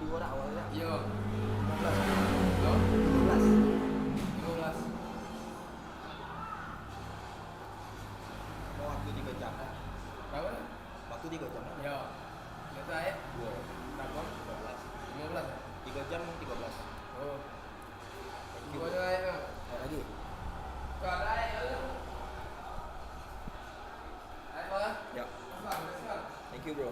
dua lah awalnya. Iya. 15. Loh? 15. 15. Mau waktu 3 jam. Berapa? Waktu 3 jam. Iya. Berapa ya? Wow. Berapa? 15. 15. 3 jam 13. Oh. Thank you. Gua ada ya. Lagi. Gak ada ya. Ayo lah. Ya. Thank you, bro.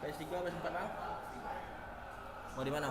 PS3, PS4 bang? Mau di mana?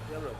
Ya bro.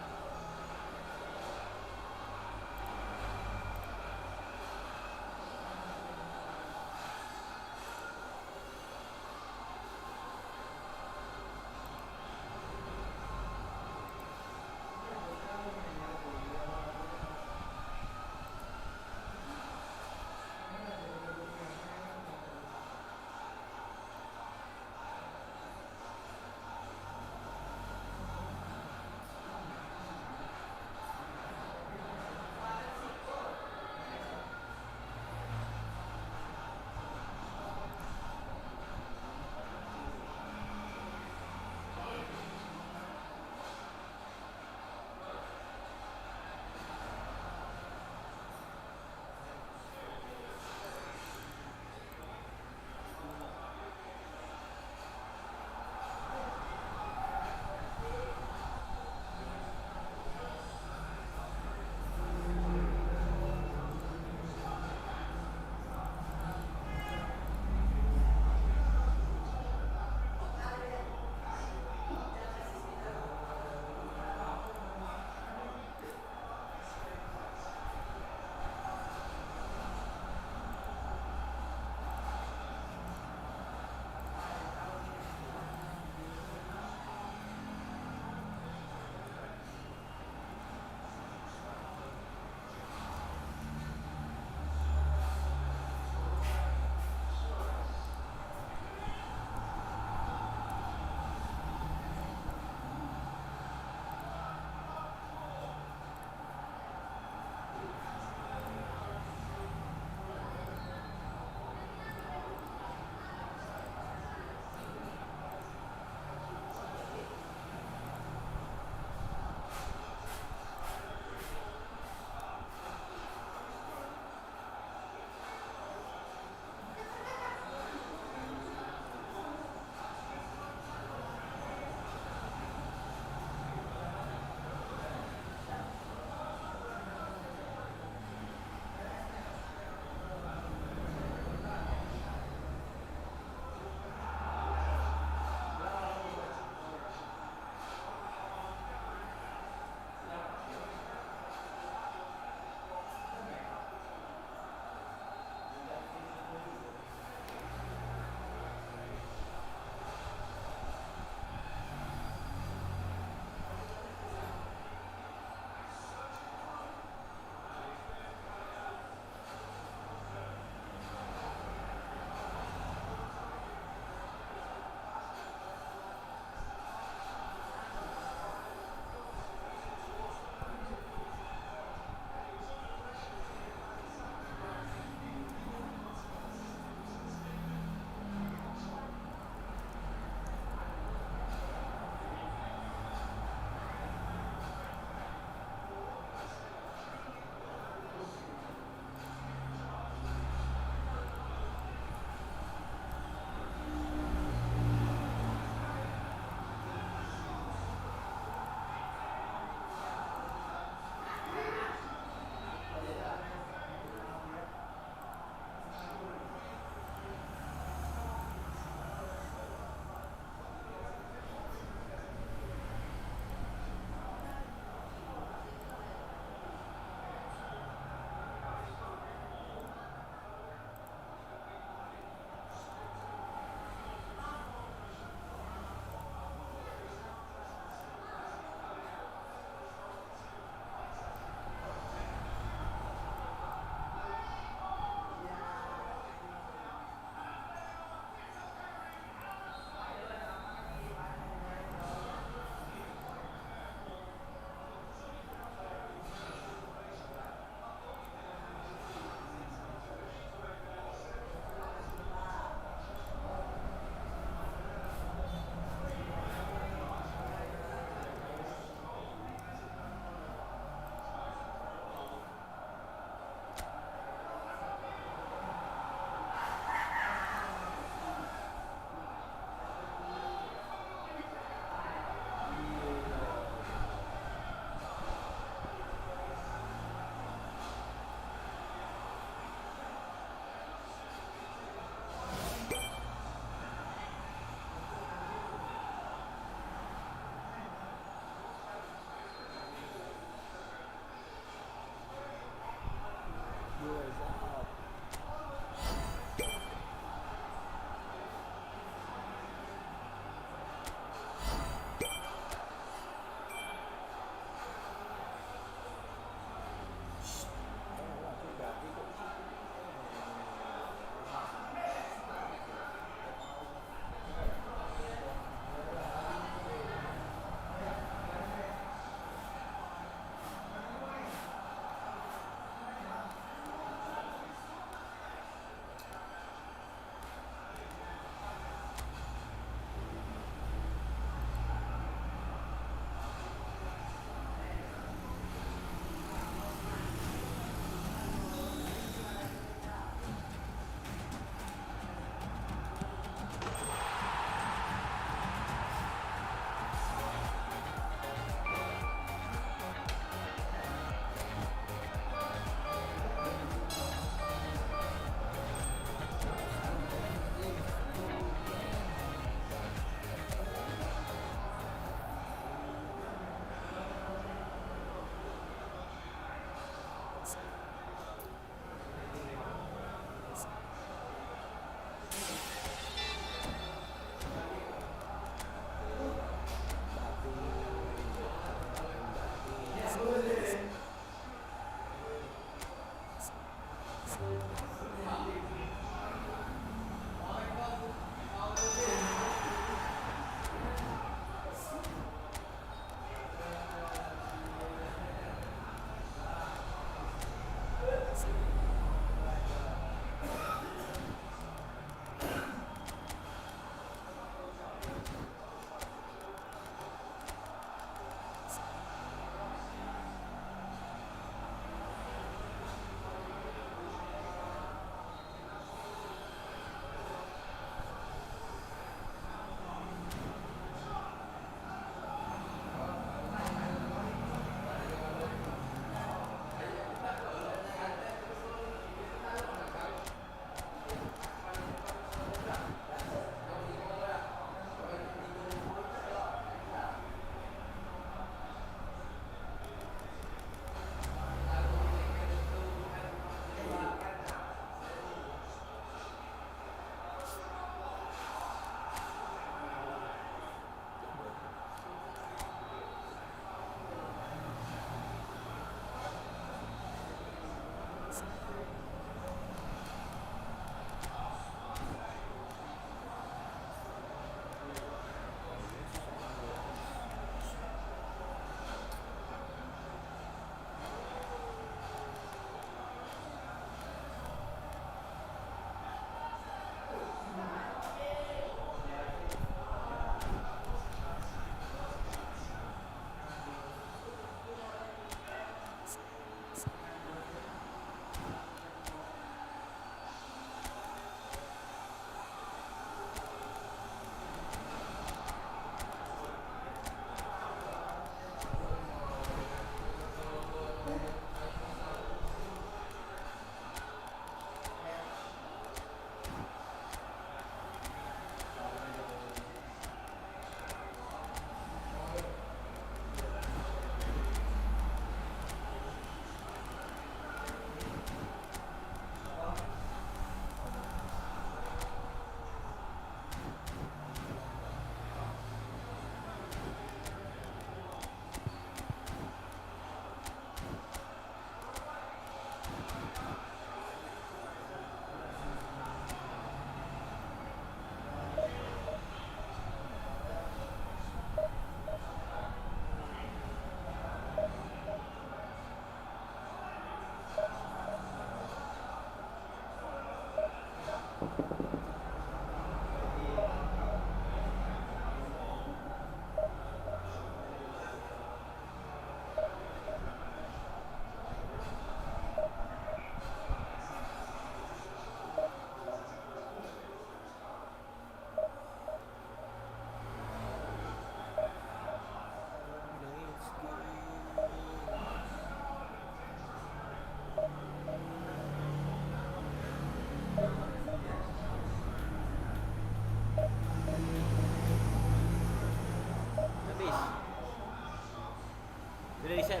Udah di set.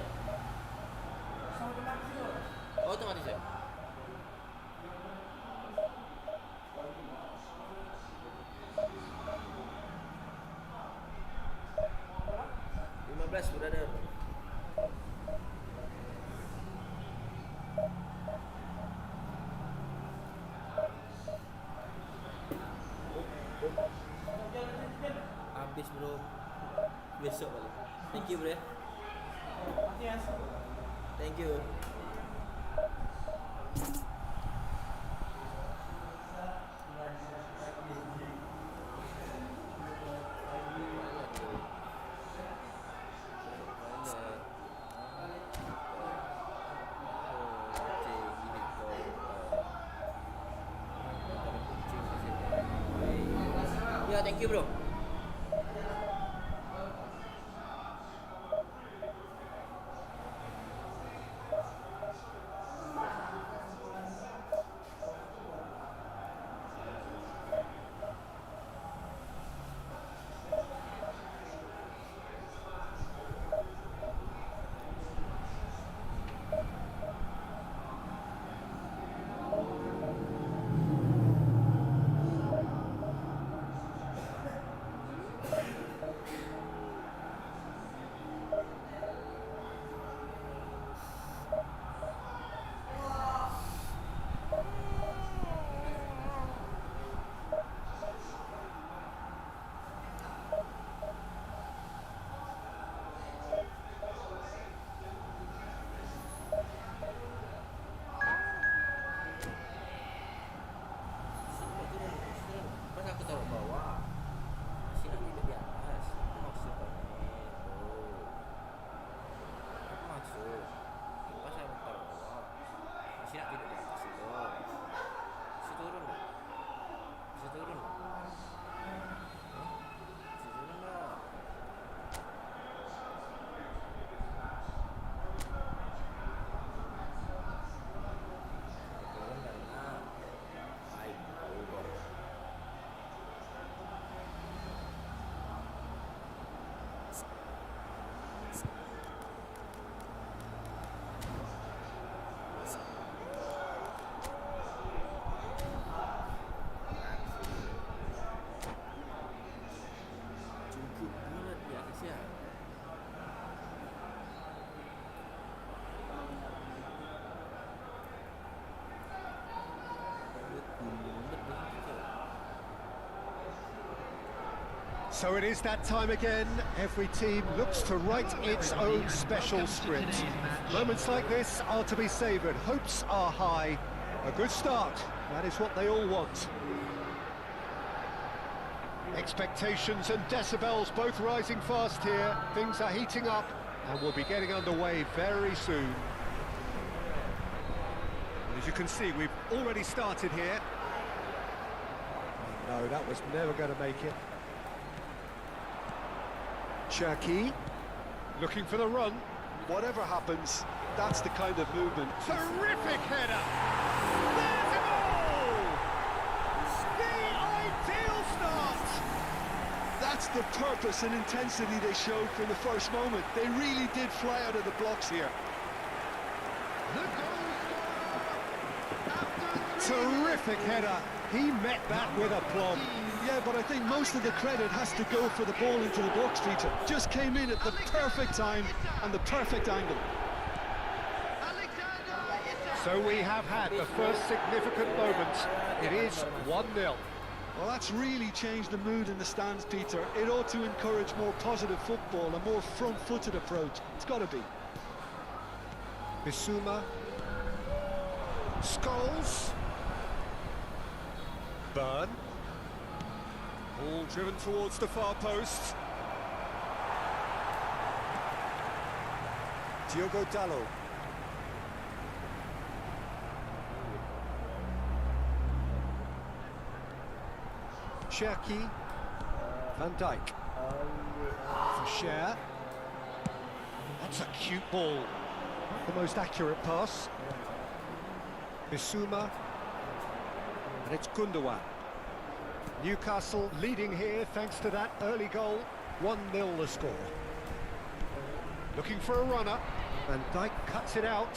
Oh, otomatis ya. Sudah ada. Habis bro. Besok balik. Thank you bro ya. Thank you. Ya, thank you bro. So it is that time again. Every team looks to write its own special script. Moments like this are to be savoured. Hopes are high. A good start. That is what they all want. Expectations and decibels both rising fast here. Things are heating up and we'll be getting underway very soon. As you can see, we've already started here. No, that was never going to make it. Cherki, looking for the run. Whatever happens, that's the kind of movement. Terrific header! There's a goal! The ideal start! That's the purpose and intensity they showed from the first moment. They really did fly out of the blocks here. Terrific header. He met that with aplomb. Yeah, but I think most of the credit has to go for the ball into the box, Peter. Just came in at the perfect time and the perfect angle. So we have had the first significant moment. It is 1-0. Well, that's really changed the mood in the stands, Peter. It ought to encourage more positive football, a more front-footed approach. It's got to be. Bissouma. Scholes. Burn. All driven towards the far post. Diogo Dalot. Cherki. Van Dijk. For Cher. That's a cute ball. Not the most accurate pass. Bissouma. And it's Gundogan. Newcastle leading here thanks to that early goal. 1-0 the score. Looking for a runner. Van Dijk cuts it out.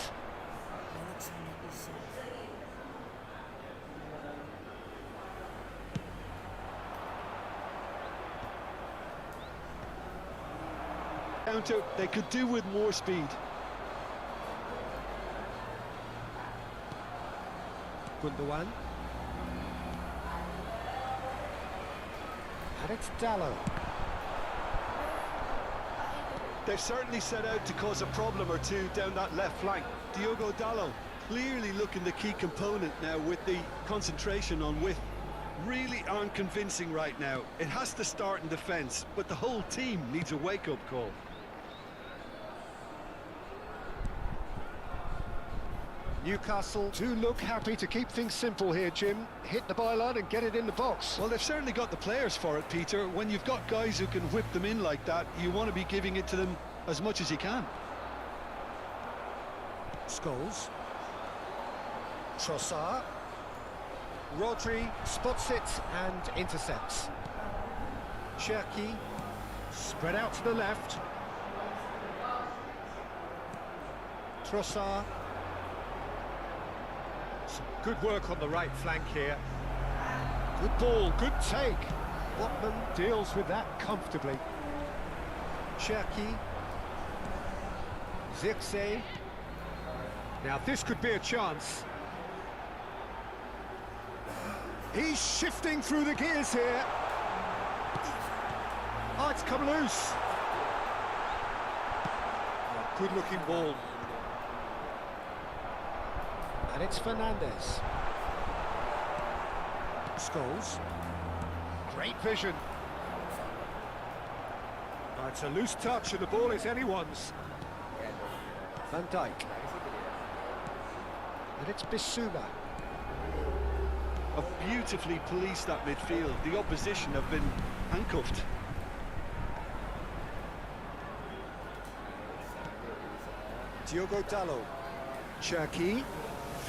Counter, they could do with more speed. Gundogan. And it's Dalot. They've certainly set out to cause a problem or two down that left flank. Diogo Dalot clearly looking the key component now with the concentration on width. Really aren't convincing right now. It has to start in defence, but the whole team needs a wake-up call. Newcastle do look happy to keep things simple here, Jim. Hit the byline and get it in the box. Well, they've certainly got the players for it, Peter. When you've got guys who can whip them in like that, you want to be giving it to them as much as you can. Scholes. Trossard. Rodri spots it and intercepts. Cherki. Spread out to the left. Trossard. Some good work on the right flank here. Good ball, good take. Botman deals with that comfortably. Cherki. Zirkzee. Now this could be a chance. He's shifting through the gears here. Oh, it's come loose. Oh, good looking ball. And it's Fernandez. Scholes. Great vision. Oh, it's a loose touch and the ball is anyone's. Van Dijk. And it's Bissouma. Have beautifully policed that midfield. The opposition have been handcuffed. Diogo Dalot. Cherki.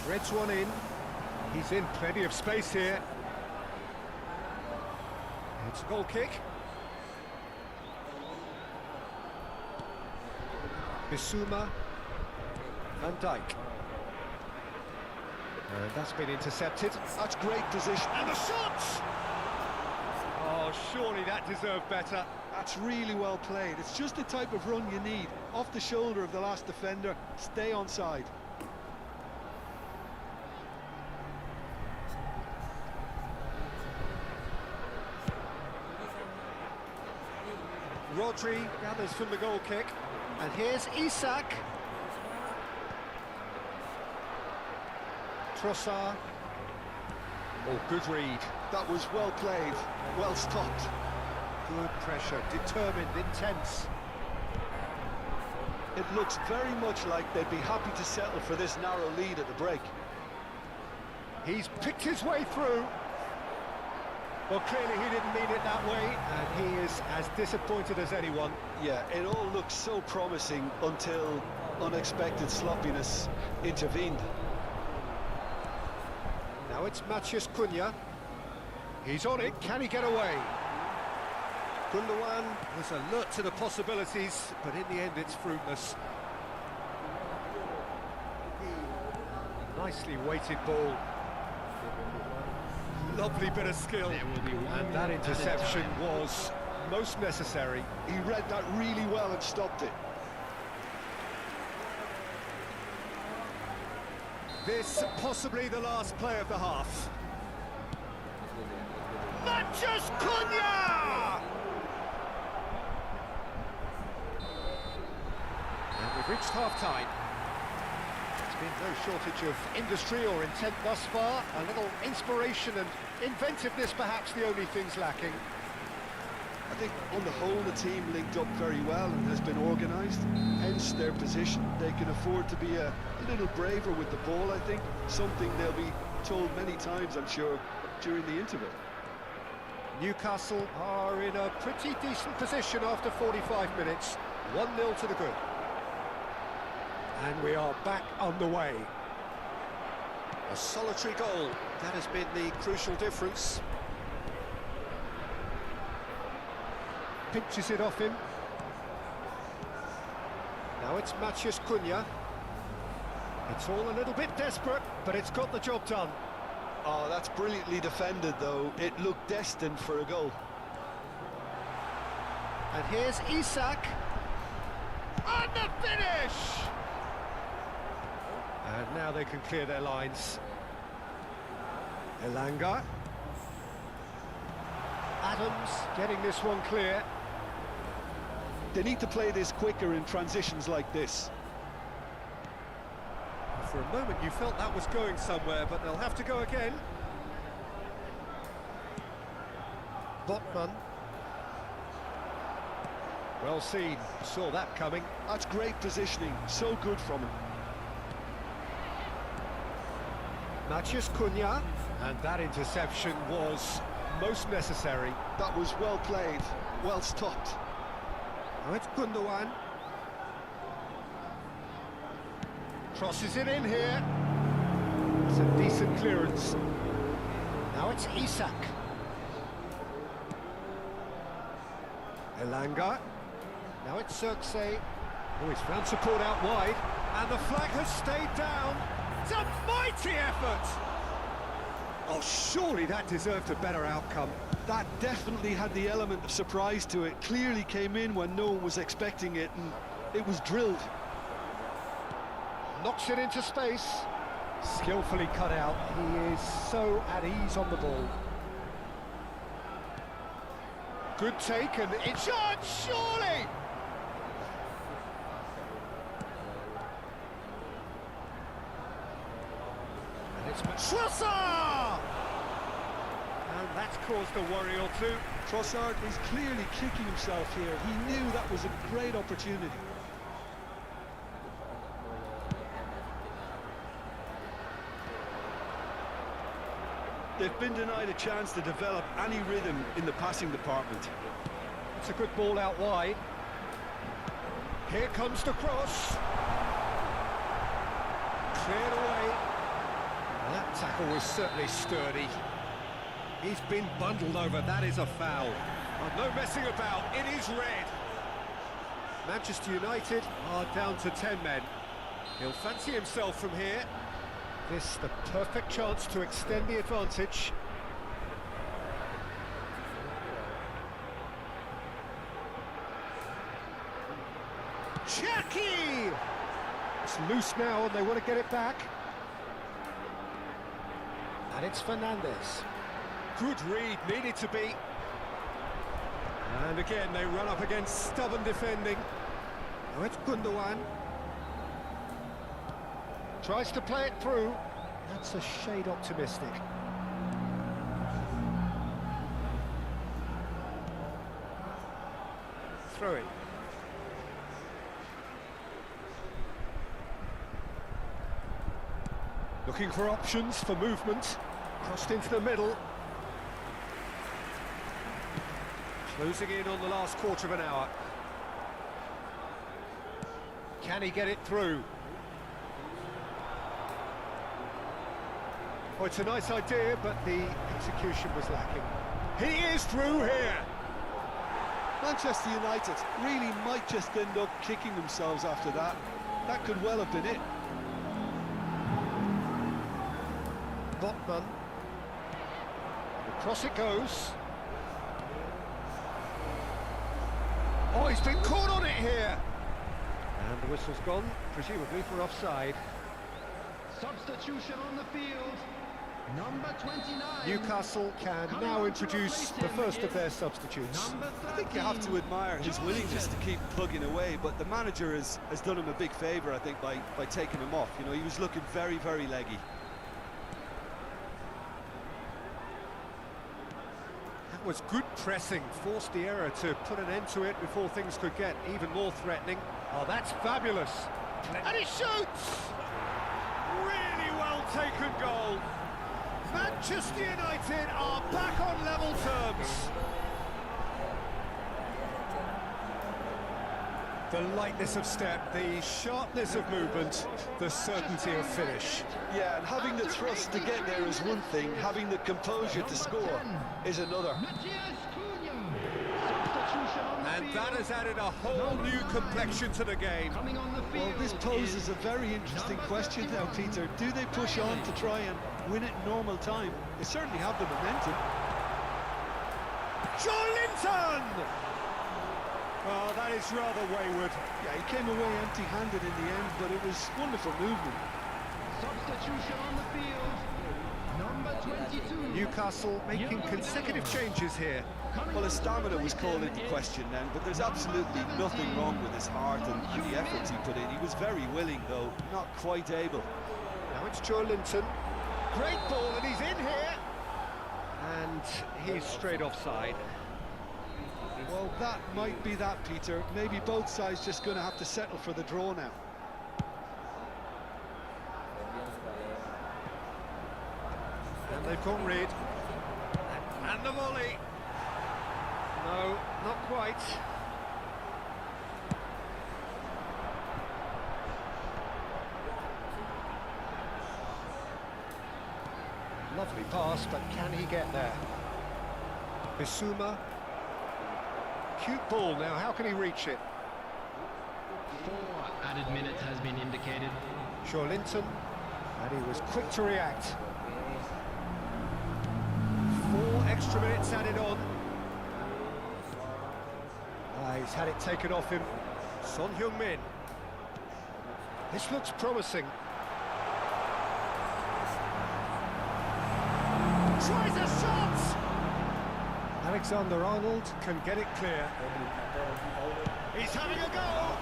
Threads one in. He's in plenty of space here. It's a goal kick. Bissouma. Van Dijk. And that's been intercepted. That's great position. And the shots! Oh, surely that deserved better. That's really well played. It's just the type of run you need. Off the shoulder of the last defender. Stay on side. Rodri gathers from the goal kick. And here's Isak. Trossard. Oh, good read. That was well played, well stopped. Good pressure, determined, intense. It looks very much like they'd be happy to settle for this narrow lead at the break. He's picked his way through. Well, clearly he didn't mean it that way, and he is as disappointed as anyone. Yeah, it all looked so promising until unexpected sloppiness intervened. Now it's Matheus Cunha. He's on it, can he get away? Gundogan was alert to the possibilities, but in the end it's fruitless. Nicely weighted ball. Lovely bit of skill. And that interception was most necessary. He read that really well and stopped it. This possibly the last play of the half. Matheus Cunha! And we've reached half-time. There's been no shortage of industry or intent thus far. A little inspiration and inventiveness perhaps the only things lacking. I think on the whole the team linked up very well and has been organised, hence their position. They can afford to be a little braver with the ball, I think, something they'll be told many times, I'm sure, during the interval. Newcastle are in a pretty decent position after 45 minutes. 1-0 to the good. And we are back underway. A solitary goal, that has been the crucial difference. Pinches it off him. Now it's Matheus Cunha. It's all a little bit desperate, but it's got the job done. Oh, that's brilliantly defended, though. It looked destined for a goal. And here's Isak. And the finish! And now they can clear their lines. Elanga. Adams getting this one clear. They need to play this quicker in transitions like this. For a moment you felt that was going somewhere, but they'll have to go again. Botman. Well seen, saw that coming. That's great positioning, so good from him. Matheus Cunha, and that interception was most necessary. That was well played, well stopped. Now it's Gundogan. Crosses it in here. It's a decent clearance. Now it's Isak. Elanga. Now it's Cheerssss. Oh, he's found support out wide. And the flag has stayed down. It's a mighty effort! Oh, surely that deserved a better outcome. That definitely had the element of surprise to it. Clearly came in when no one was expecting it, and it was drilled. Knocks it into space. Skillfully cut out. He is so at ease on the ball. Good take, and it's shot, surely! And it's Trossard! And that's caused a worry or two. Trossard is clearly kicking himself here. He knew that was a great opportunity. They've been denied a chance to develop any rhythm in the passing department. It's a good ball out wide. Here comes the cross. Cleared away. That tackle was certainly sturdy. He's been bundled over, that is a foul. Oh, no messing about, it is red. Manchester United are down to 10 men. He'll fancy himself from here. This the perfect chance to extend the advantage. Jackie! It's loose now and they want to get it back. And it's Fernandez. Good read, needed to be. And again, they run up against stubborn defending. Now it's Gundogan. Tries to play it through. That's a shade optimistic. Throw it. Looking for options for movement. Crossed into the middle. Closing in on the last quarter of an hour. Can he get it through? Oh, it's a nice idea, but the execution was lacking. He is through here! Manchester United really might just end up kicking themselves after that. That could well have been it. Botman. Across it goes. Oh, he's been caught on it here! And the whistle's gone, presumably for offside. Substitution on the field. Number 29. Newcastle can now introduce the first of their substitutes. I think you have to admire his willingness to keep plugging away, but the manager has done him a big favour, I think, by taking him off. You know, he was looking very, very leggy. That was good pressing, forced the error to put an end to it before things could get even more threatening. Oh, that's fabulous. And he shoots! Really well taken goal. Manchester United are back on level terms. The lightness of step, the sharpness of movement, the certainty of finish. Yeah, and having the thrust to get there is one thing, having the composure to score is another. And that has added a whole new complexion to the game. Well, this poses a very interesting question now, Peter. Do they push on to try and win it in normal time? They certainly have the momentum. Joelinton! Oh, that is rather wayward. Yeah, he came away empty-handed in the end, but it was wonderful movement. Substitution on the field. Number 22. Newcastle making consecutive changes here. Well, his stamina was called into question then, but there's absolutely nothing wrong with his heart and the efforts he put in. He was very willing, though, not quite able. Now it's Joelinton. Great ball, and he's in here. And he's straight offside. Well, that might be that, Peter. Maybe both sides just going to have to settle for the draw now. And they've got rid. And the volley. No, not quite. Lovely pass, but can he get there? Bissouma. Cute ball now, how can he reach it? 4 added minutes has been indicated. Joelinton, and he was quick to react. 4 extra minutes added on. He's had it taken off him. Son Heung-min. This looks promising. Tries a shot! Alexander-Arnold can get it clear. He's having a go!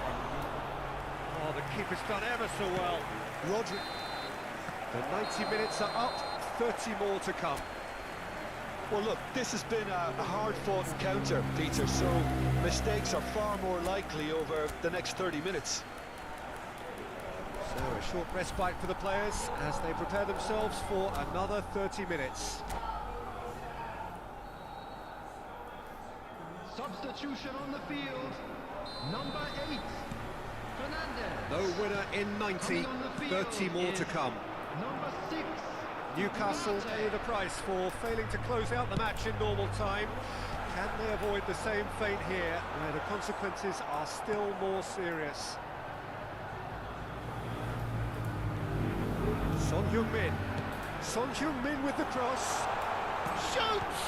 Oh, the keeper's done ever so well. Rodri. The 90 minutes are up, 30 more to come. Well, look, this has been a hard-fought encounter, Peter, so mistakes are far more likely over the next 30 minutes. So a short respite for the players as they prepare themselves for another 30 minutes. Substitution on the field. Number 8. Fernandez. No winner in 90, 30 more to come. Number 6. Newcastle pay the price for failing to close out the match in normal time. Can they avoid the same fate here, where the consequences are still more serious? Son Heung-min. Son Heung-min with the cross. Shoots!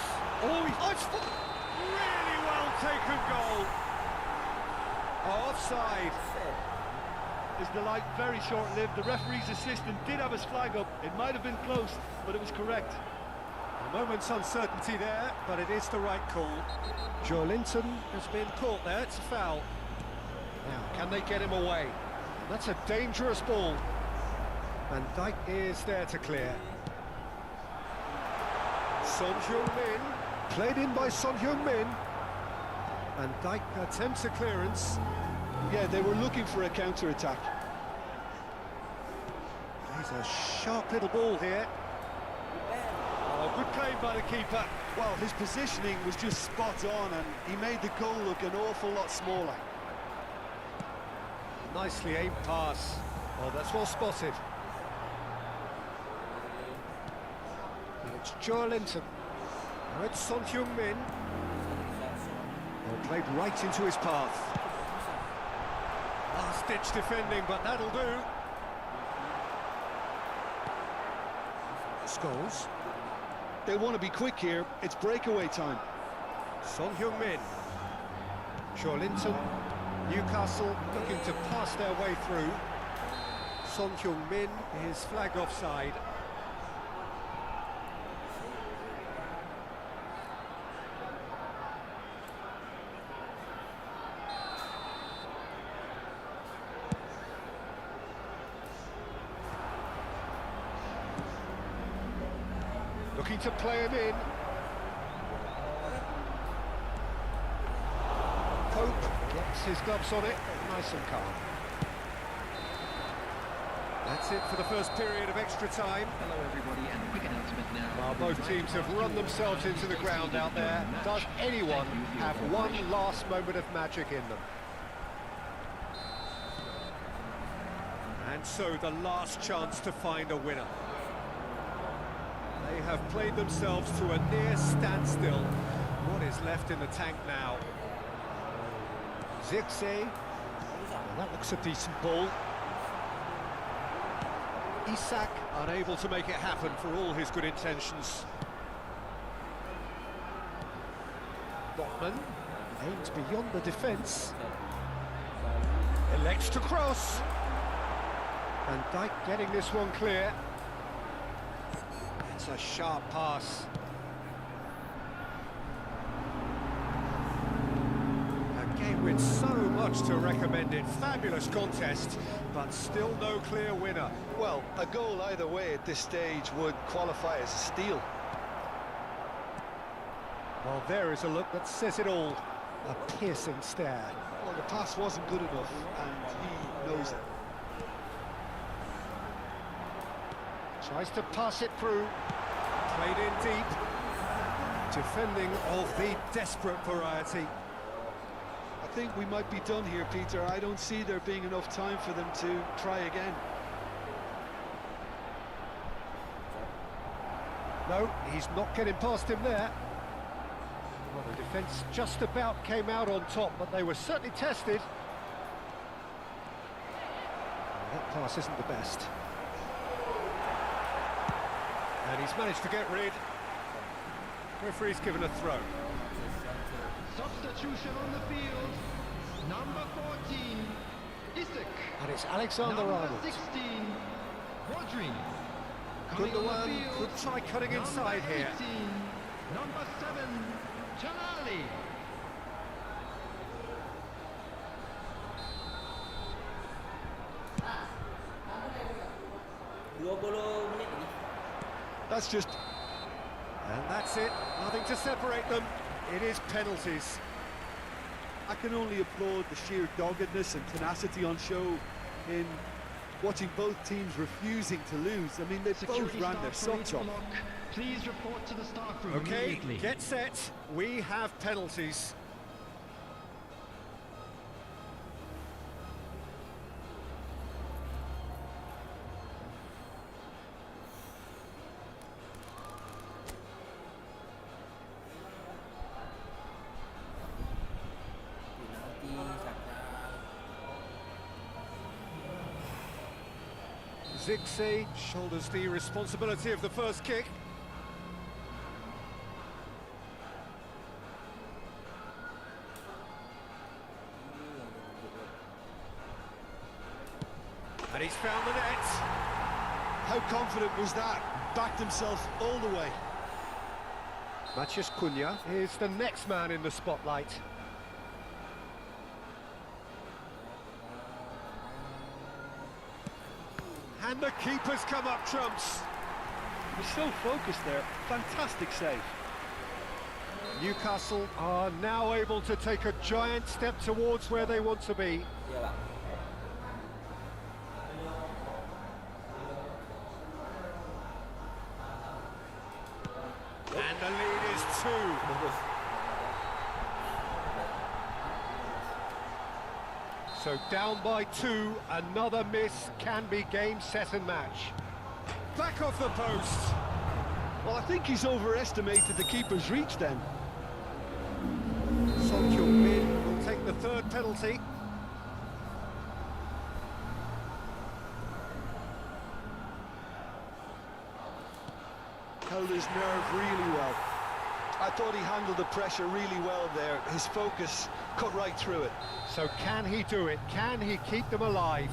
Oh, it's really well taken goal. Offside. Is the light very short-lived? The referee's assistant did have his flag up. It might have been close, but it was correct. And Moment's uncertainty there, but it is the right call. Joe Linton has been caught there, it's a foul. Now, can they get him away? That's a dangerous ball. And Dyke is there to clear. Son Heung-min, played in by Son Heung-min. And Dyke attempts a clearance. Yeah, they were looking for a counter-attack. He's a sharp little ball here. Oh, good claim by the keeper. Well, his positioning was just spot on, and he made the goal look an awful lot smaller. Nicely aimed pass. Oh, that's well spotted. Now it's Joe Linton. Now it's Son Heung-min. Oh, played right into his path. Last-ditch defending, but that'll do. Scholes. They want to be quick here. It's breakaway time. Son Heung-min. Joe Linton. Newcastle looking to pass their way through. Son Heung-min is flagged offside. Looking to play him in. Pope gets his gloves on it, nice and calm. That's it for the first period of extra time. Hello everybody, and a quick announcement now. Well, both teams have run themselves into the ground out there. Does anyone have one last moment of magic in them? And so the last chance to find a winner. They have played themselves to a near standstill. What is left in the tank now? Cheerssss. Well, that looks a decent ball. Isak unable to make it happen for all his good intentions. Botman aims beyond the defence. Elects to cross. And Dyke getting this one clear. It's a sharp pass. A game with so much to recommend it. Fabulous contest, but still no clear winner. Well, a goal either way at this stage would qualify as a steal. Well, there is a look that says it all. A piercing stare. Well, the pass wasn't good enough, and he knows it. Tries to pass it through. Played in deep. Defending of the desperate variety. I think we might be done here, Peter. I don't see there being enough time for them to try again. No, he's not getting past him there. Well, the defence just about came out on top, but they were certainly tested. That pass isn't the best. And he's managed to get rid. Referee's given a throw. Substitution on the field. Number 14, Isak. And it's Alexander Number Arnold. 16, Rodri. Coming on the Gundogan field, could try cutting inside number here. 18, number 7, Tonali. That's just... And that's it. Nothing to separate them. It is penalties. I can only applaud the sheer doggedness and tenacity on show in watching both teams refusing to lose. I mean, they both ran their socks off. Please report to the staff room Okay, immediately. get set. We have penalties. Cheerssss shoulders the responsibility of the first kick. And he's found the net. How confident was that? Backed himself all the way. Maciej Cunha is the next man in the spotlight. And the keeper's come up trumps. He's so focused there. Fantastic save. Newcastle are now able to take a giant step towards where they want to be. Iyalah. And the lead is 2. Bagus. So down by 2, another miss can be game, set and match. Back off the post. Well, I think he's overestimated the keeper's reach then. Son Heung-min will take the third penalty. Held his nerve really well. I thought he handled the pressure really well there. His focus cut right through it. So can he do it? Can he keep them alive?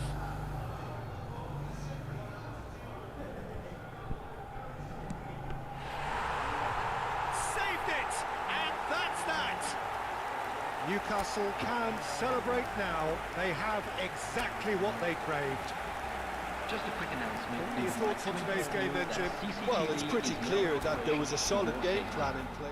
Saved it! And that's that! Newcastle can celebrate now. They have exactly what they craved. Just a quick announcement. What are your thoughts on today's game then, Jim? Well, it's pretty clear that there was a solid game plan in place.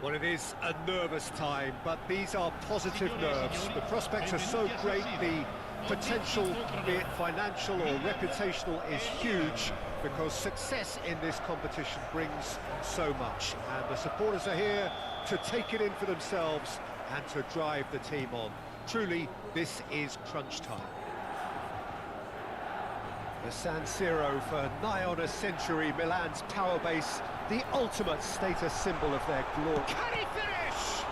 Well, it is a nervous time, but these are positive nerves. The prospects are so great, the potential, be it financial or reputational, is huge, because success in this competition brings so much. And the supporters are here to take it in for themselves and to drive the team on. Truly, this is crunch time. The San Siro for nigh on a century, Milan's power base, the ultimate status symbol of their glory. Can he finish?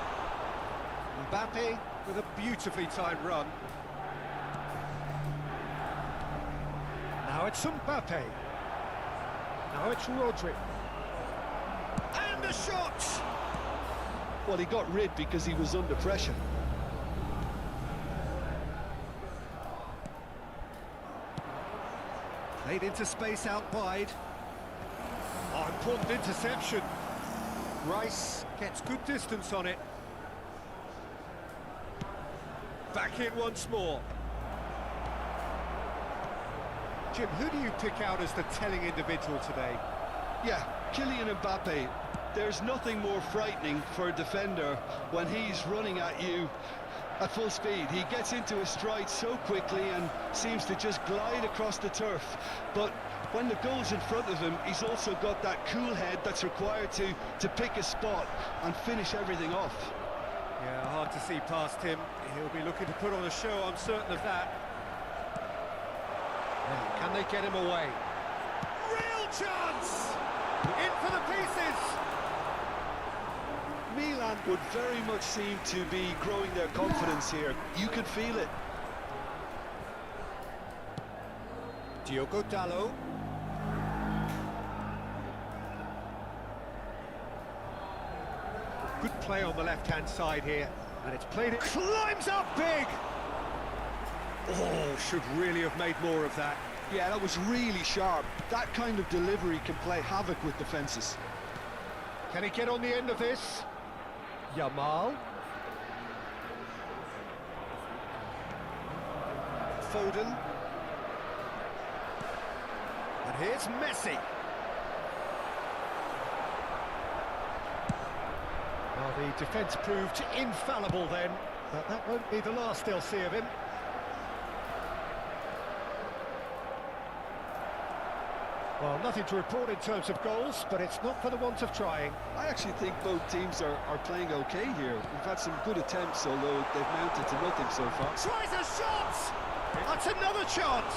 Mbappe with a beautifully timed run. Now it's Mbappe. Now it's Rodri. And the shot! Well, he got rid because he was under pressure. Played into space out wide. Oh, important interception. Rice gets good distance on it. Back in once more. Jim, who do you pick out as the telling individual today? Yeah, Kylian Mbappe. There's nothing more frightening for a defender when he's running at you at full speed. He gets into his stride so quickly and seems to just glide across the turf. But when the goal's in front of him, he's also got that cool head that's required to pick a spot and finish everything off. Yeah, hard to see past him. He'll be looking to put on a show, I'm certain of that. Now, can they get him away? Real chance! In for the pieces! Milan would very much seem to be growing their confidence here. You could feel it. Diogo Dalot. Good play on the left-hand side here. And it's played it. Climbs up big! Oh, should really have made more of that. Yeah, that was really sharp. That kind of delivery can play havoc with defences. Can he get on the end of this? Yamal. Foden. And here's Messi. Well, the defence proved infallible then, but that won't be the last they'll see of him. Well, nothing to report in terms of goals, but it's not for the want of trying. I actually think both teams are playing okay here. We've had some good attempts, although they've mounted to nothing so far. Tries a shot! That's another chance!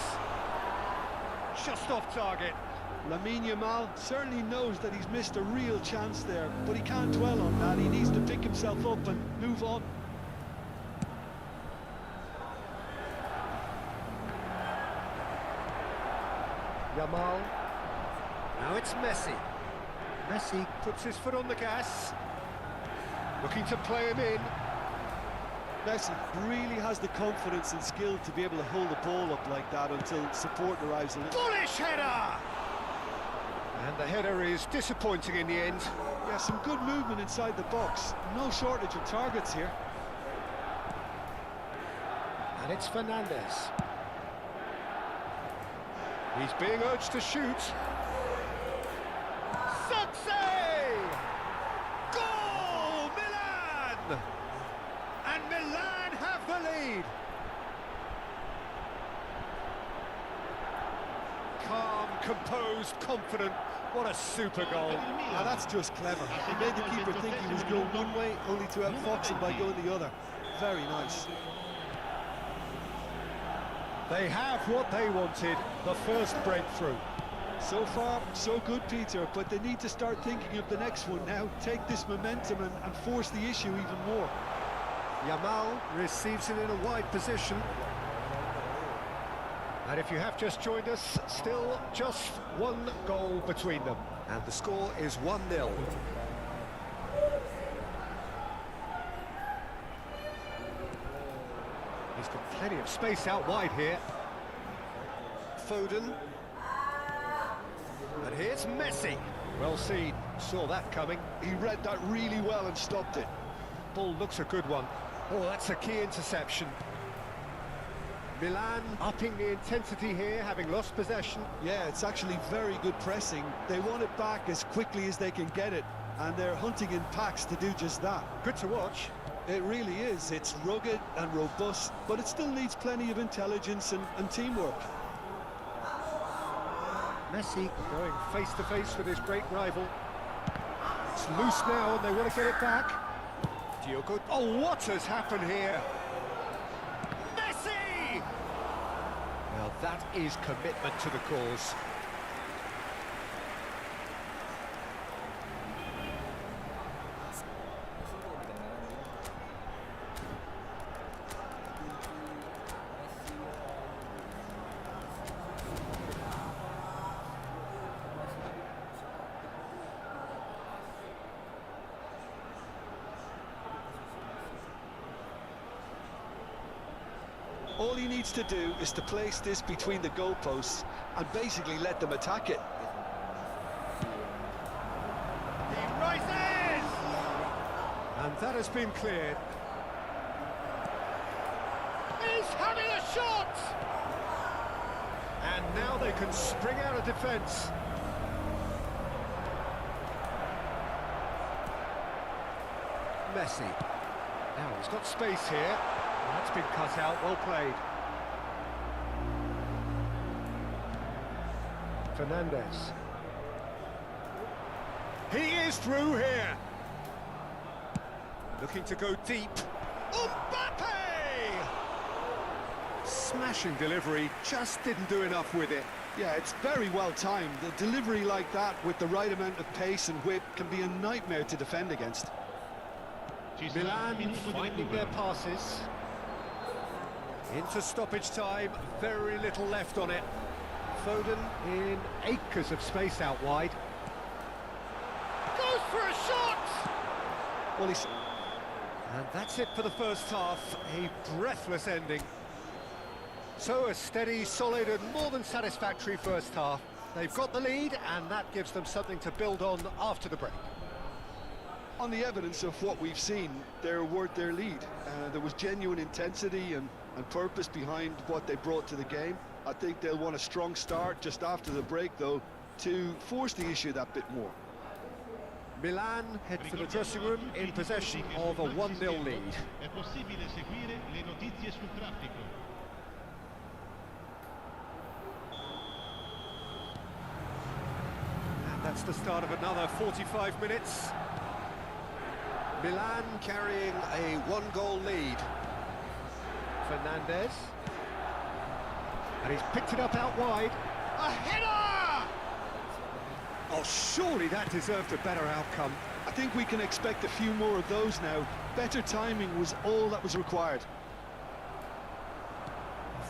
Just off target. Lamine Yamal certainly knows that he's missed a real chance there, but he can't dwell on that. He needs to pick himself up and move on. Yamal. Now it's Messi. Messi puts his foot on the gas. Looking to play him in. Messi really has the confidence and skill to be able to hold the ball up like that until support arrives a little. Bullish header! And the header is disappointing in the end. Yeah, some good movement inside the box. No shortage of targets here. And it's Fernandez. He's being urged to shoot. Success! Goal! Milan! And Milan have the lead. Calm, composed, confident. What a super goal. Now that's just clever. He made the keeper think he was going one way, only to outfox him by going the other. Very nice. They have what they wanted, the first breakthrough. So far, so good, Peter, but they need to start thinking of the next one now. Take this momentum and force the issue even more. Yamal receives it in a wide position. And if you have just joined us, still just one goal between them. And the score is 1-0. He's got plenty of space out wide here. Foden. And here's Messi. Well seen, saw that coming. He read that really well and stopped it. Ball looks a good one. Oh, that's a key interception. Milan upping the intensity here, having lost possession. Yeah, it's actually very good pressing. They want it back as quickly as they can get it, and they're hunting in packs to do just that. Good to watch. It really is. It's rugged and robust, but it still needs plenty of intelligence and teamwork. Messi going face-to-face with his great rival. It's loose now and they want to get it back. Diogo. Oh, what has happened here? Messi! Now that is commitment to the cause. All he needs to do is to place this between the goalposts and basically let them attack it. He rises! And that has been cleared. He's having a shot! And now they can spring out of defence. Messi. Now he's got space here. That's been cut out, well played. Fernandez. He is through here. Looking to go deep. Mbappe! Smashing delivery, just didn't do enough with it. Yeah, it's very well timed. The delivery like that with the right amount of pace and whip can be a nightmare to defend against. Milan finding their passes. Into stoppage time, very little left on it. Foden in acres of space out wide. Goes for a shot! Well, he's... And that's it for the first half, a breathless ending. So a steady, solid and more than satisfactory first half. They've got the lead and that gives them something to build on after the break. On the evidence of what we've seen, they're worth their lead. There was genuine intensity and purpose behind what they brought to the game. I think they'll want a strong start just after the break, though, to force the issue that bit more. Milan head for the dressing room in possession of a 1-0 lead. È possibile seguire le notizie sul traffico. And that's the start of another 45 minutes. Milan carrying a 1-goal lead. Fernandez. And he's picked it up out wide. A header! Oh, surely that deserved a better outcome. I think we can expect a few more of those now. Better timing was all that was required.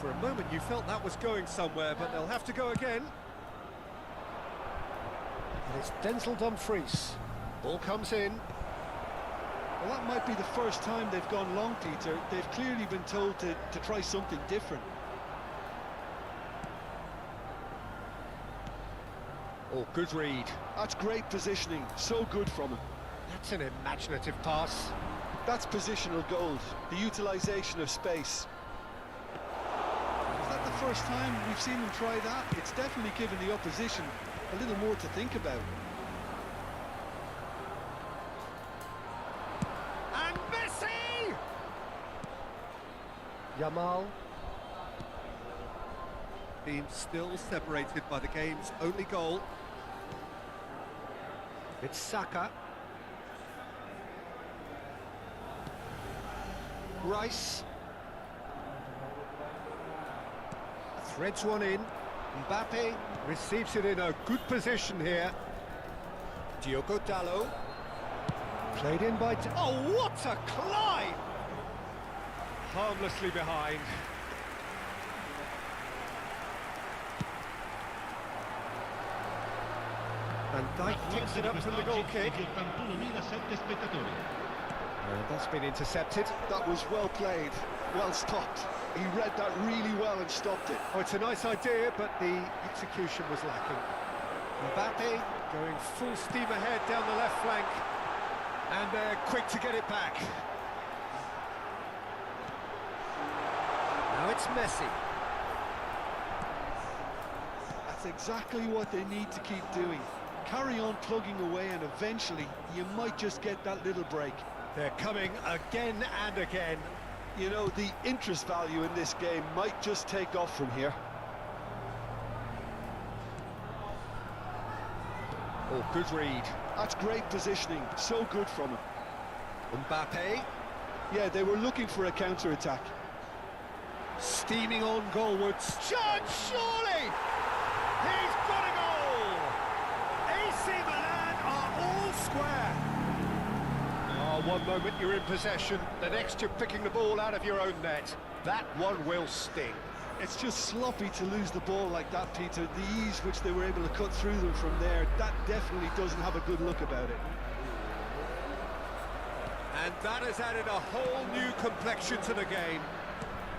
For a moment you felt that was going somewhere, but they'll have to go again. And it's Denzel Dumfries. Ball comes in. Well, that might be the first time they've gone long, Peter. They've clearly been told to try something different. Oh, good read. That's great positioning. So good from him. That's an imaginative pass. That's positional gold. The utilisation of space. first time we've seen them try that. It's definitely given the opposition a little more to think about. And Messi! Yamal. Team still separated by the game's only goal. It's Saka. Rice. Threads one in. Mbappe receives it in a good position here. Diogo Dalot. Played in by... Oh, what a climb! Harmlessly behind. And Dyke picks it up from the goal kick. And that's been intercepted. That was well played, well stopped. He read that really well and stopped it. Oh, it's a nice idea, but the execution was lacking. Mbappe going full steam ahead down the left flank. And they're quick to get it back. Now it's Messi. That's exactly what they need to keep doing. Carry on plugging away and eventually you might just get that little break. They're coming again and again. You know, the interest value in this game might just take off from here. Oh, good read. That's great positioning, so good from him. Mbappe. Yeah, they were looking for a counter-attack. Steaming on goalwards. Chance, surely! He's got a goal! AC Milan are all square. Oh, one moment you're in possession, the next you're picking the ball out of your own net. That one will sting. It's just sloppy to lose the ball like that, Peter. The ease which they were able to cut through them from there, that definitely doesn't have a good look about it. And that has added a whole new complexion to the game.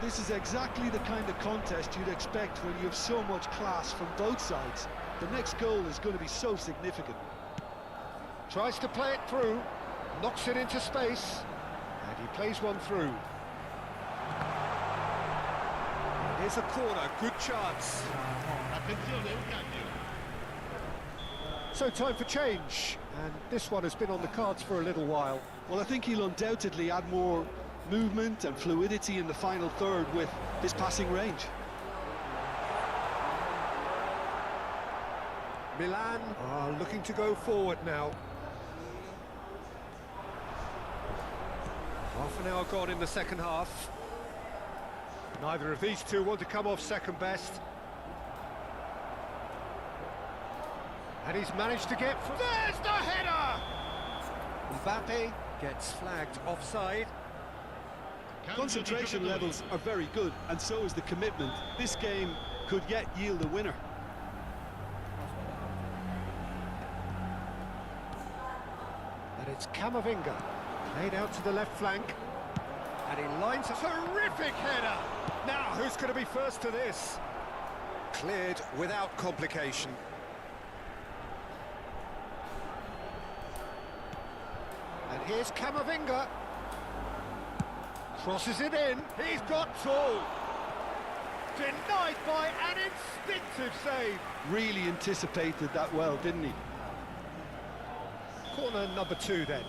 This is exactly the kind of contest you'd expect when you have so much class from both sides. The next goal is going to be so significant. Tries to play it through, knocks it into space, and he plays one through. Here's a corner, good chance. Attenzione, un cambio. So time for change, and this one has been on the cards for a little while. Well, I think he'll undoubtedly add more movement and fluidity in the final third with his passing range. Milan are looking to go forward now. Half an hour gone in the second half. Neither of these two want to come off second best. And he's managed to get... There's the header! Mbappe gets flagged offside. Concentration levels are very good, and so is the commitment. This game could yet yield a winner. And it's Camavinga, played out to the left flank. And he lines a terrific header. Now, who's going to be first to this? Cleared without complication. And here's Camavinga. Crosses it in. He's got two. Denied by an instinctive save. Really anticipated that well, didn't he? Corner number 2 then.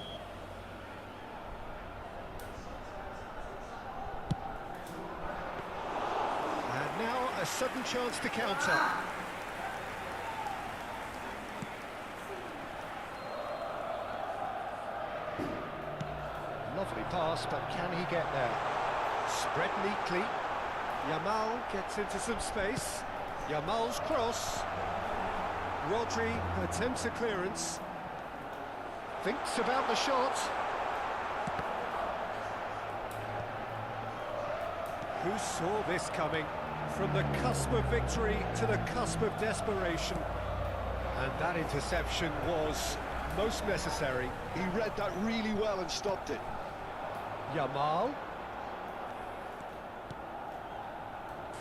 And now a sudden chance to counter. Lovely pass, but can he get there? Spread neatly. Yamal gets into some space. Yamal's cross. Rodri attempts a clearance. Thinks about the shot. Who saw this coming? From the cusp of victory to the cusp of desperation. And that interception was most necessary. He read that really well and stopped it. Yamal.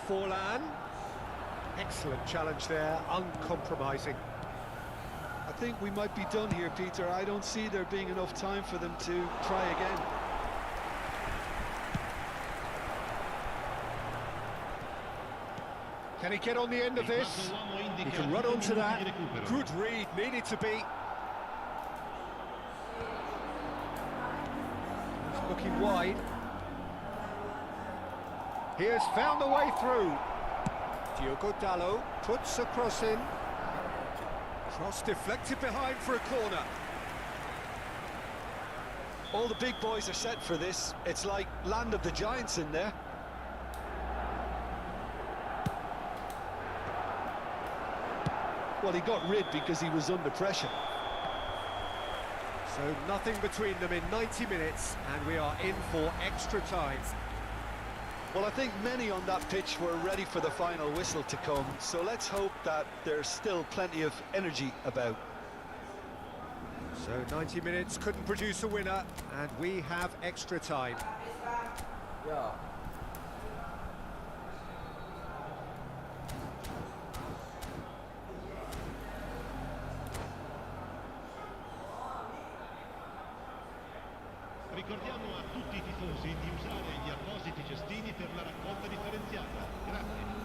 Forlan. Excellent challenge there, uncompromising. I think we might be done here, Peter. I don't see there being enough time for them to try again. Can he get on the end of this? He can run onto that. Good read, needed to be. He's looking wide. He has found the way through. Diogo Dalot puts a cross in. Cross deflected behind for a corner. All the big boys are set for this. It's like land of the giants in there. Well, he got rid because he was under pressure. So nothing between them in 90 minutes, and we are in for extra time. Well, I think many on that pitch were ready for the final whistle to come, so let's hope that there's still plenty of energy about. So 90 minutes couldn't produce a winner, and we have extra time. Ya. Ricordiamo a tutti i tifosi di usare gli appositi cestini per la raccolta differenziata. Grazie.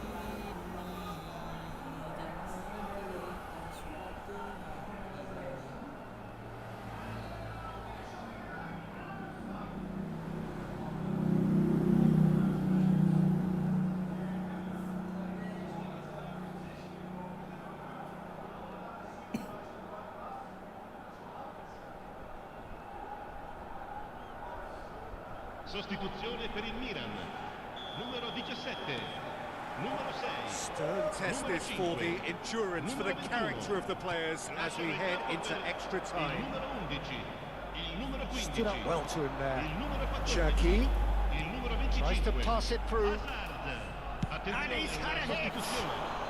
Sostituzione per il Milan. Numero 17. Numero 6. Stern test this for the endurance, for the character of the players as we head into extra Il time. numero 11. Il numero 15. Stood up well to him there. Il numero 14. Cherky Il numero tries to 25. pass it through, Hazard. And he's had a hit. Sostituzione.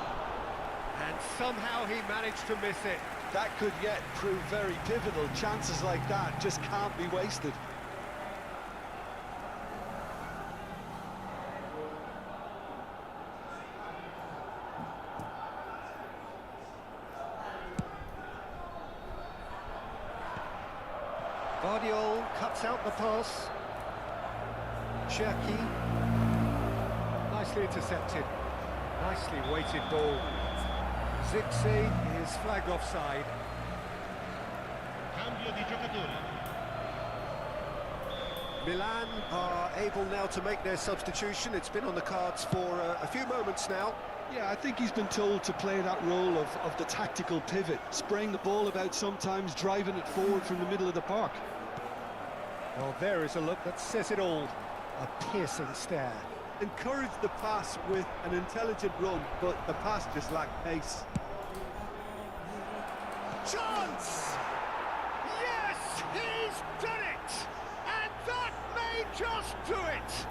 and somehow he managed to miss it. That could yet prove very pivotal. Chances like that just can't be wasted. Guardiola cuts out the pass. Cherky, nicely intercepted. Nicely weighted ball. Zixi is flagged offside. Cambio di giocatore. Milan are able now to make their substitution. It's been on the cards for a few moments now. Yeah, I think he's been told to play that role of the tactical pivot, spraying the ball about sometimes, driving it forward from the middle of the park. Well, there is a look that says it all. A piercing stare. Encouraged the pass with an intelligent run, but the pass just lacked pace. Chance! Yes, he's done it! And that may just do it!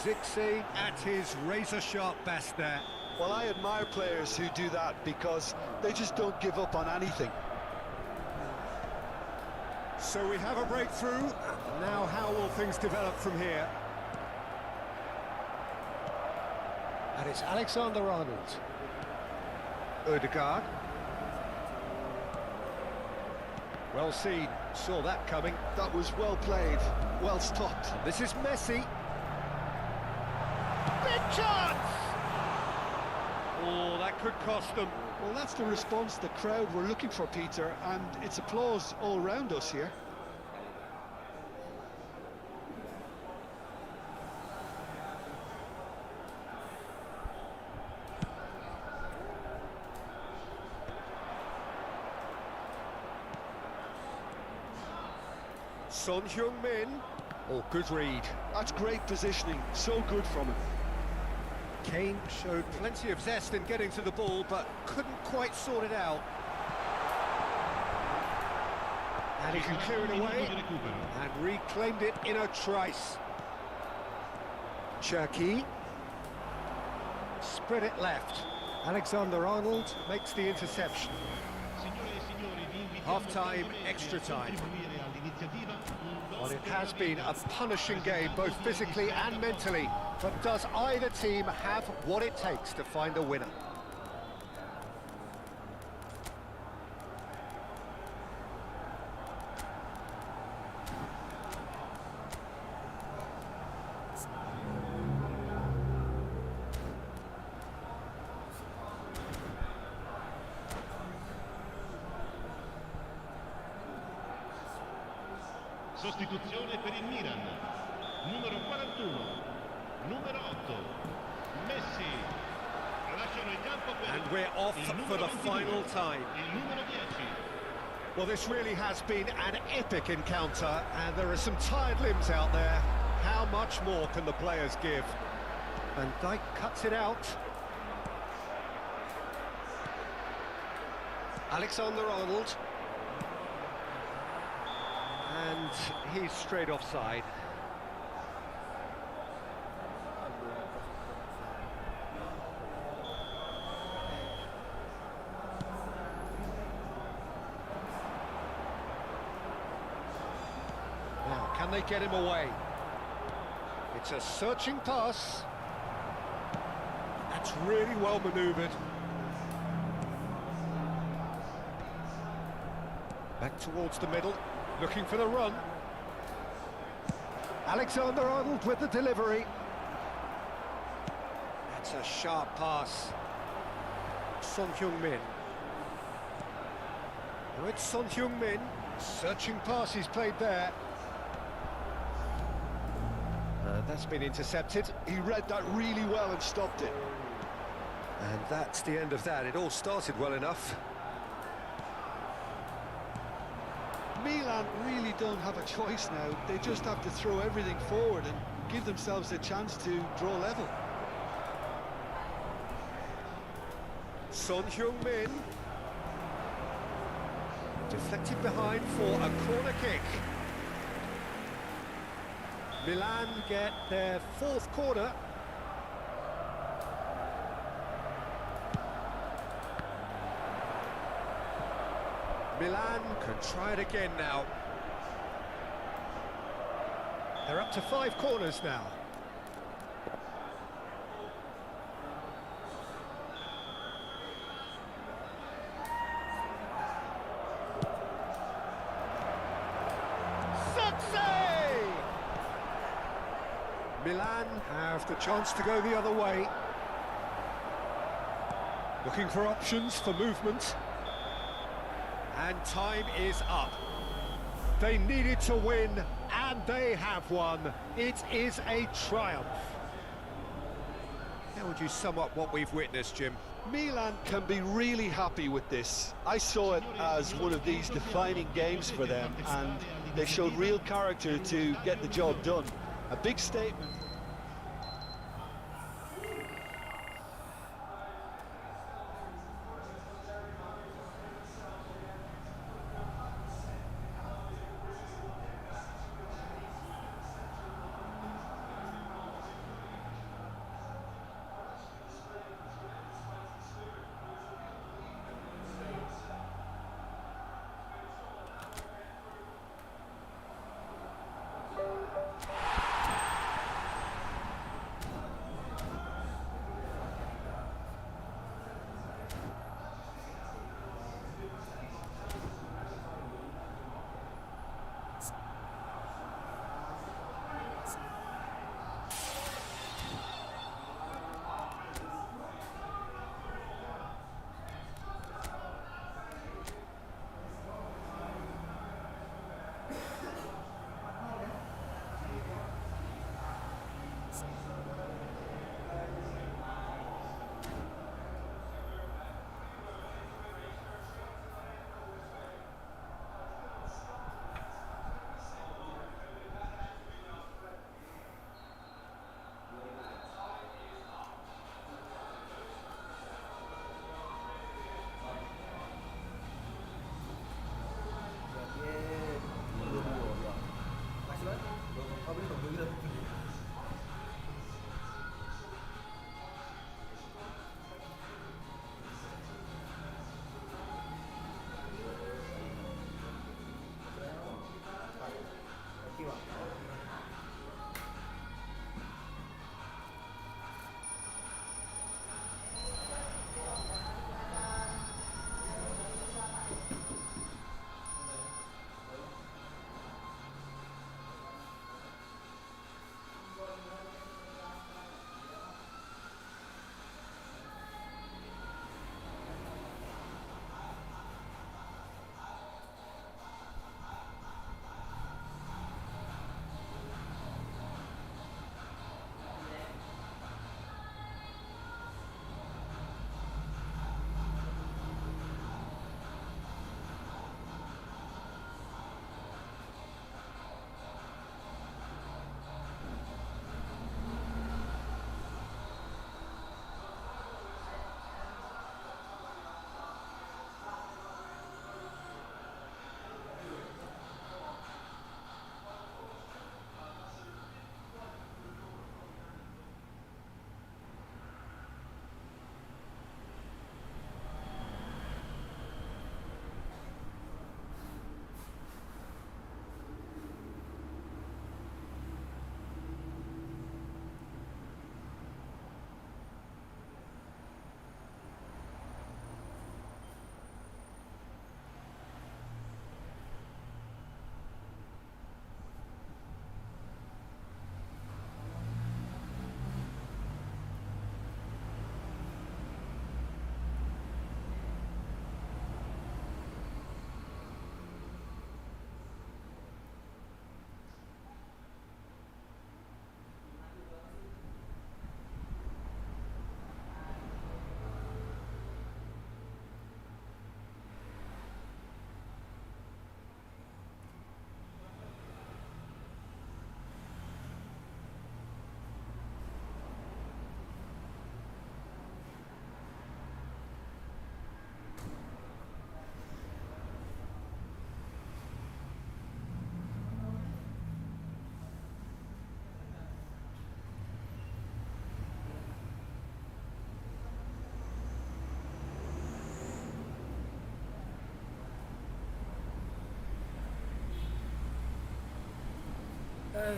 Zixi at his razor-sharp best there. Well, I admire players who do that because they just don't give up on anything. So we have a breakthrough. Now how will things develop from here? And it's Alexander-Arnold. Odegaard. Well seen, saw that coming. That was well played, well stopped. This is Messi. Big chance! Oh, that could cost them. Well, that's the response the crowd were looking for, Peter, and it's applause all round us here. Son Heung-min. Oh, good read. That's great positioning, so good from him. Kane showed plenty of zest in getting to the ball, but couldn't quite sort it out. And he can clear it away, and reclaimed it in a trice. Cherky. Spread it left. Alexander-Arnold makes the interception. Half-time, extra time. Well, it has been a punishing game, both physically and mentally. But does either team have what it takes to find a winner? Sostituzione per il Milan. Numero 41, numero 8, Messi. Lasciano il campo per And we're off il for numero the 22, final time. il numero 10. Well, this really has been an epic encounter, and there are some tired limbs out there. How much more can the players give? And Dyke cuts it out. Alexander-Arnold. And he's straight offside. Now, can they get him away? It's a searching pass. That's really well manoeuvred. Back towards the middle, looking for the run. Alexander-Arnold with the delivery. That's a sharp pass. Son Heung-min. Oh, it's Son Heung-min. Searching pass he's played there. That's been intercepted. He read that really well and stopped it. And that's the end of that. It all started well enough. Milan really don't have a choice now. They just have to throw everything forward and give themselves a chance to draw level. Son Heung-min. Deflected behind for a corner kick. Milan get their fourth corner. Milan can try it again now. They're up to 5 corners now. Milan have the chance to go the other way. Looking for options for movement. And time is up. They needed to win, and they have won. It is a triumph. How would you sum up what we've witnessed, Jim? Milan can be really happy with this. I saw it as one of these defining games for them, and they showed real character to get the job done. A big statement.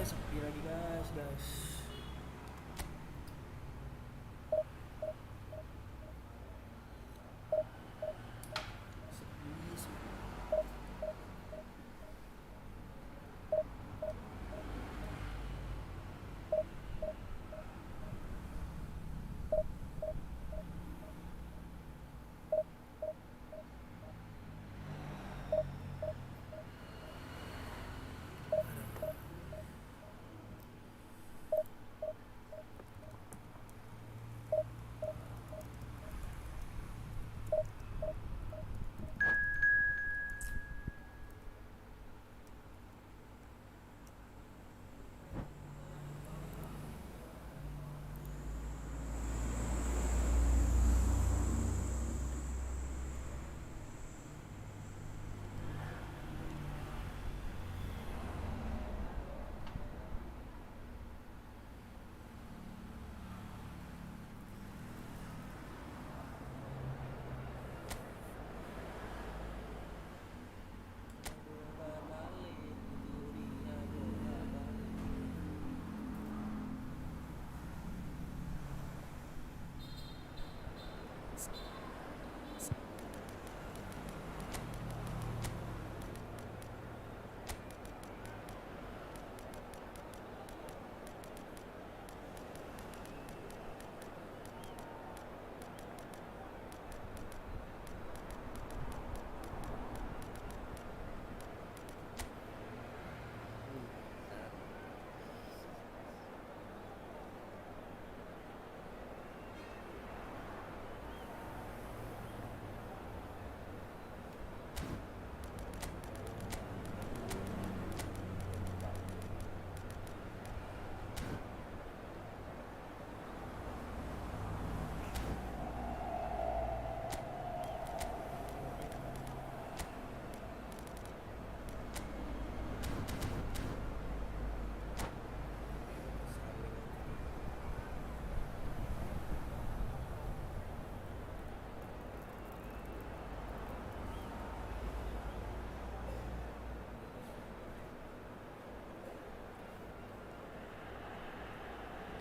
Sepi lagi guys. Sepi.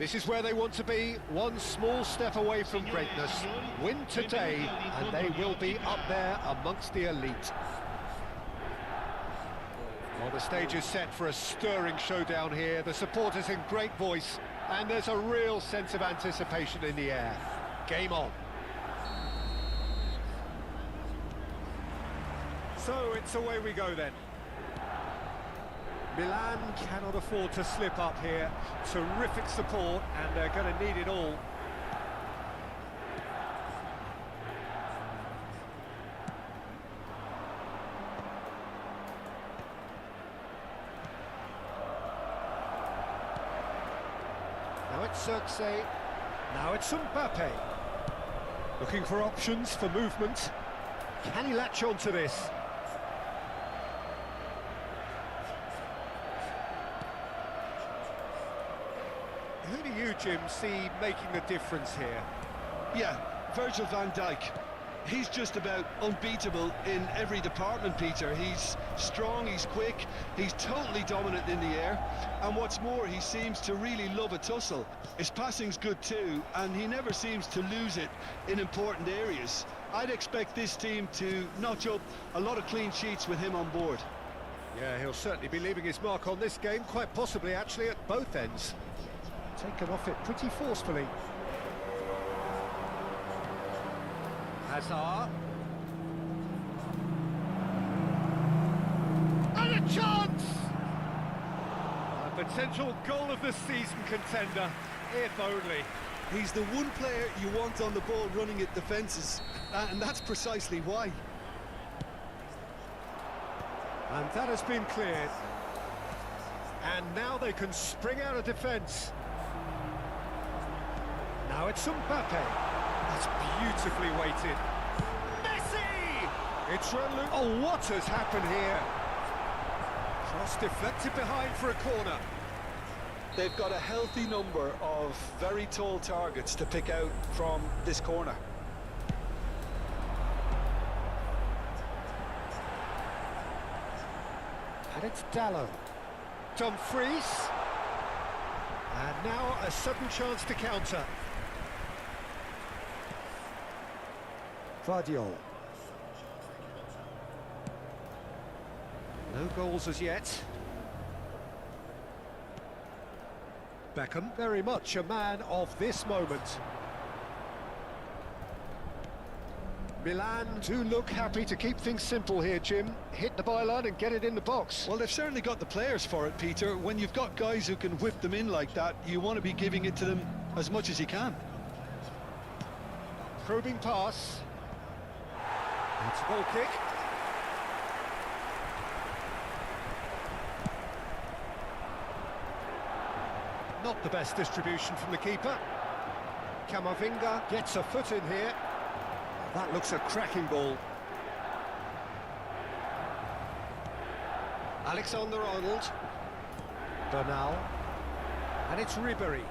This is where they want to be, one small step away from greatness. Win today, and they will be up there amongst the elite. Well, the stage is set for a stirring showdown here. The supporters in great voice, and there's a real sense of anticipation in the air. Game on. So it's away we go then. Milan cannot afford to slip up here. Terrific support, and they're going to need it all. Now it's Cheerssss. Now it's Mbappe. Looking for options for movement. Can he latch on to this? Who do you, Jim, see making the difference here? Yeah, Virgil van Dijk. He's just about unbeatable in every department, Peter. He's strong, he's quick, he's totally dominant in the air, and what's more, he seems to really love a tussle. His passing's good too, and he never seems to lose it in important areas. I'd expect this team to notch up a lot of clean sheets with him on board. Yeah, he'll certainly be leaving his mark on this game, quite possibly actually at both ends. Taken off it pretty forcefully. Hazard. And a chance! A potential goal of the season contender, if only. He's the one player you want on the ball running at defences, and that's precisely why. And that has been cleared. And now they can spring out of defence. Now it's Mbappe. That's beautifully weighted. Messi! It's relentless. Oh, what has happened here? Cross deflected behind for a corner. They've got a healthy number of very tall targets to pick out from this corner. And it's Dallo. Dumfries. And now a sudden chance to counter. Vardiol. No goals as yet. Beckham, very much a man of this moment. Milan do look happy to keep things simple here, Jim. Hit the byline and get it in the box. Well, they've certainly got the players for it, Peter. When you've got guys who can whip them in like that, you want to be giving it to them as much as you can. Probing pass. It's a goal kick. Not the best distribution from the keeper. Camavinga gets a foot in here. That looks a cracking ball. Alexander-Arnold. Bernal. And it's Ribéry.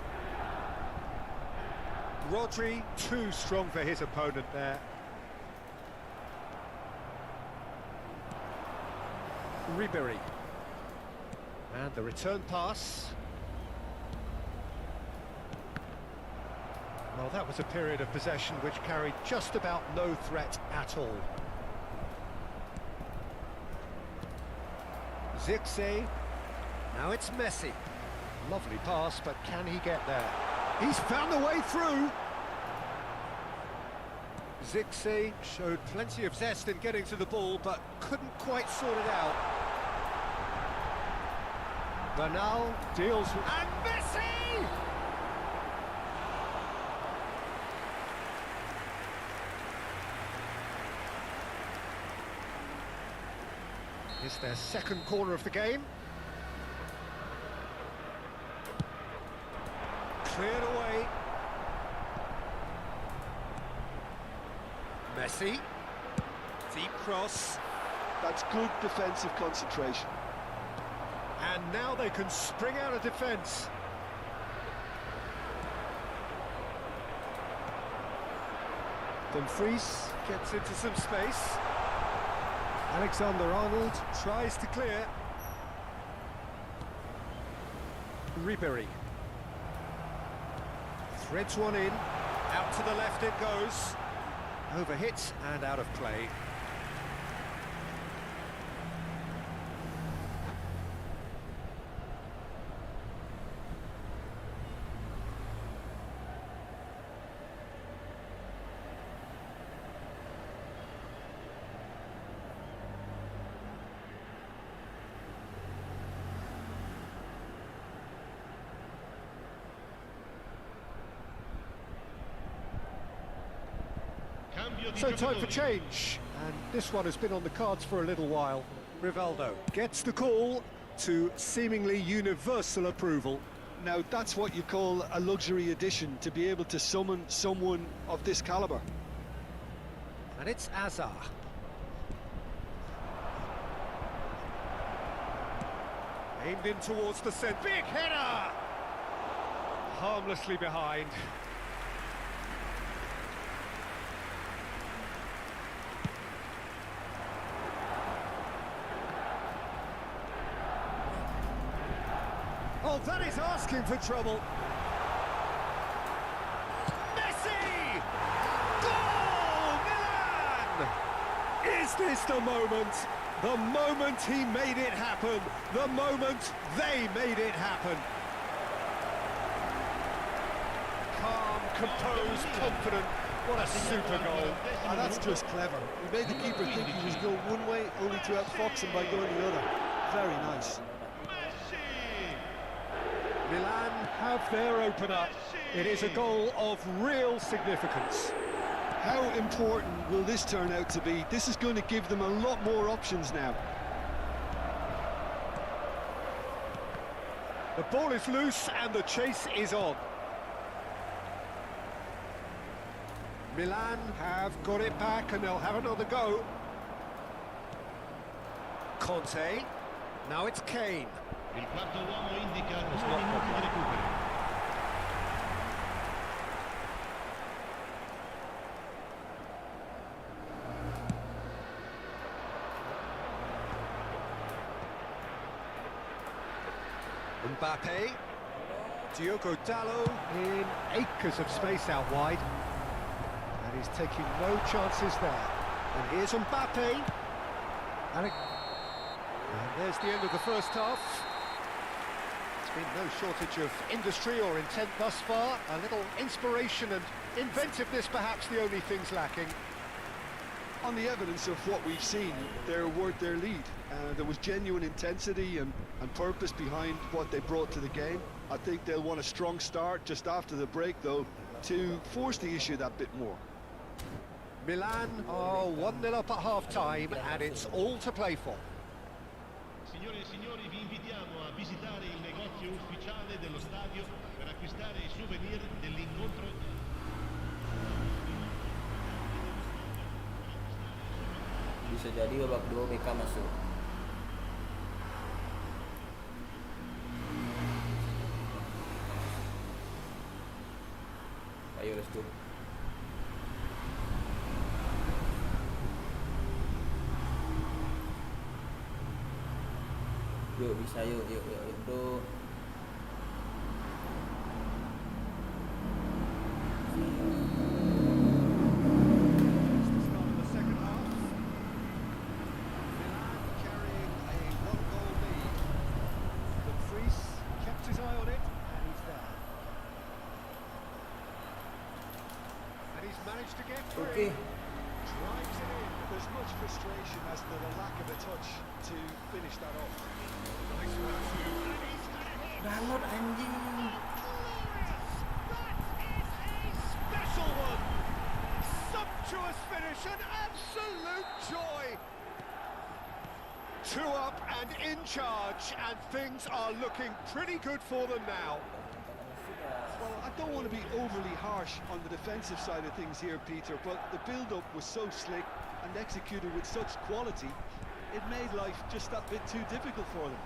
Rodri, too strong for his opponent there. Ribéry. And the return pass. Well, that was a period of possession which carried just about no threat at all. Cheerssss. Now it's Messi. Lovely pass, but can he get there? He's found a way through. Cheerssss showed plenty of zest in getting to the ball, but couldn't quite sort it out. Bernal deals with... And Messi! It's their second corner of the game. Cleared away. Messi. Deep cross. That's good defensive concentration. And now they can spring out of defence. Dumfries gets into some space. Alexander-Arnold tries to clear. Ribéry. Threads one in. Out to the left it goes. Overhit and out of play. So time for change, and this one has been on the cards for a little while. Rivaldo gets the call to seemingly universal approval. Now, that's what you call a luxury addition, to be able to summon someone of this calibre. And it's Azar. Aimed in towards the centre. Big header! Harmlessly behind. Oh, that is asking for trouble. Messi! Goal! Milan! Is this the moment? The moment he made it happen. The moment they made it happen. Calm, composed, confident. What a super goal. Ah, that's just clever. He made the keeper think he was going one way, only to outfox him by going the other. Very nice. Milan have their opener. It is a goal of real significance. How important will this turn out to be? This is going to give them a lot more options now. The ball is loose and the chase is on. Milan have got it back and they'll have another go. Conte. Now it's Kane. Il quarto uomo indica 2 minuti di recupero. Mbappe. Diogo Dalot in acres of space out wide. And he's taking no chances there. And here's Mbappe. And there's the end of the first half. There's been no shortage of industry or intent thus far. A little inspiration and inventiveness perhaps the only things lacking. On the evidence of what we've seen, they're worth their lead. There was genuine intensity and purpose behind what they brought to the game. I think they'll want a strong start just after the break, though, to force the issue that bit more. Milan are 1-0 up at half-time, and it's all to play for. Signore e signori, vi invitiamo a visitare il negozio ufficiale dello stadio per acquistare i souvenir dell'incontro. Bisa jadi babak kedua mereka masuk. Ayo, let's go. Yuk, bisa, yuk bro. Okay. Drives it in. There's much frustration as to the lack of a touch to finish that off. Download anjing. Special one! Sumptuous finish, an absolute joy! 2 up and in charge, and things are looking pretty good for them now. Well, I don't want to be overly harsh on the defensive side of things here, Peter, but the build-up was so slick and executed with such quality, it made life just that bit too difficult for them.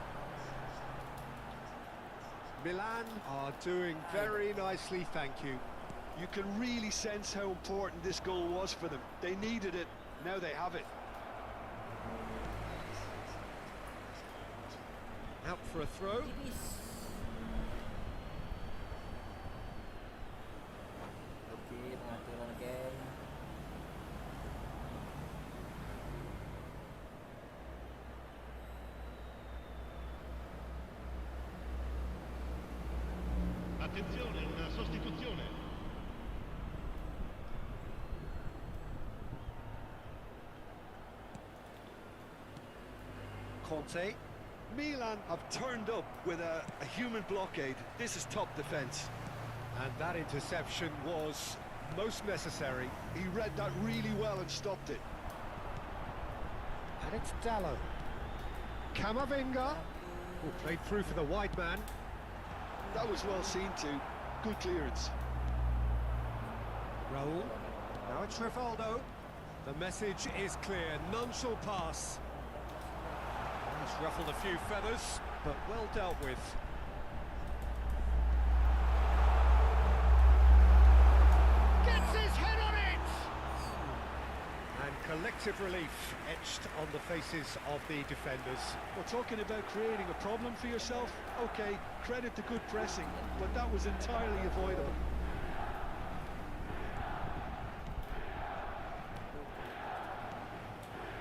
Milan are doing very nicely, thank you. You can really sense how important this goal was for them. They needed it, now they have it. Out for a throw. Attenzione, una sostituzione. Conte. Milan have turned up with a human blockade. This is top defence. And that interception was most necessary. He read that really well and stopped it. And it's Dalot. Camavinga, who played through for the wide man. That was well seen too. Good clearance. Raul. Now it's Rivaldo. The message is clear. None shall pass. He's ruffled a few feathers, but well dealt with. Gets his head on it! And collective relief etched on the faces of the defenders. We're talking about creating a problem for yourself. Okay, credit to good pressing, but that was entirely avoidable.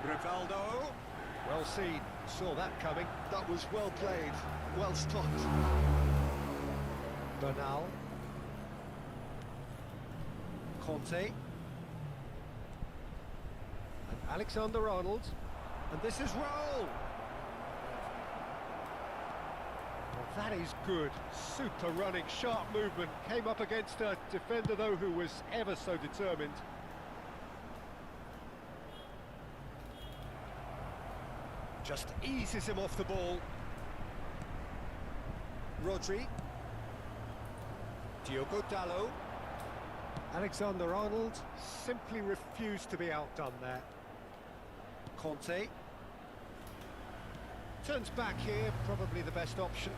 Rivaldo. Well seen. Saw that coming. That was well played, well stopped. Bernal. Conte. And Alexander-Arnold. And this is Raul. Well, that is good. Super running, sharp movement. Came up against a defender, though, who was ever so determined. Just eases him off the ball. Rodri. Diogo Dalot. Alexander-Arnold simply refused to be outdone there. Conte. Turns back here, probably the best option.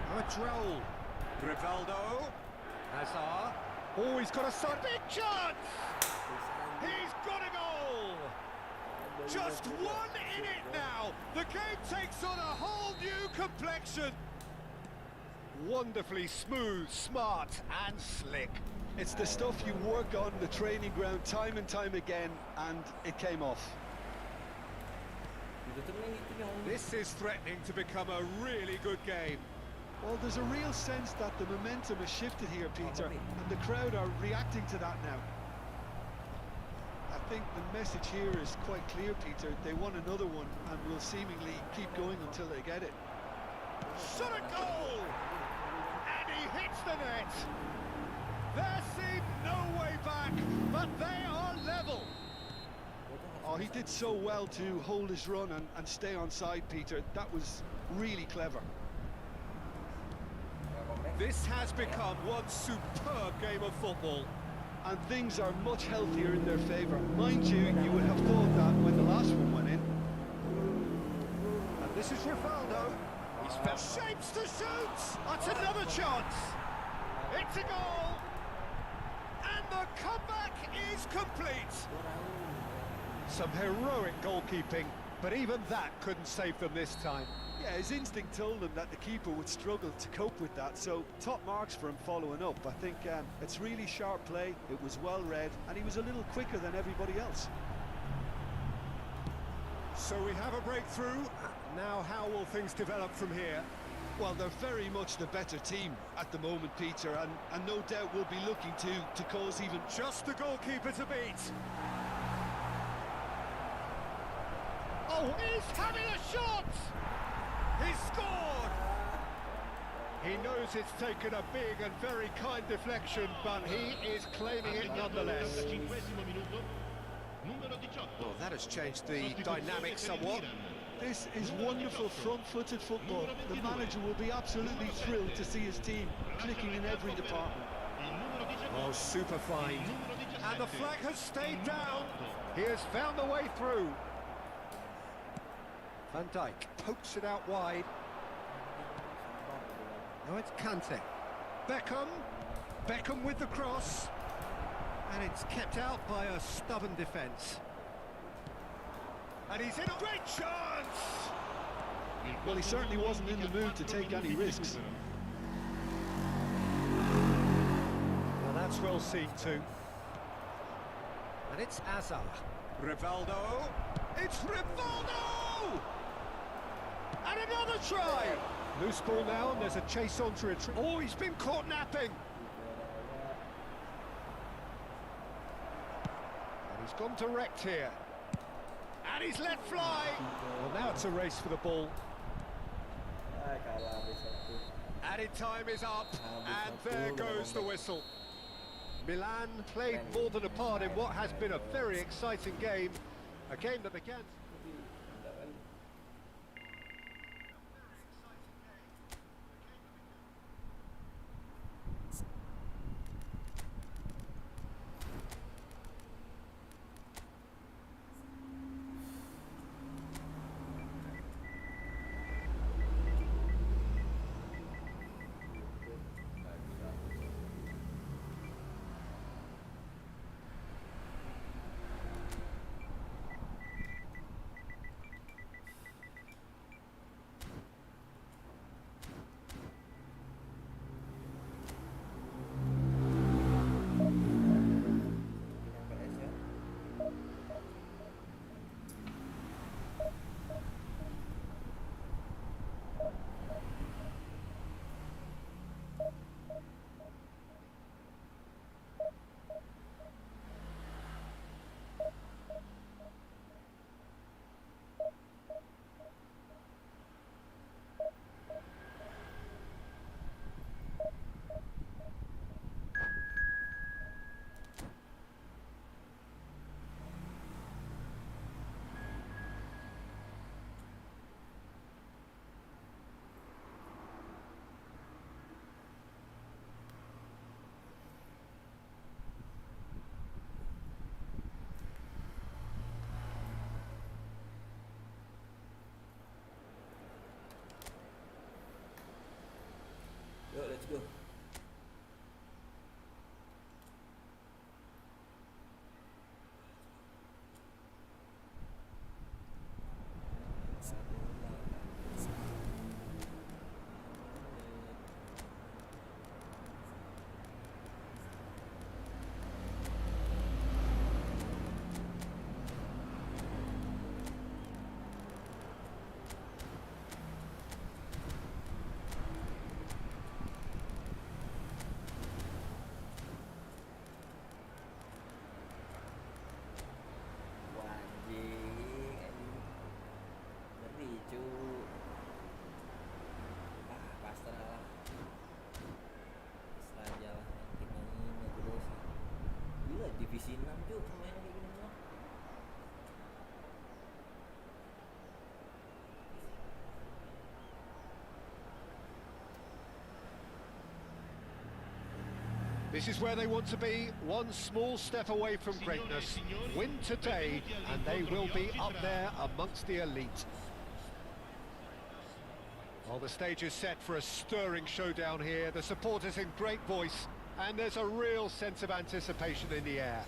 Now it's Raul. Rivaldo. Hazard. Oh, he's got a big chance! He's got a goal! Just one in it now. The game takes on a whole new complexion. Wonderfully smooth, smart and slick. It's the stuff you work on the training ground time and time again, and it came off. This is threatening to become a really good game. Well, there's a real sense that the momentum has shifted here, Peter, and the crowd are reacting to that now. I think the message here is quite clear, Peter. They want another one and will seemingly keep going until they get it. Shot a goal! And he hits the net. There seemed no way back, but they are level. Oh, he did so well to hold his run and stay on side, Peter. That was really clever. This has become one superb game of football. And things are much healthier in their favour. Mind you, you would have thought that when the last one went in. And this is Rivaldo. He's found shapes to shoot. That's another chance. It's a goal. And the comeback is complete. Some heroic goalkeeping, but even that couldn't save them this time. Yeah, his instinct told him that the keeper would struggle to cope with that, so top marks for him following up. I think it's really sharp play, it was well read, and he was a little quicker than everybody else. So we have a breakthrough. Now how will things develop from here? Well, they're very much the better team at the moment, Peter, and no doubt will be looking to cause even... Just the goalkeeper to beat. Oh, he's having a shot! He's scored! He knows it's taken a big and very kind deflection, but he is claiming it nonetheless. Well, that has changed the dynamic somewhat. This is wonderful front-footed football. The manager will be absolutely thrilled to see his team clicking in every department. Oh, super fine. And the flag has stayed down. He has found the way through. Van Dijk pokes it out wide. Now it's Kante. Beckham with the cross. And it's kept out by a stubborn defence. And he's in a great chance! Well, he certainly wasn't in the mood to take any risks. Well, that's well seen too. And it's Azar. Rivaldo. It's Rivaldo! And another try! Loose ball now, and there's a chase on to retreat. Oh, he's been caught napping! And he's gone direct here. And he's let fly! Well, now it's a race for the ball. Added time is up, and there goes the whistle. Milan played more than a part in what has been a very exciting game. A game that began... This is where they want to be, one small step away from greatness. Win today, and they will be up there amongst the elite. Well, the stage is set for a stirring showdown here. The supporters in great voice, and there's a real sense of anticipation in the air.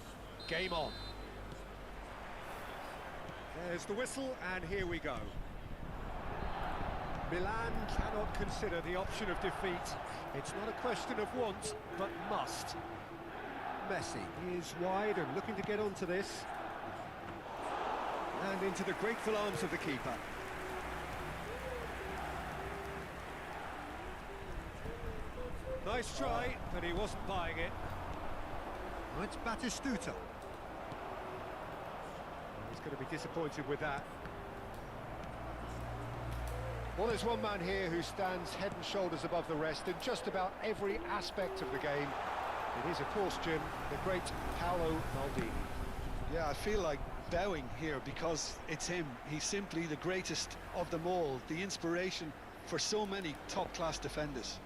Game on. There's the whistle, and here we go. Milan cannot consider the option of defeat. It's not a question of want, but must. Messi is wide and looking to get onto this. And into the grateful arms of the keeper. Nice try, but he wasn't buying it. Oh, it's Batistuta. He's going to be disappointed with that. Well, there's one man here who stands head and shoulders above the rest in just about every aspect of the game. It is, of course, Jim, the great Paolo Maldini. Yeah, I feel like bowing here because it's him. He's simply the greatest of them all, the inspiration for so many top-class defenders.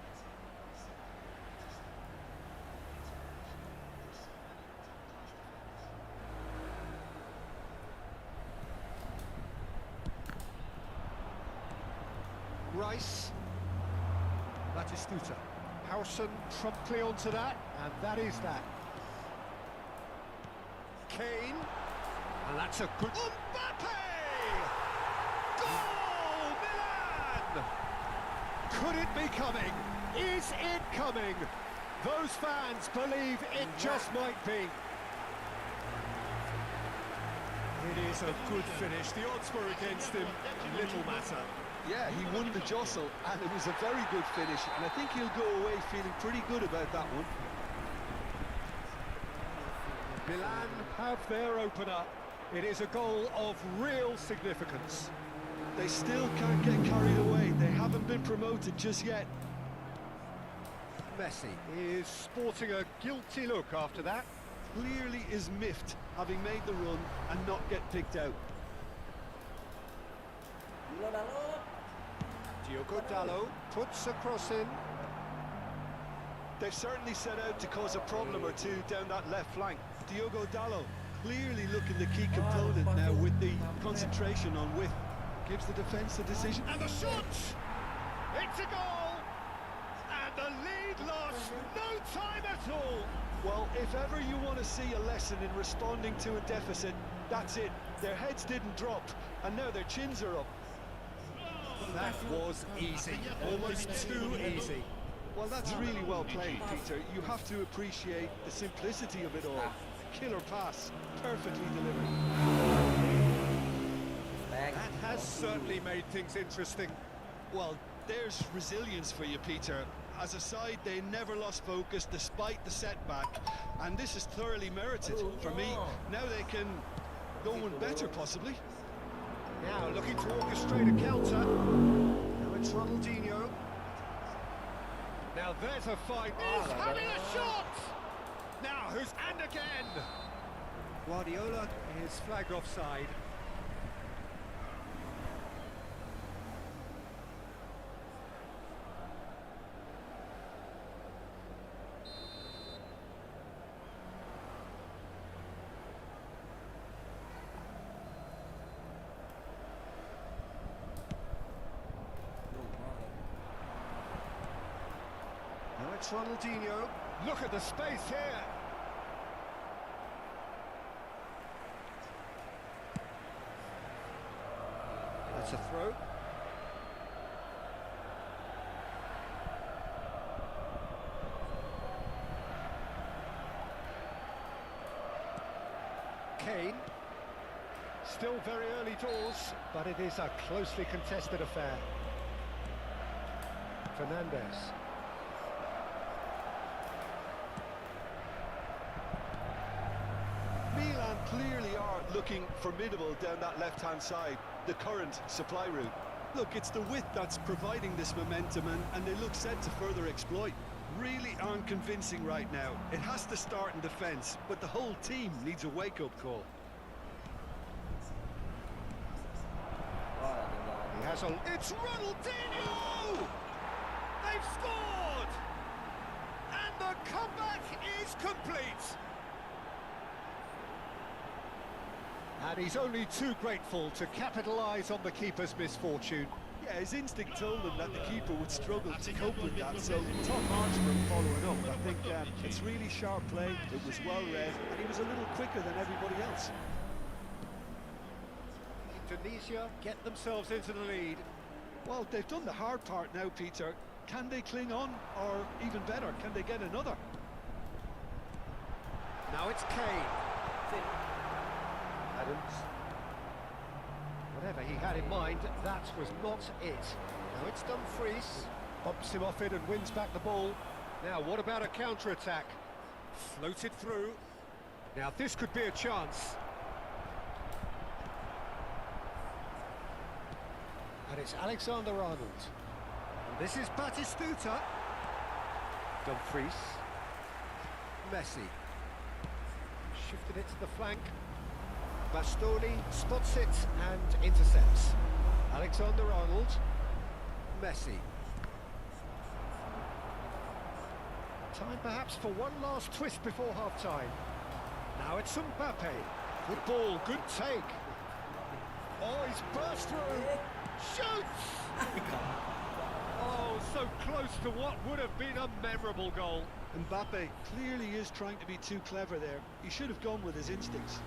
Rice, Batistuta, Howson promptly onto that, and that is that. Kane, and that's a good... Mbappe! Goal, Milan! Could it be coming? Is it coming? Those fans believe it just might be. It is a good finish. The odds were against him, little matter. Yeah, he won the jostle, and it was a very good finish, and I think he'll go away feeling pretty good about that one. Milan have their opener. It is a goal of real significance. They still can't get carried away. They haven't been promoted just yet. Messi is sporting a guilty look after that. Clearly is miffed, having made the run and not get picked out. Diogo Dalot puts a cross in. They've certainly set out to cause a problem or two down that left flank. Diogo Dalot clearly looking the key component now with the concentration on width. Gives the defence a decision. And the shot! It's a goal! And the lead lost no time at all! Well, if ever you want to see a lesson in responding to a deficit, that's it. Their heads didn't drop, and now their chins are up. That was easy, almost too easy. Well, that's really well played, Peter. You have to appreciate the simplicity of it all. A killer pass, perfectly delivered. That has certainly made things interesting. Well, there's resilience for you, Peter. As a side, they never lost focus despite the setback, and this is thoroughly merited for me. Now they can go one better, possibly. Now looking to orchestrate a counter. Now it's Ronaldinho. Now there's a fight. He's having a shot! Now who's... and again! Guardiola is flagged offside. Now it's Ronaldinho. Look at the space here. That's a throw. Kane. Still very early doors, but it is a closely contested affair. Fernandez. Milan clearly are looking formidable down that left-hand side, the current supply route. Look, it's the width that's providing this momentum, and they look set to further exploit. Really aren't convincing right now. It has to start in defence, but the whole team needs a wake-up call. He has a... It's Ronaldinho! They've scored! And the The comeback is complete. And he's only too grateful to capitalise on the keeper's misfortune. Yeah, his instinct told him that the keeper would struggle to cope with that, so top marks for him following up. I think it's really sharp play, it was well read, and he was a little quicker than everybody else. Indonesia get themselves into the lead. Well, they've done the hard part now, Peter. Can they cling on, or even better, can they get another? Now it's Kane. Adams. Whatever he had in mind, that was not it. Now it's Dumfries. Bumps him off it and wins back the ball. Now what about a counter-attack? Floated through. Now this could be a chance. And it's Alexander-Arnold. And this is Batistuta. Dumfries. Messi. Shifted it to the flank. Bastoni spots it and intercepts. Alexander-Arnold. Messi. Time perhaps for one last twist before half-time. Now it's Mbappe. Good ball, good take. Oh, he's burst through. Shoots! Oh, so close to what would have been a memorable goal. Mbappe clearly is trying to be too clever there. He should have gone with his instincts.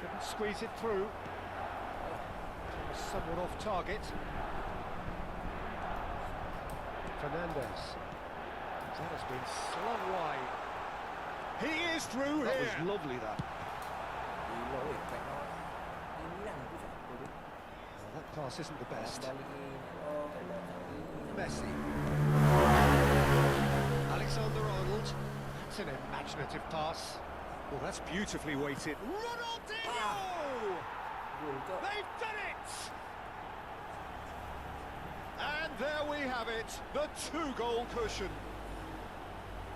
Couldn't squeeze it through. Somewhat off target. Fernandez. That has been slung wide. He is through That here. was lovely, that. Well, that pass isn't the best. Messi. Alexander-Arnold. That's an imaginative pass. Well, that's beautifully weighted. Ronaldinho! They've done it! And there we have it, the two-goal cushion.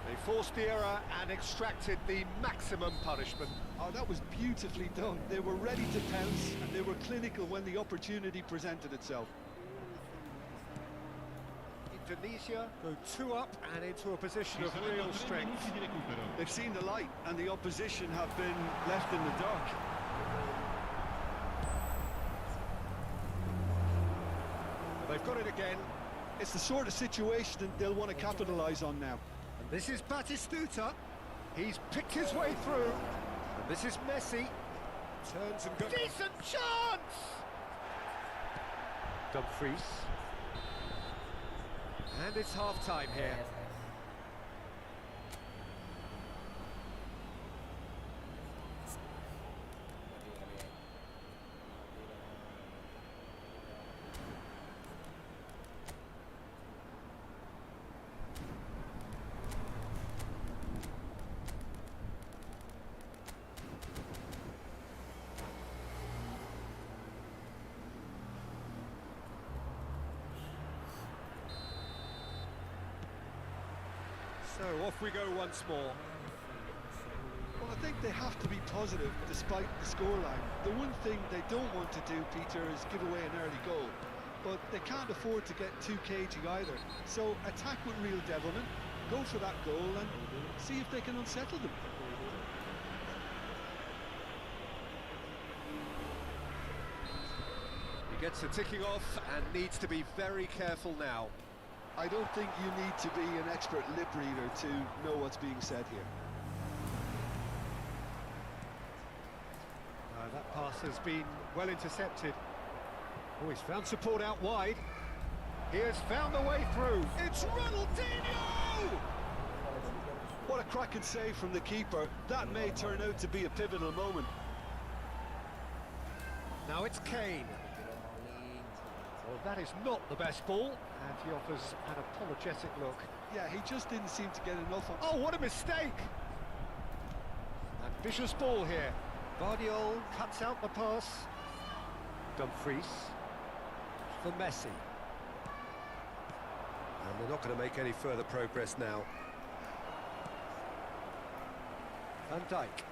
They forced the error and extracted the maximum punishment. Oh, that was beautifully done. They were ready to pounce, and they were clinical when the opportunity presented itself. Indonesia go 2 up and into a position of real strength. They've seen the light, and the opposition have been left in the dark. They've got it again. It's the sort of situation that they'll want to capitalise on now. And this is Batistuta. He's picked his way through. And this is Messi. Turns and goes. Decent chance! Dumfries. And it's half-time here. So off we go once more. Well, I think they have to be positive despite the scoreline. The one thing they don't want to do, Peter, is give away an early goal. But they can't afford to get too cagey either. So attack with real devilment, go for that goal and see if they can unsettle them. He gets the ticking off and needs to be very careful now. I don't think you need to be an expert lip reader to know what's being said here. That pass has been well intercepted. Oh, he's found support out wide. He has found the way through. It's Ronaldinho! What a cracking save from the keeper. That may turn out to be a pivotal moment. Now it's Kane. Well, that is not the best ball, and he offers an apologetic look. Yeah, he just didn't seem to get enough on. Oh, what a mistake! Ambitious ball here. Guardiola cuts out the pass. Dumfries for Messi. And they're not going to make any further progress now. Van Dijk.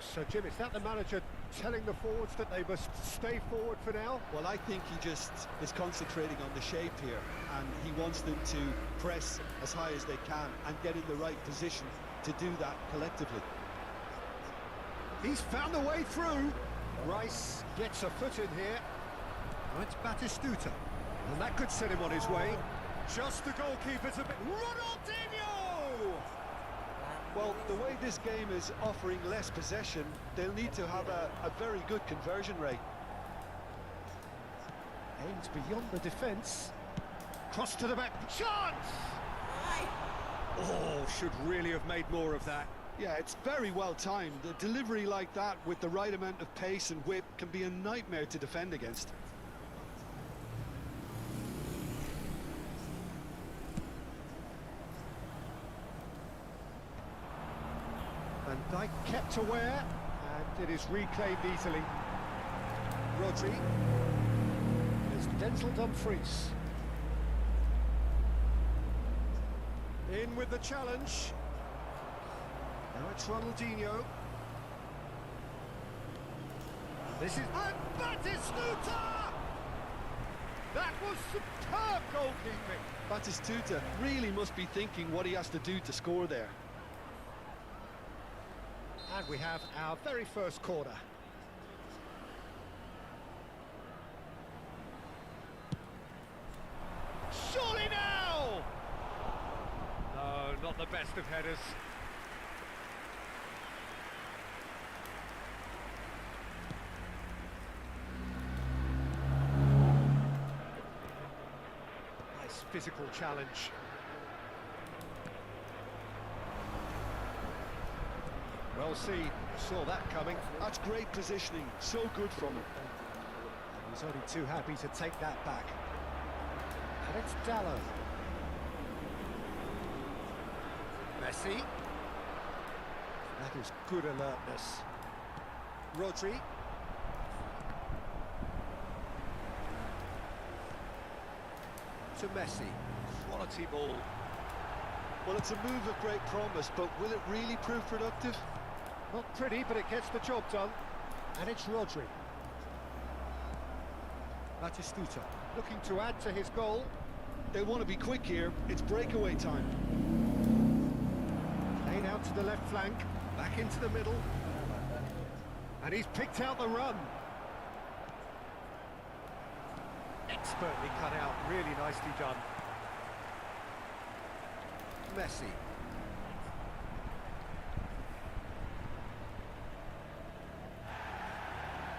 So, Jim, is that the manager telling the forwards that they must stay forward for now. Well, I think he just is concentrating on the shape here, and he wants them to press as high as they can and get in the right position to do that collectively. He's found a way through. Rice gets a foot in here. Oh, it's Batistuta. And that could set him on his way. Just the goalkeeper's a bit... Ronaldinho! Well, the way this game is offering less possession, they'll need to have a very good conversion rate. Aims beyond the defence. Cross to the back. Chance! Oh, should really have made more of that. Yeah, it's very well timed. A delivery like that with the right amount of pace and whip can be a nightmare to defend against. Van Dijk kept aware, and it is reclaimed easily. Rodri. There's Denzel Dumfries. In with the challenge. Now it's Ronaldinho. This is... And Batistuta! That was superb goalkeeping. Batistuta really must be thinking what he has to do to score there. And we have our very first corner. Surely now! No, not the best of headers. Nice physical challenge. Well seen, saw that coming. That's great positioning, so good from him. He's only too happy to take that back. And it's Dallo. Messi. That is good alertness. Rodri. To Messi. Quality ball. Well, it's a move of great promise, but will it really prove productive? Not pretty, but it gets the job done. And it's Rodri. Batistuta looking to add to his goal. They want to be quick here. It's breakaway time. Played out to the left flank, back into the middle. And he's picked out the run. Expertly cut out, really nicely done. Messi.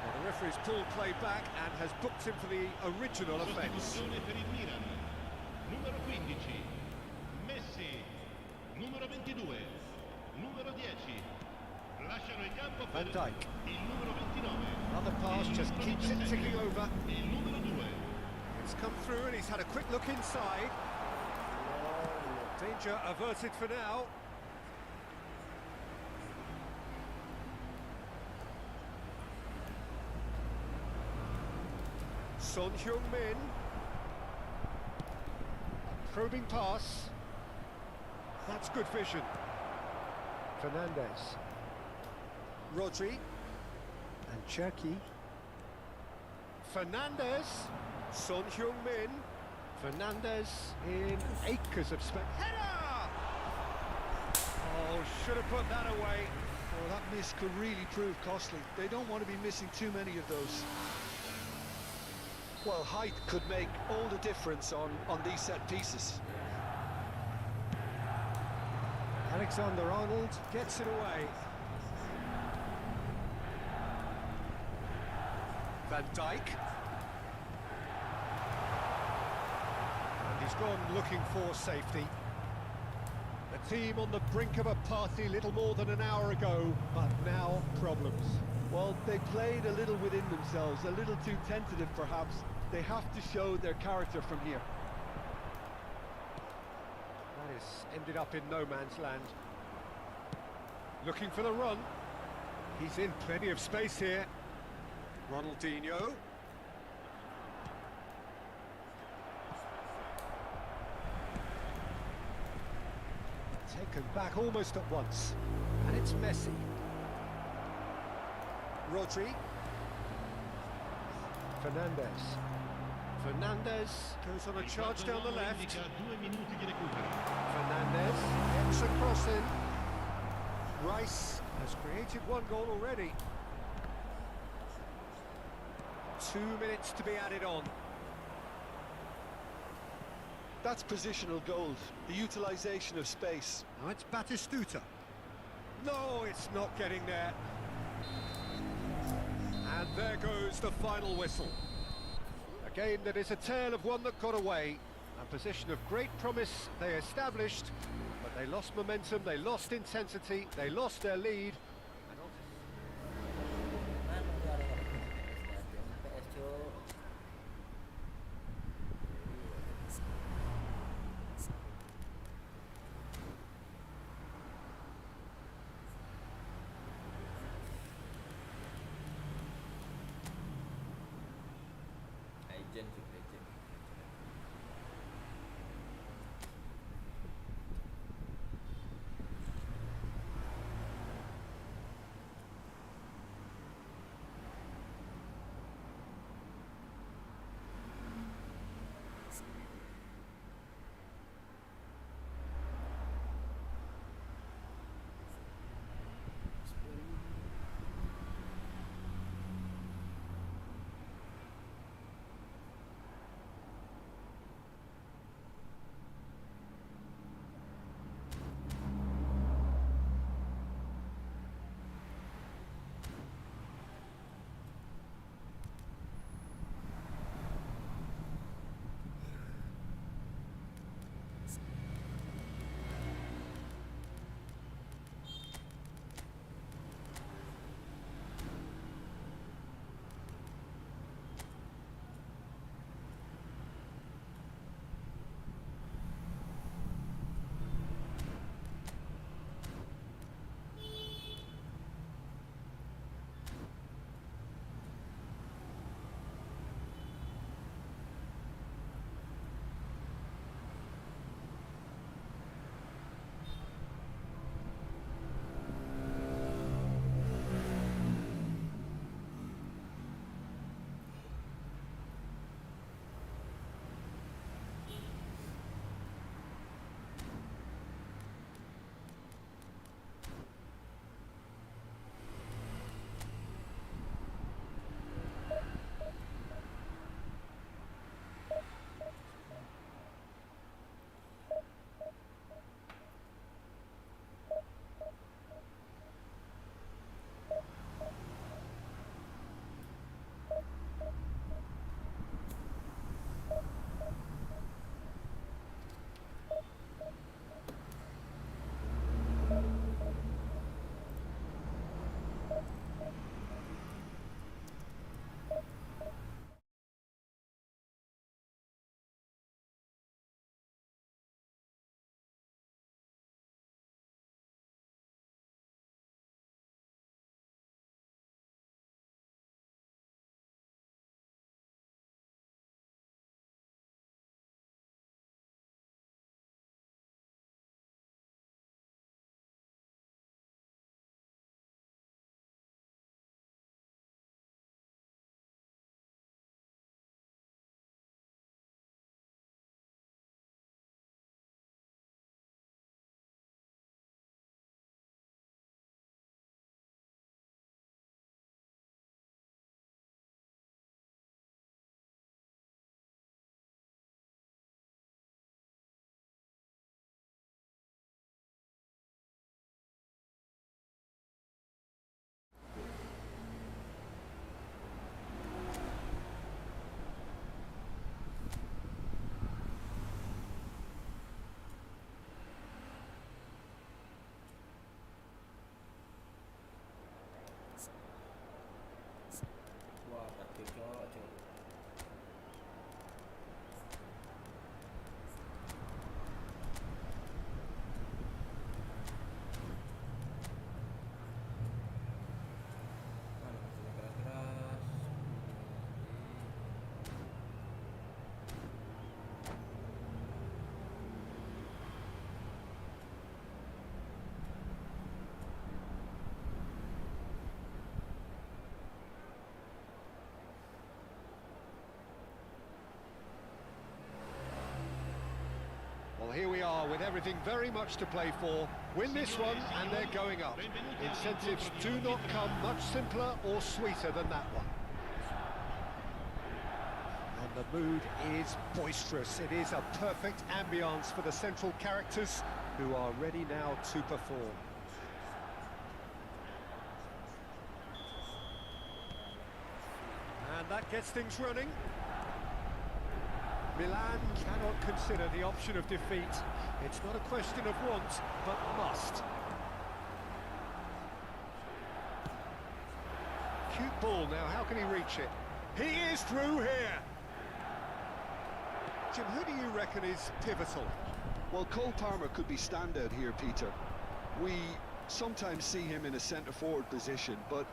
Well, the referee's pulled play back and has booked him for the original offence. Sostituzione per il Milan. Numero 15. Messi. Numero 22. Numero 10. Lasciano il campo per Van Dijk. il numero 29. Another pass Il just numero keeps it 27. ticking over. Il numero 2. It's come through and he's had a quick look inside. Danger averted for now. Son Heung-min. A probing pass. That's good vision. Fernandez. Rodri. And Cherki. Fernandez. Son Heung-min. Fernandez in acres of space. Header! Oh, should have put that away. Oh, that miss could really prove costly. They don't want to be missing too many of those. Well, height could make all the difference on these set pieces. Alexander-Arnold gets it away. Van Dijk. And he's gone looking for safety. The team on the brink of a party little more than an hour ago, but now problems. Well, they played a little within themselves, a little too tentative perhaps. They have to show their character from here. That has ended up in no man's land. Looking for the run. He's in plenty of space here. Ronaldinho. Taken back almost at once. And it's Messi. Rodri. Fernandez. Fernandez goes on a charge down the left. Indica 2 minuti di recupero. Fernandez gets a cross in. Rice has created one goal already. 2 minutes to be added on. That's positional gold, the utilisation of space. Now it's Batistuta. No, it's not getting there. And there goes the final whistle. A game that is a tale of one that got away. A position of great promise they established, but they lost momentum, they lost intensity, they lost their lead. Mana dia ada PS cuk. Legend cuk, legend. with everything very much to play for. Win this one and they're going up. Incentives do not come much simpler or sweeter than that one. And the mood is boisterous. It is a perfect ambience for the central characters who are ready now to perform. And that gets things running. Milan cannot consider the option of defeat. It's not a question of want, but must. Cute ball now, how can he reach it? He is through here! Jim, who do you reckon is pivotal? Well, Cole Palmer could be standout here, Peter. We sometimes see him in a centre-forward position, but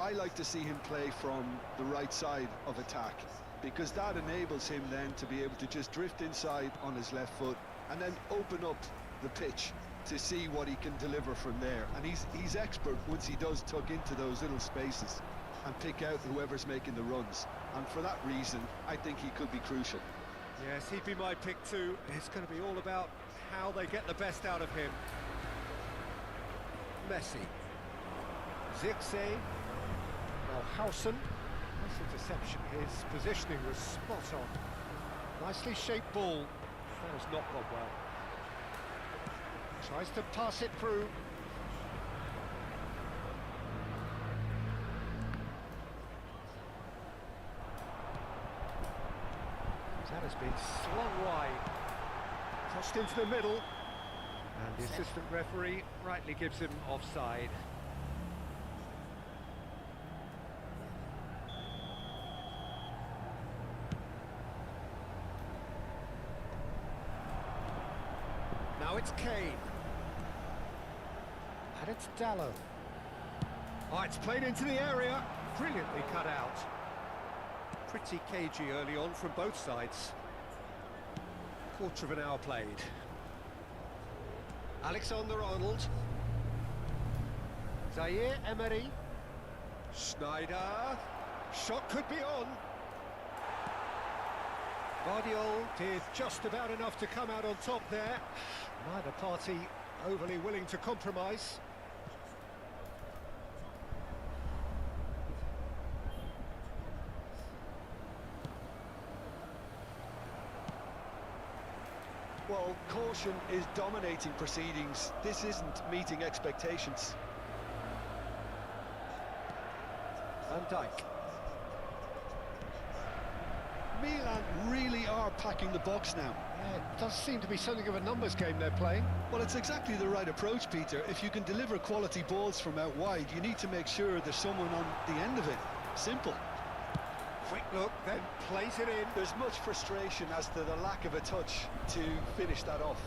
I like to see him play from the right side of attack, because that enables him then to be able to just drift inside on his left foot and then open up the pitch to see what he can deliver from there. And he's expert once he does tuck into those little spaces and pick out whoever's making the runs. And for that reason, I think he could be crucial. Yes, he'd be my pick too. It's going to be all about how they get the best out of him. Messi. Zirkzee. Hausen. Nice interception. His positioning was spot on. Nicely shaped ball. That has not gone well. Tries to pass it through. That has been slung wide. Crossed into the middle. And the assistant referee rightly gives him offside. Now it's Kane. And it's Dallo. Oh, it's played into the area. Brilliantly cut out. Pretty cagey early on from both sides. Quarter of an hour played. Alexander-Arnold. Zaire Emery. Schneider. Shot could be on. Guardiola did just about enough to come out on top there. Neither party overly willing to compromise. Well, caution is dominating proceedings. This isn't meeting expectations. Van Dijk. Milan really are packing the box now. Yeah, it does seem to be something of a numbers game they're playing. Well, it's exactly the right approach, Peter. If you can deliver quality balls from out wide, you need to make sure there's someone on the end of it. Simple. Quick look, then plays it in. There's much frustration as to the lack of a touch to finish that off.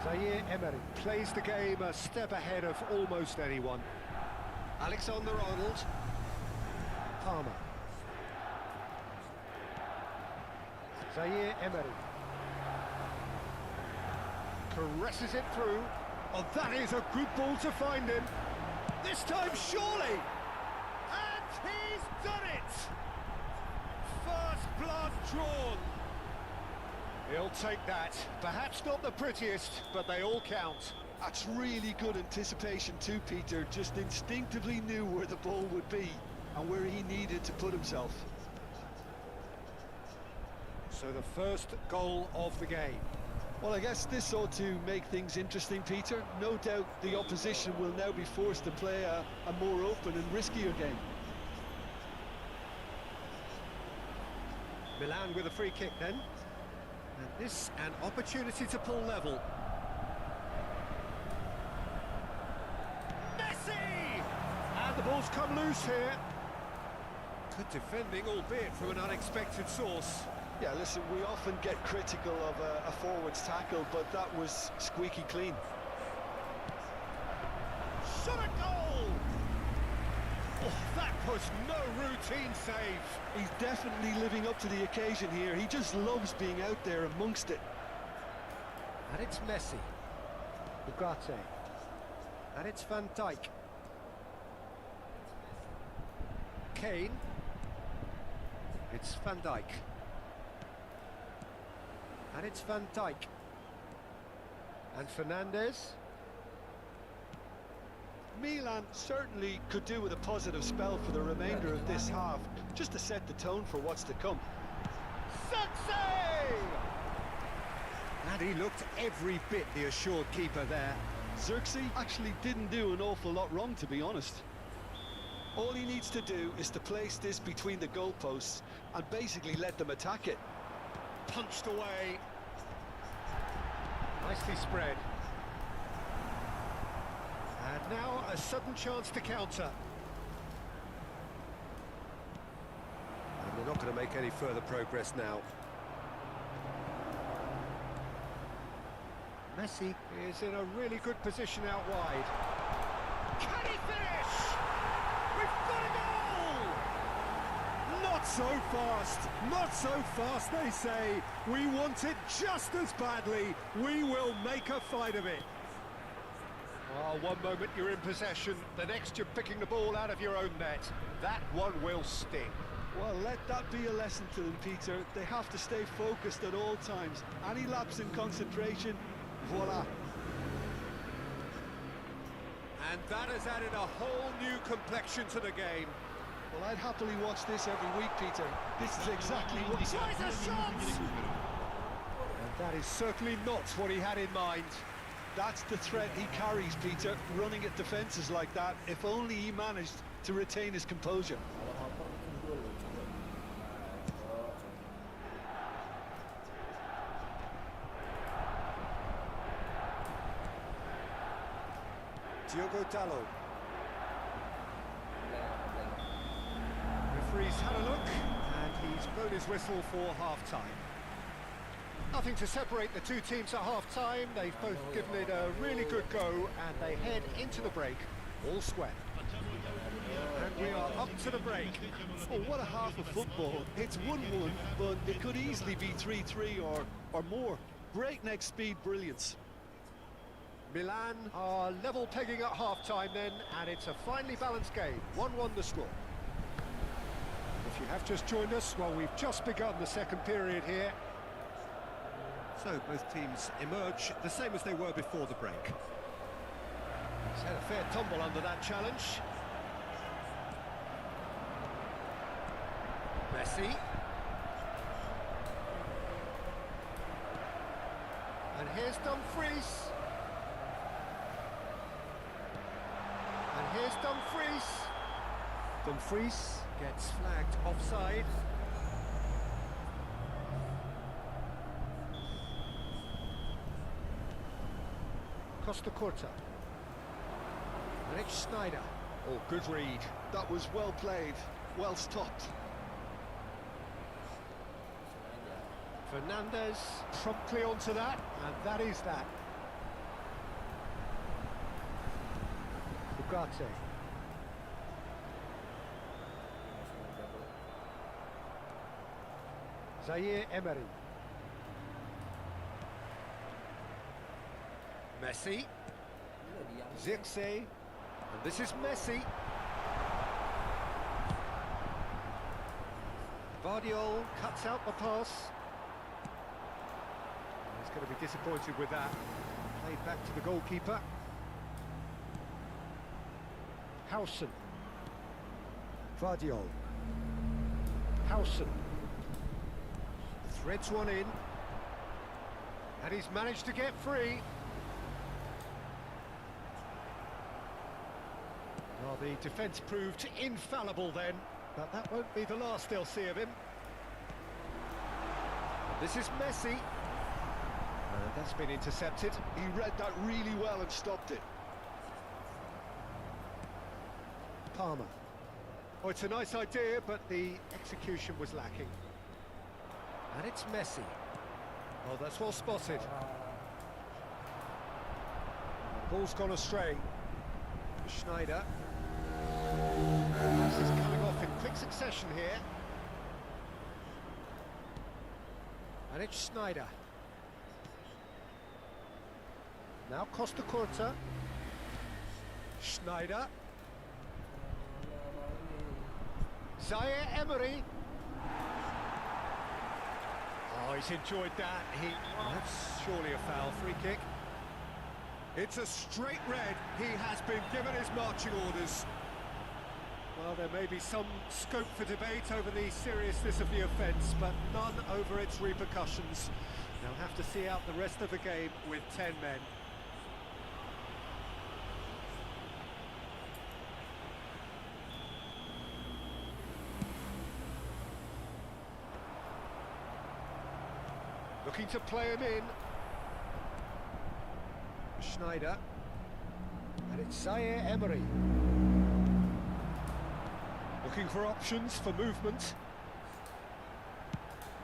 Zaire Emery plays the game a step ahead of almost anyone. Alexander-Arnold. Palmer. Zaire Emery. Caresses it through. Oh, that is a good ball to find him. This time, surely! And he's done it! First blood drawn. He'll take that. Perhaps not the prettiest, but they all count. That's really good anticipation too, Peter. Just instinctively knew where the ball would be and where he needed to put himself. So the first goal of the game. Well, I guess this ought to make things interesting, Peter. No doubt the opposition will now be forced to play a more open and riskier game. Milan with a free kick then. And this an opportunity to pull level. Messi! And the ball's come loose here. Good defending, albeit from an unexpected source. Yeah, listen, we often get critical of a forward's tackle, but that was squeaky clean. Shot a goal! Oh, that was no routine save. He's definitely living up to the occasion here. He just loves being out there amongst it. And it's Messi. Ugarte. And it's Van Dijk. Kane. It's Van Dijk. And it's Van Dijk. And Fernandes. Milan certainly could do with a positive spell for the remainder of this half, just to set the tone for what's to come. Success! And he looked every bit the assured keeper there. Cheerssss actually didn't do an awful lot wrong, to be honest. All he needs to do is to place this between the goalposts and basically let them attack it. Punched away. Nicely spread. And now a sudden chance to counter. And they're not going to make any further progress now. Messi is in a really good position out wide. Can he finish? We've got a goal! Not so fast, not so fast, they say. We want it just as badly. We will make a fight of it. Oh, one moment you're in possession, the next you're picking the ball out of your own net. That one will sting. Well, let that be a lesson to them, Peter. They have to stay focused at all times. Any lapse in concentration, voila. And that has added a whole new complexion to the game. Well, I'd happily watch this every week, Peter. This is exactly what he Tries a shot! And that is certainly not what he had in mind. That's the threat he carries, Peter, running at defences like that. If only he managed to retain his composure. Diogo Dalot. Referee's had a look, and he's blown his whistle for half-time. Nothing to separate the two teams at half-time. They've both given it a really good go, and they head into the break all square. And we are up to the break. Oh, what a half of football. It's 1-1, but it could easily be 3-3 or more. Breakneck speed brilliance. Milan are level pegging at half-time then, and it's a finely balanced game. 1-1 the score. If you have just joined us, well, we've just begun the second period here. So both teams emerge the same as they were before the break. He's had a fair tumble under that challenge. Messi. And here's Dumfries. And here's Dumfries. Dumfries gets flagged offside. Costa Corta. And it's Schneider. Oh, good read. That was well played, well stopped. Fernandes promptly onto that, and that is that. Ugarte. Zaire Emery. Messi. Cheerssss. And this is Messi. Vardiol cuts out the pass. He's going to be disappointed with that. Played back to the goalkeeper. Howson. Vardiol. Howson. Threads one in. And he's managed to get free. Well, the defence proved infallible then, but that won't be the last they'll see of him. This is Messi. And that's been intercepted. He read that really well and stopped it. Palmer. Oh, it's a nice idea, but the execution was lacking. And it's Messi. Oh, that's well spotted. Ball's gone astray. Schneider. Pass is coming off in quick succession here. And it's Schneider. Now Costa Curta. Schneider. Zaire Emery. Oh, he's enjoyed that. That's surely a foul. Free kick. It's a straight red. He has been given his marching orders. Well, there may be some scope for debate over the seriousness of the offence, but none over its repercussions. They'll have to see out the rest of the game with 10 men. Looking to play him in. Schneider. And it's Zaire Emery. Looking for options for movement.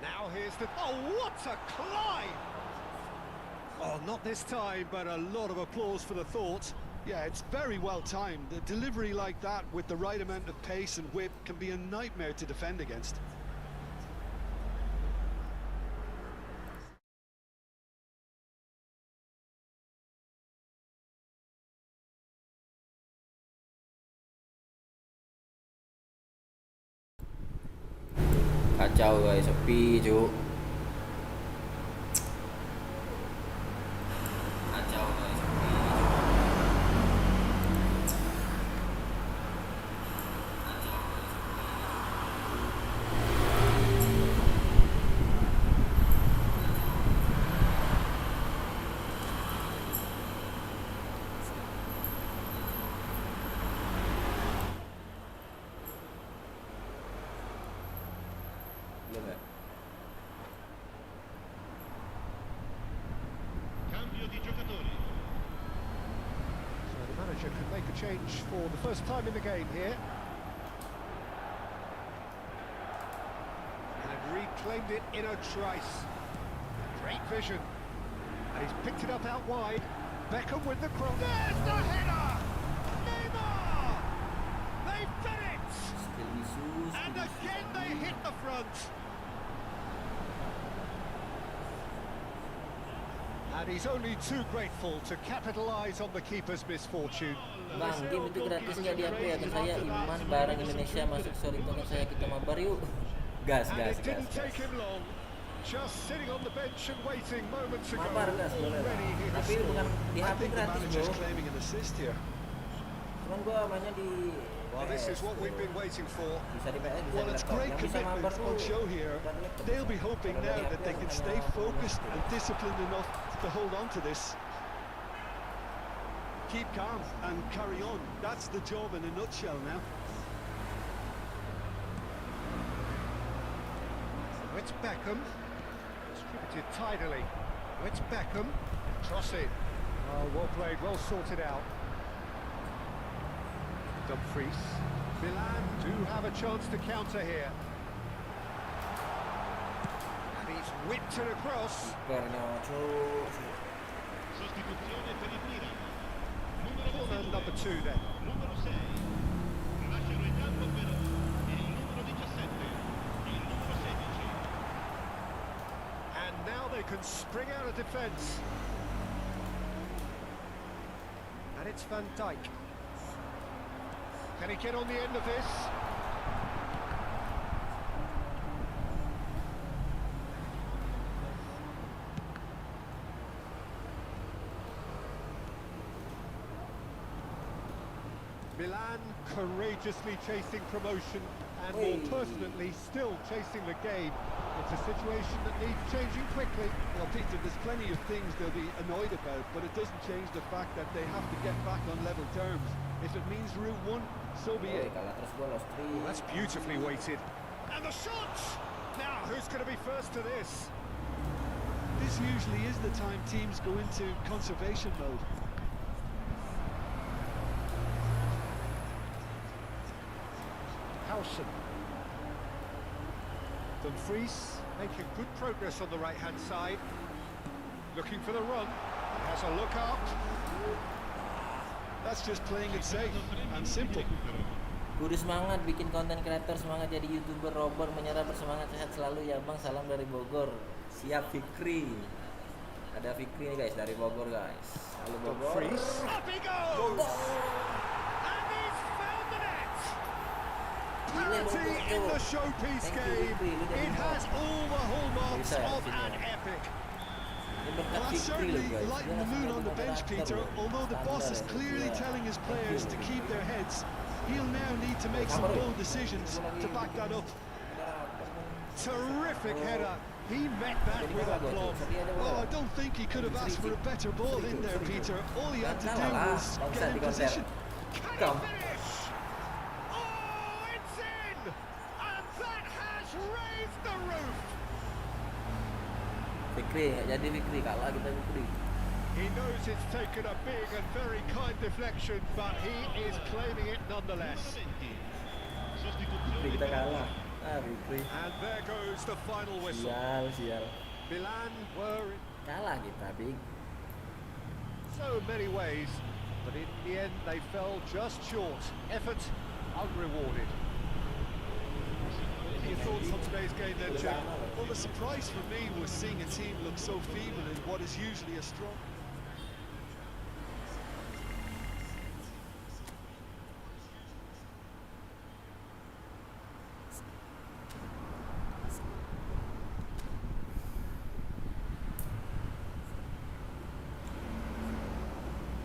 Now here's the... Oh, what a climb! Oh, not this time, but a lot of applause for the thought. Yeah, it's very well timed. The delivery like that with the right amount of pace and whip can be a nightmare to defend against. Kacau guys, sepi cuk. Kacau guys, sepi. Belum ya? Cambio di giocatori. So the manager can make a change for the first time in the game here. And reclaimed it in a trice. Great vision. And he's picked it up out wide. Beckham with the cross. There's the header! Neymar! They've done it! And again they hit the front. And he's only too grateful to capitalise on the keeper's misfortune. Bang, game itu gratis nggak di aku ya? Kan saya Iman bareng Indonesia masuk sorry kan saya kita mabar yuk. Gas, And gas, it didn't gas, take gas. him long. Just sitting on the bench and waiting moments ago. Mabar gas boleh. Already he has Tapi bukan scored. di I HP think the gratis manager's bro. claiming an assist here. Cuman gua mainnya di Well, this PS is what tuh. we've been waiting for. Bisa di PS, bisa Well, di it's laptop. great Yang bisa commitment mabar tuh on show here. bukan di laptop. They'll be hoping Kalau now dari that HP they can hanya stay full focused screen. and disciplined enough to hold on to this. Keep calm and carry on. That's the job in a nutshell now. It's Beckham. Distributed tidily. It's Beckham. Cross it. Oh, well played, well sorted out. Dumfries. Milan do have a chance to counter here. And he's whipped it across. Kipernya cuk. Sostituzione per il Milan. Numero Corner 22. number 2 then. Numero 6. Lasciano il campo per il numero 17. Il numero 16. And now they can spring out of defence. And it's Van Dijk. Can he get on the end of this? Milan courageously chasing promotion and more Hey. pertinently still chasing the game. It's a situation that needs changing quickly. Well, Peter, there's plenty of things they'll be annoyed about, but it doesn't change the fact that they have to get back on level terms. If it means route one, so be Woi, it. kalah terus gua lost 3. Well, that's beautifully weighted. And the shot! Now, who's going to be first to this? This usually is the time teams go into conservation mode. Howson. Dumfries. Making good progress on the right-hand side. Looking for the run. He has a look up. That's just playing it safe and simple. Kudu semangat bikin konten kreator, semangat jadi YouTuber, Robert menyerah bersemangat, sehat selalu ya Bang, salam dari Bogor. Siap Fikri. Ada Fikri nih guys dari Bogor guys. Halo Bogor. Freeze. Up he goes! And he's found the net! Penalty in the showpiece game. It has all the hallmarks of an epic. Ini berkat Well, that's Fikri loh certainly guys. lighting Dia the mood langsung on the jadi bench, moderator Peter. loh. Although the boss is Standar ya, clearly dia. telling his players to keep their heads, he'll now need to make some bold decisions to back that up. Terrific header. He met that with aplomb. Oh, I don't think he could have asked for a better ball in there, Peter. All he had to do was get in position. Come. Finish! Oh, it's in! And that has raised the roof! Fikri, nggak jadi Fikri, kalah kita Fikri. He knows it's taken a big and very kind deflection, but he is claiming it nonetheless. Fikri kita kalah. Ah Fikri. And there goes the final whistle. Sial. Milan were in Kalah kita, Big. so many ways, but in the end they fell just short. Effort unrewarded. Your thoughts on today's game then, Jack? Well, the surprise for me was seeing a team look so feeble in what is usually a strong...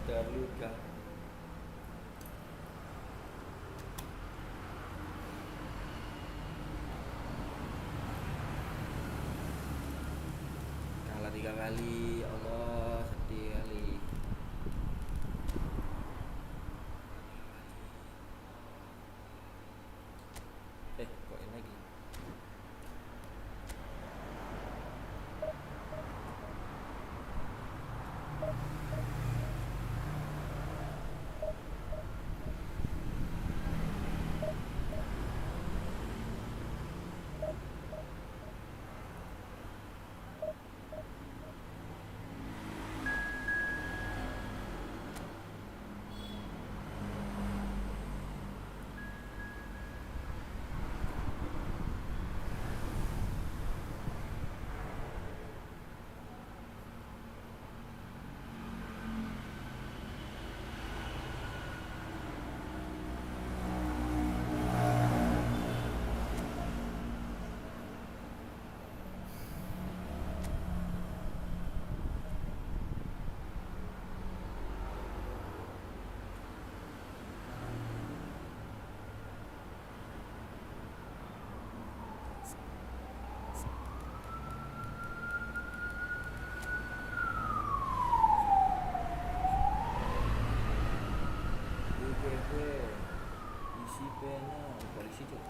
Terluka. Kalah 3 kali, Allah sedih kali. Kok ini lagi? Isi pena polisi cuk.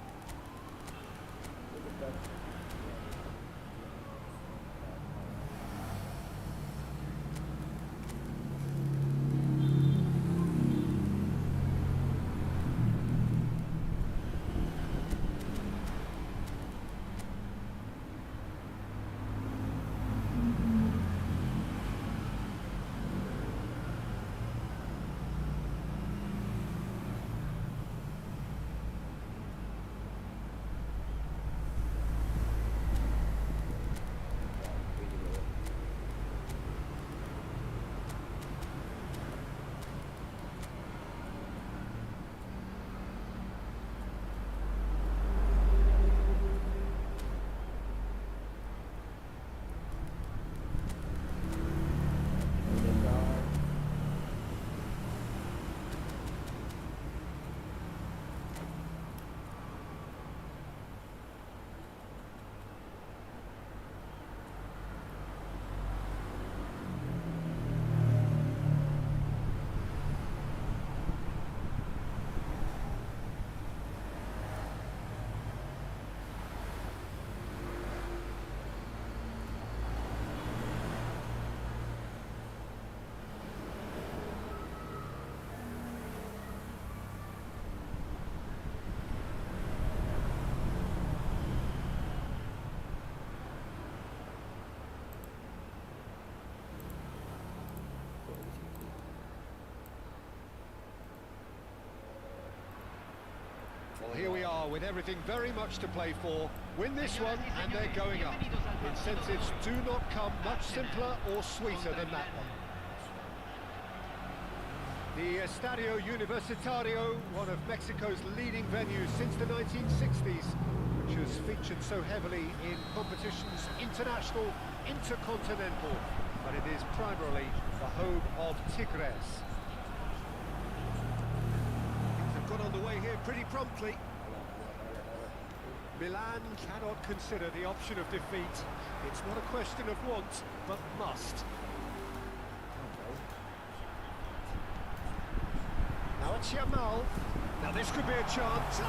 are with everything very much to play for. Win this one and they're going up. Incentives do not come much simpler or sweeter than that one. The Estadio Universitario, one of Mexico's leading venues since the 1960s, which has featured so heavily in competitions international, intercontinental, but it is primarily the home of Tigres. Things have got on the way here pretty promptly. Milan cannot consider the option of defeat. It's not a question of want, but must. Now it's Yamal. Now this could be a chance.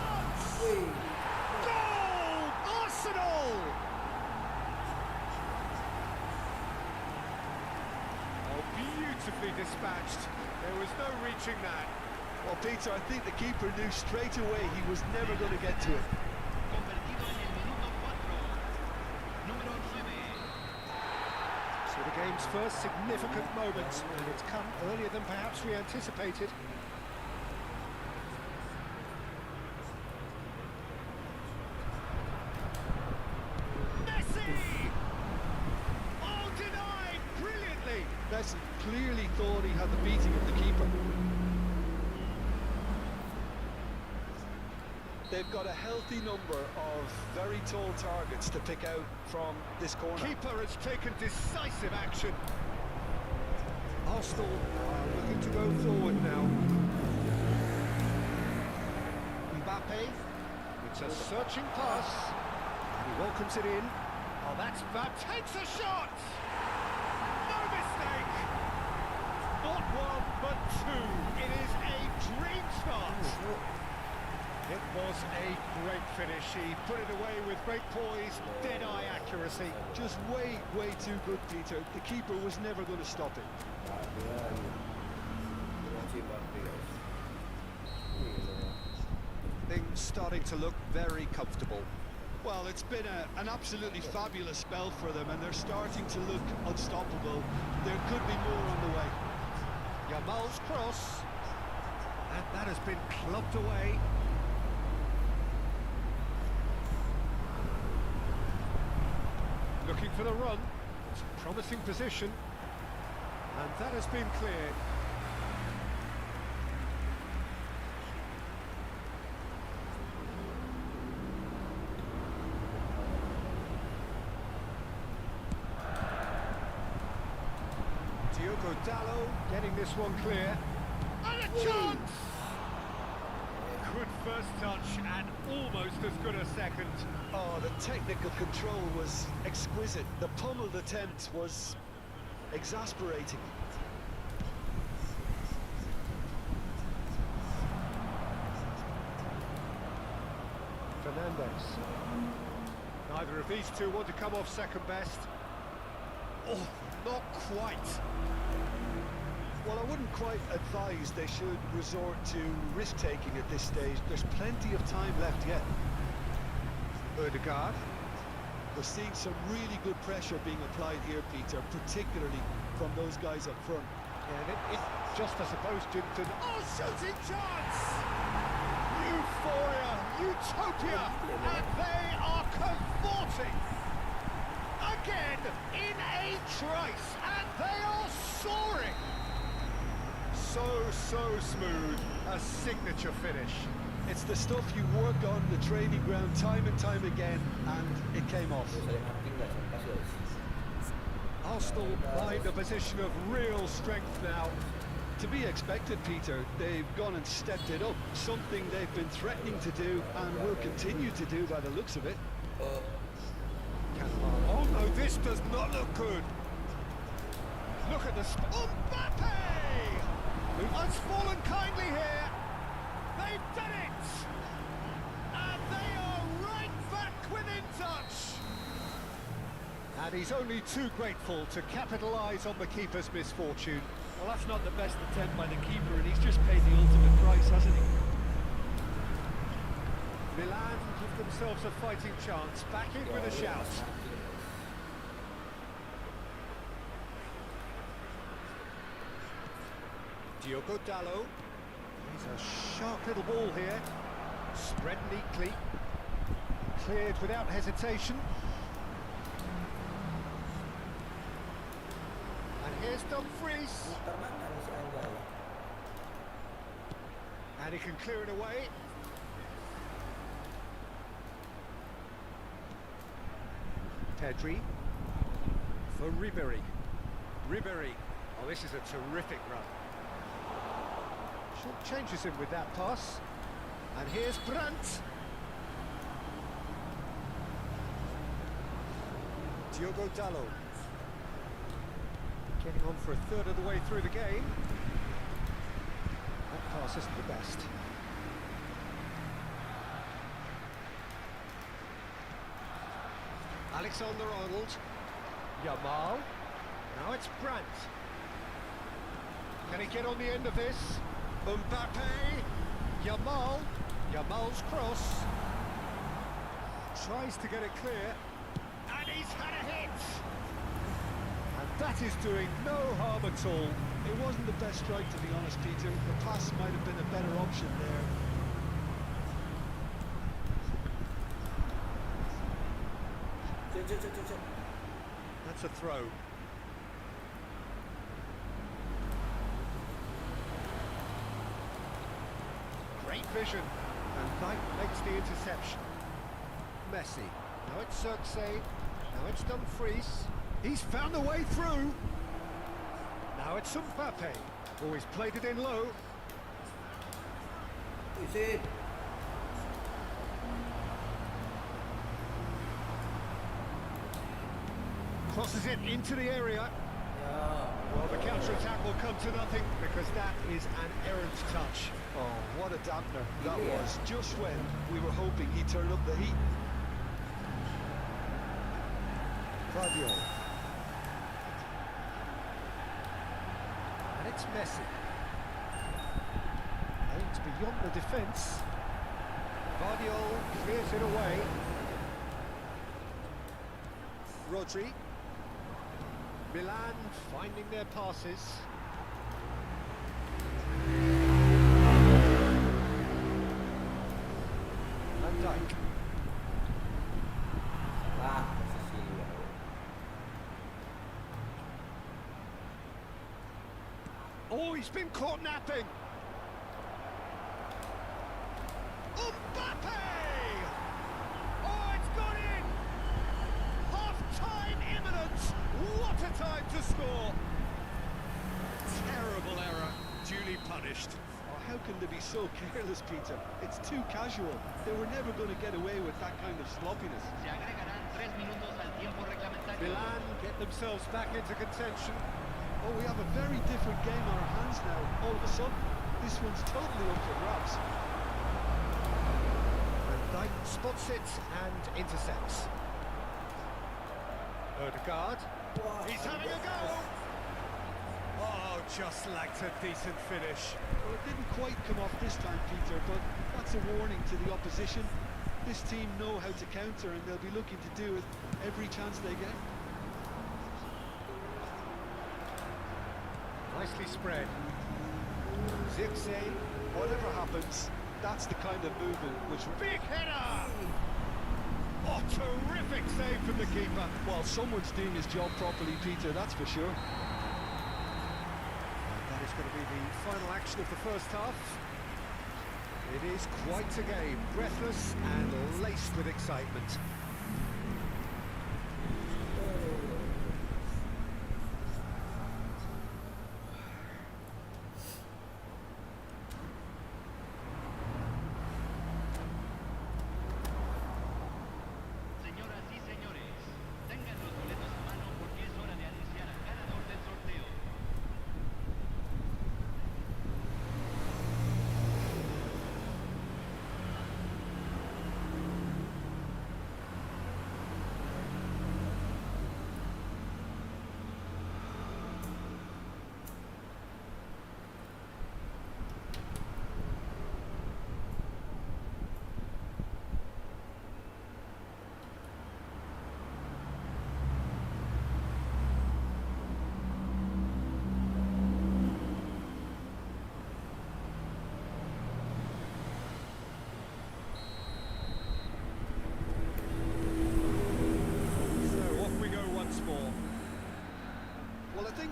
Goal! Arsenal! Oh, beautifully dispatched. There was no reaching that. Well, Peter, I think the keeper knew straight away he was never going to get to it. So the game's first significant moment, and it's come earlier than perhaps we anticipated. Messi clearly thought he had the beating of the keeper. They've got a healthy number of very tall targets to pick out from this corner. Keeper has taken decisive action. Arsenal are looking to go forward now. Mbappe, it's a searching pass. He welcomes it in. Oh, that's bad. Takes a shot! Not one, but two. It is a dream start. It was a great finish. He put it away with great poise, dead-eye accuracy. Just way too good, Peter. The keeper was never going to stop it. Things starting to look very comfortable. Well, it's been an absolutely fabulous spell for them, and they're starting to look unstoppable. There could be more on the way. Yamal's cross, and that has been clubbed away. Looking for the run. It's a promising position, and that has been cleared. Dallo getting this one clear. And a chance! Good first touch and almost as good a second. Oh, the technical control was exquisite. The pummeled attempt was exasperating. Fernandez. Neither of these two want to come off second best. Oh, not quite. Well, I wouldn't quite advise they should resort to risk-taking at this stage. There's plenty of time left yet. Odegaard. We're seeing some really good pressure being applied here, Peter, particularly from those guys up front. And it just, I suppose, Jinton. Oh, shooting chance! Euphoria, utopia, and they are cavorting. Again, in a trice, and they are soaring. So smooth, a signature finish. It's the stuff you work on the training ground time and time again, and it came off. Arsenal find a position of real strength now. To be expected, Peter. They've gone and stepped it up, something they've been threatening to do and will continue to do by the looks of it. Oh no, this does not look good. Look at the Mbappe! Who has fallen kindly here. They've done it! And they are right back within touch. And he's only too grateful to capitalise on the keeper's misfortune. Well, that's not the best attempt by the keeper, and he's just paid the ultimate price, hasn't he? Milan give themselves a fighting chance, back in with a shout. Diogo Dallo. He's a sharp little ball here. Spread neatly. Cleared without hesitation. And here's Dumfries. Muter makan si Angga ya. And he can clear it away. Pedri for Ribery. Ribery. Oh, this is a terrific run. Short changes him with that pass. And here's Brandt. Diogo Dalot. Getting on for a third of the way through the game. That pass isn't the best. Alexander-Arnold. Yamal. Now it's Brandt. Can he get on the end of this? Mbappe. Yamal. Yamal's cross. Tries to get it clear. And he's had a hit! And that is doing no harm at all. It wasn't the best strike, to be honest, Peter. The pass might have been a better option there. That's a throw. Great vision. And Knight makes the interception. Messi. Now it's Cheerssss. Now it's Dumfries. He's found a way through. Now it's Mbappe. Oh, he's played it in low. Is it? Crosses it into the area. Well, the counter-attack will come to nothing because that is an errant touch. Oh, what a dampener that was, just when we were hoping he'd turn up the heat. Guardiola. And it's Messi. Aims beyond the defence. Guardiola clears it away. Rodri. Milan finding their passes. Van Dijk. Lah, posisi. Oh, he's been caught napping. Mbappe! Oh, it's gone in! Half-time imminent! What a time to score! Terrible error, duly punished. Oh, how can they be so careless, Peter? It's too casual. They were never going to get away with that kind of sloppiness. Milan get themselves back into contention. Oh, we have a very different game on our hands now. All of a sudden, this one's totally up for grabs. Van Dijk spots it and intercepts. Odegaard. He's having a go! Oh, just lacked a decent finish. Well, it didn't quite come off this time, Peter, but that's a warning to the opposition. This team know how to counter, and they'll be looking to do it every chance they get. Nicely spread. Cheerssss, Whatever happens, that's the kind of movement which... big header! Oh, terrific save from the keeper. Well, someone's doing his job properly, Peter, that's for sure. And that is going to be the final action of the first half. It is quite a game, breathless and laced with excitement.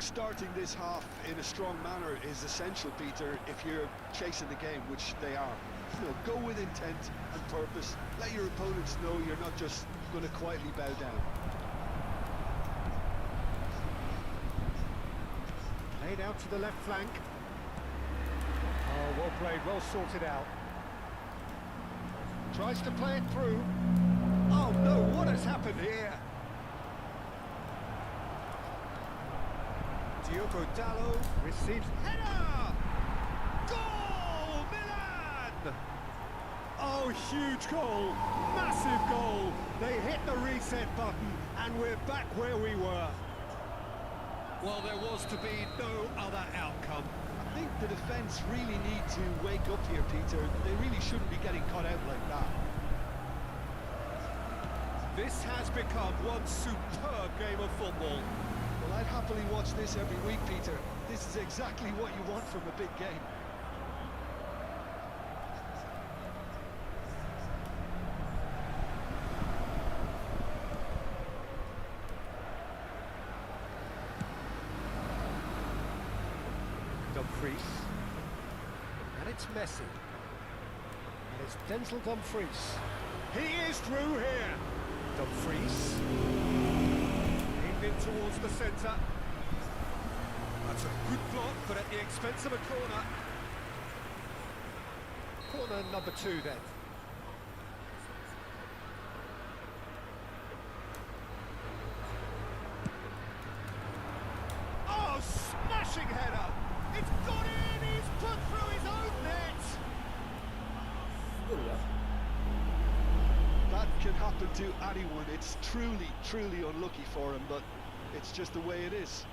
starting this half in a strong manner is essential, Peter, if you're chasing the game, which they are. You know, go with intent and purpose. Let your opponents know you're not just going to quietly bow down. Laid out to the left flank. Oh, well played, well sorted out. Tries to play it through. Oh no, what has happened here? Diogo Dallo receives header! Goal! Milan! Oh, huge goal! Massive goal! They hit the reset button and we're back where we were. Well, there was to be no other outcome. I think the defence really need to wake up here, Peter. They really shouldn't be getting caught out like that. This has become one superb game of football. Well, I'd happily watch this every week, Peter. This is exactly what you want from a big game. Dumfries. And it's Messi. And it's Denzel Dumfries. He is through here. Dumfries. Aimed in towards the centre. That's a good block, but at the expense of a corner. Corner number 2 then. Oh, smashing header! It's gone in! He's put through his own net! Gol ya. That can happen to anyone. It's truly, truly unlucky for him, but it's just the way it is.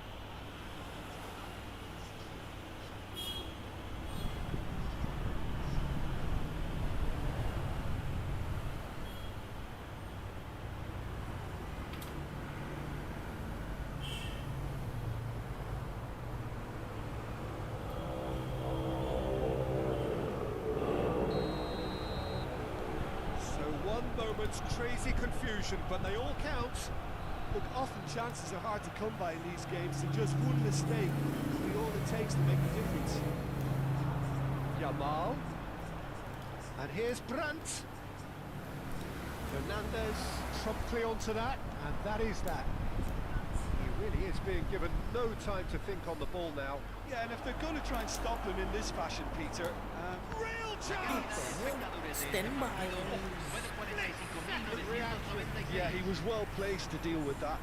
Moment's crazy confusion, but they all count. Look, often chances are hard to come by in these games, and just one mistake will be all it takes to make the difference. Yamal. And here's Brandt. Fernandez promptly onto that, and that is that. He really is being given no time to think on the ball now. Yeah, and if they're going to try and stop him in this fashion, Peter, real chance! Stand by. Yeah, he was well placed to deal with that.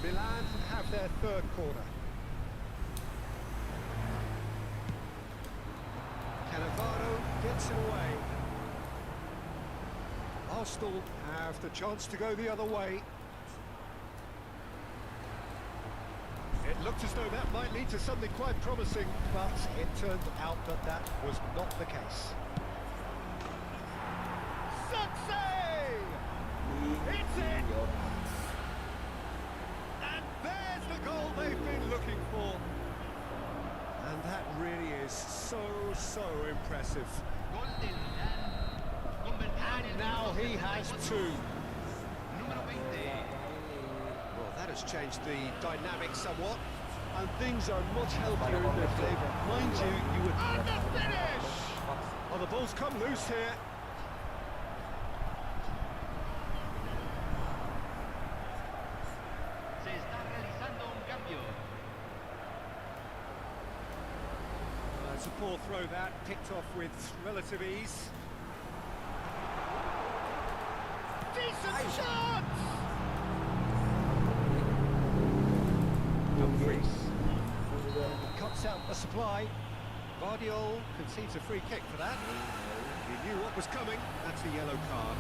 Milan have their third corner. Cannavaro gets it away. Arsenal have the chance to go the other way. It looked as though that might lead to something quite promising, but it turned out that that was not the case. Success! It's in! And there's the goal they've been looking for. And that really is so impressive. And now he has 2. Well, that has changed the dynamic somewhat. And things are much healthier in their favour. Mind you, you would... And the finish! Oh, the ball's come loose here. It's a poor throw that, picked off with relative ease. Decent shot! Dumfries. Cuts out the supply. Bardiol concedes a free kick for that. He knew what was coming. That's a yellow card.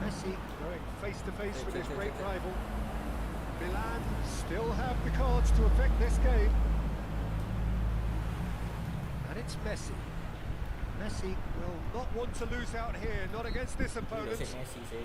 Messi going face to face with his great rival. Milan still have the cards to affect this game. And it's Messi. Messi will not want to lose out here, not against this opponent. Messi sih.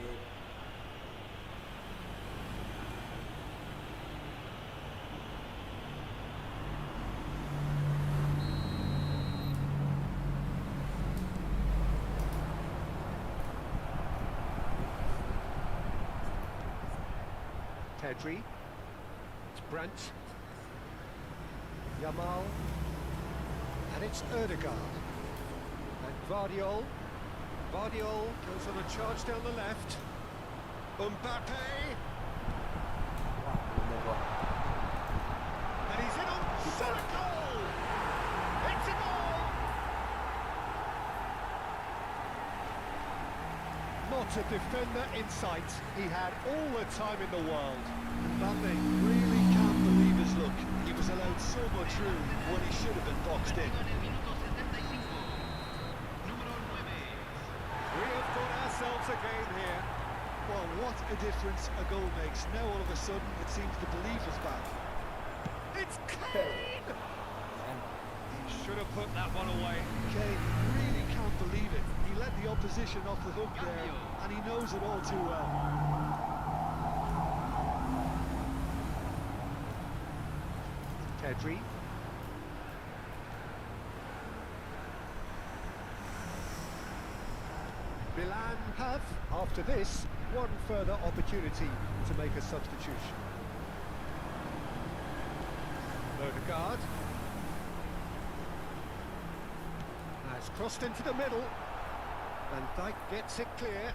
Pedri. It's Brandt. Yamal. And it's Erdegaard. And Vardiol. Vardiol goes on a charge down the left. Mbappe. Wah, belum gol. And he's in on shot a goal! It's a goal! Not a defender in sight. He had all the time in the world. Mbappe really can't believe his luck. He was allowed so much room when he should have been boxed in. We have got ourselves a game here. Well, what a difference a goal makes. Now all of a sudden it seems the belief is back. It's Kane! He should have put that one away. Kane really can't believe it. He let the opposition off the hook there, and he knows it all too well. Pedri. Milan have, after this, one further opportunity to make a substitution. Odegaard has crossed into the middle. Van Dijk gets it clear.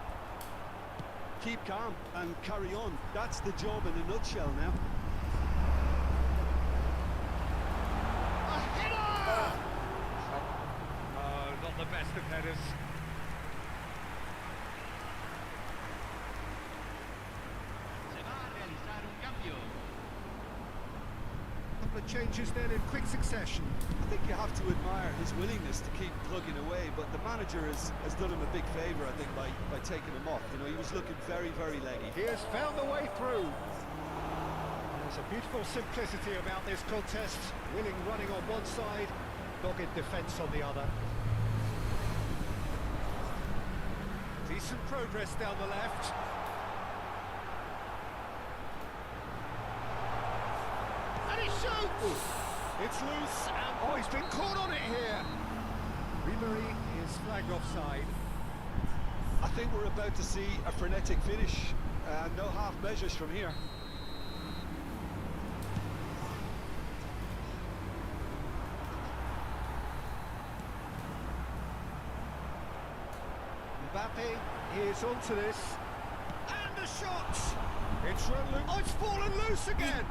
Keep calm and carry on. That's the job in a nutshell now. A header! Oh, not the best of headers. Couple of changes then in quick succession. I think you have to admire his willingness to keep plugging away, but the manager has done him a big favour, I think, by taking him off. You know, he was looking very, very leggy. He has found the way through. There's a beautiful simplicity about this contest. Willing running on one side, dogged defence on the other. Decent progress down the left. And he shoots! It's loose, and oh, he's been caught on it here. Ribery is flagged offside. I think we're about to see a frenetic finish. No half measures from here. Mbappe is onto this. And the shot! It's run loose. Oh, it's fallen loose again!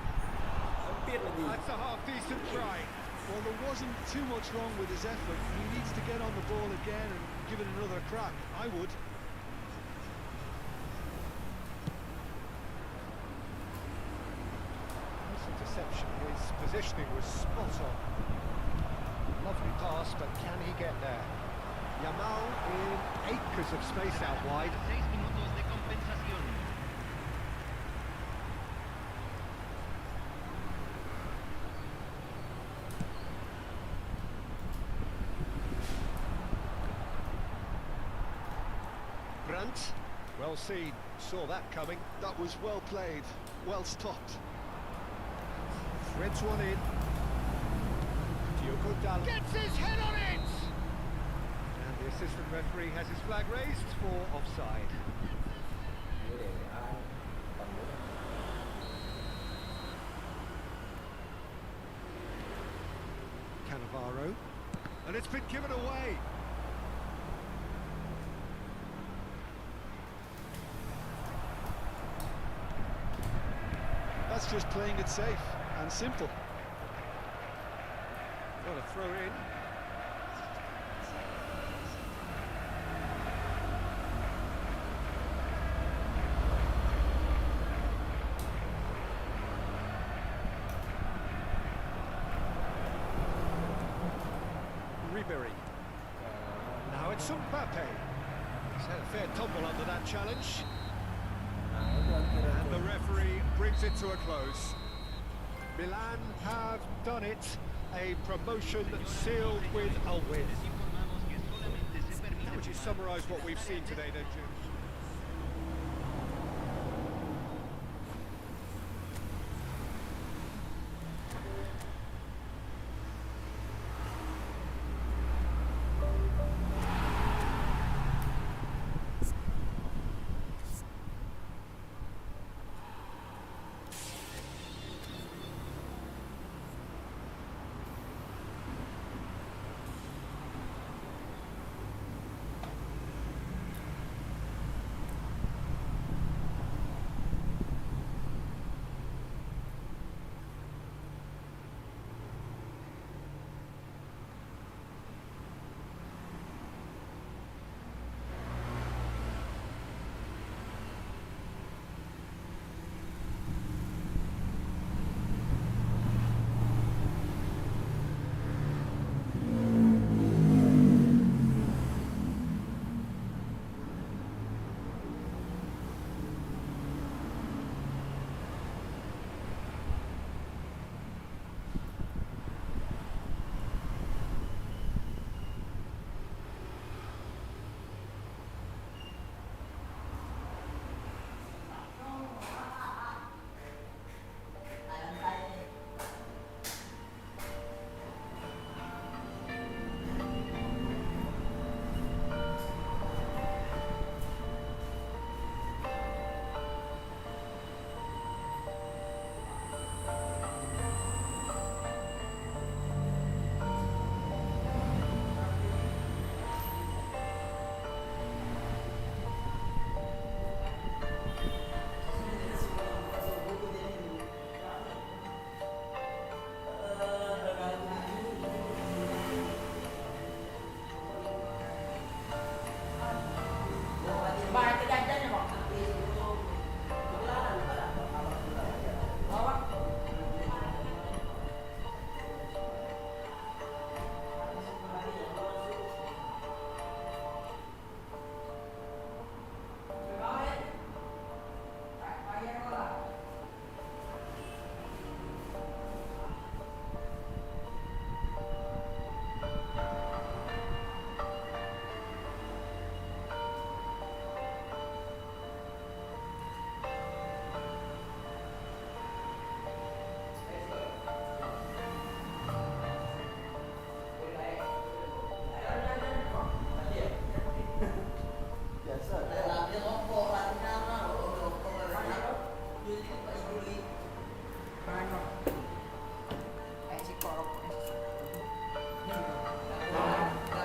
Hampir lagi. That's a half-decent try. Well, there wasn't too much wrong with his effort. He needs to get on the ball again and give it another crack. I would. Nice interception. His positioning was spot on. Lovely pass, but can he get there? Yamal in acres of space out wide. Brandt, well seen, saw that coming. That was well played, well stopped. Threads one in. Diogo Dalot gets his head on it! And the assistant referee has his flag raised for offside. Cannavaro. And it's been given away. That's just playing it safe and simple. What a throw in. Ribery. Now it's Mbappe. He's had a fair tumble under that challenge. And the referee brings it to a close. Milan have done it. A promotion sealed with a win. How would you summarise what we've seen today, don't you?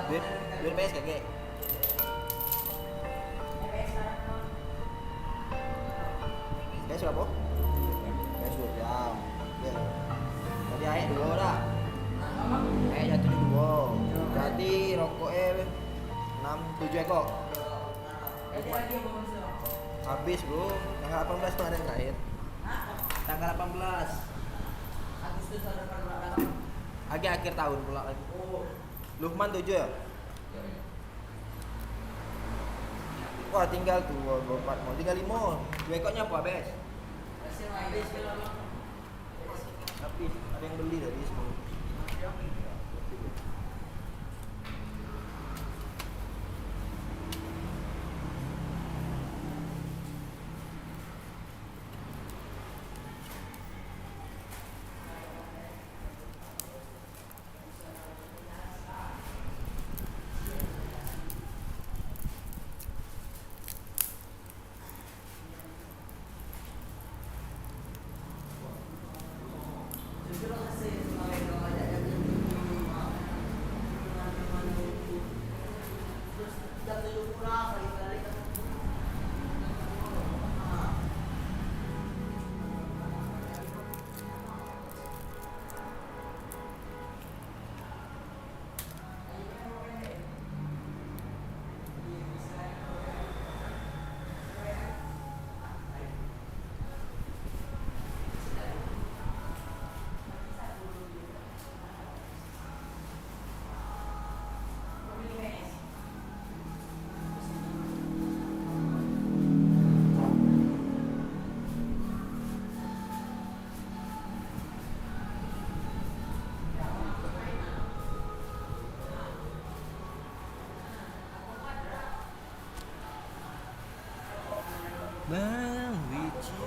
Duit PS kakek. PS berapa? PS 2 jam. Ya. Tadi air 2 dah. Air jatuh 2. Berarti rokoknya 6-7 ekor. Habis bro. Tanggal 18 kemarin terakhir. Tanggal 18 Agustus akhir tahun pula lagi. Lukman 7 ya? Wah tinggal tuh 24 mau tinggal 5. 2 ekornya apa bes? Habis ada yang beli tadi semua. Bang Wici.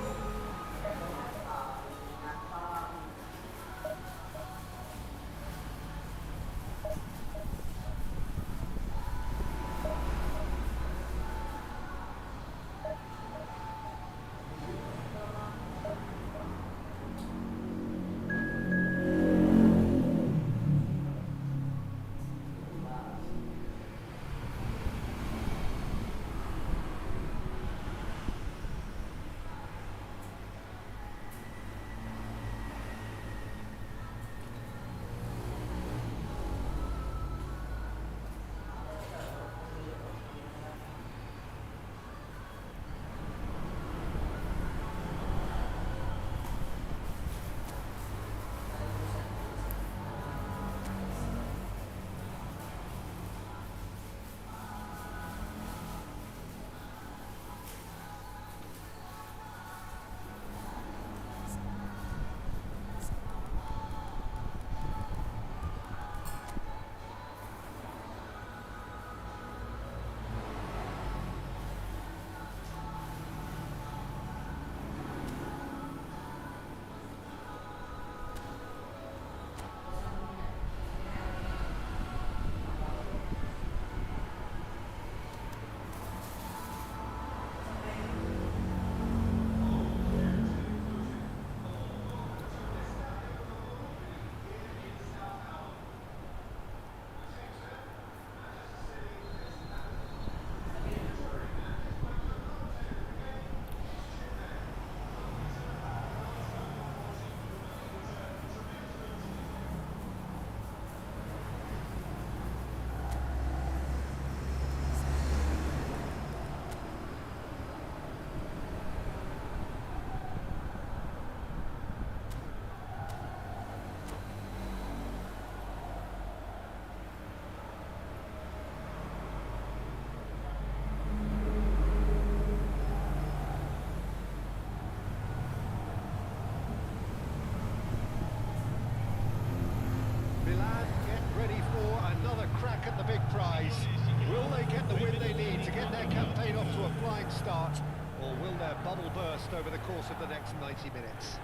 Will they get the win they need to get their campaign off to a flying start, or will their bubble burst over the course of the next 90 minutes?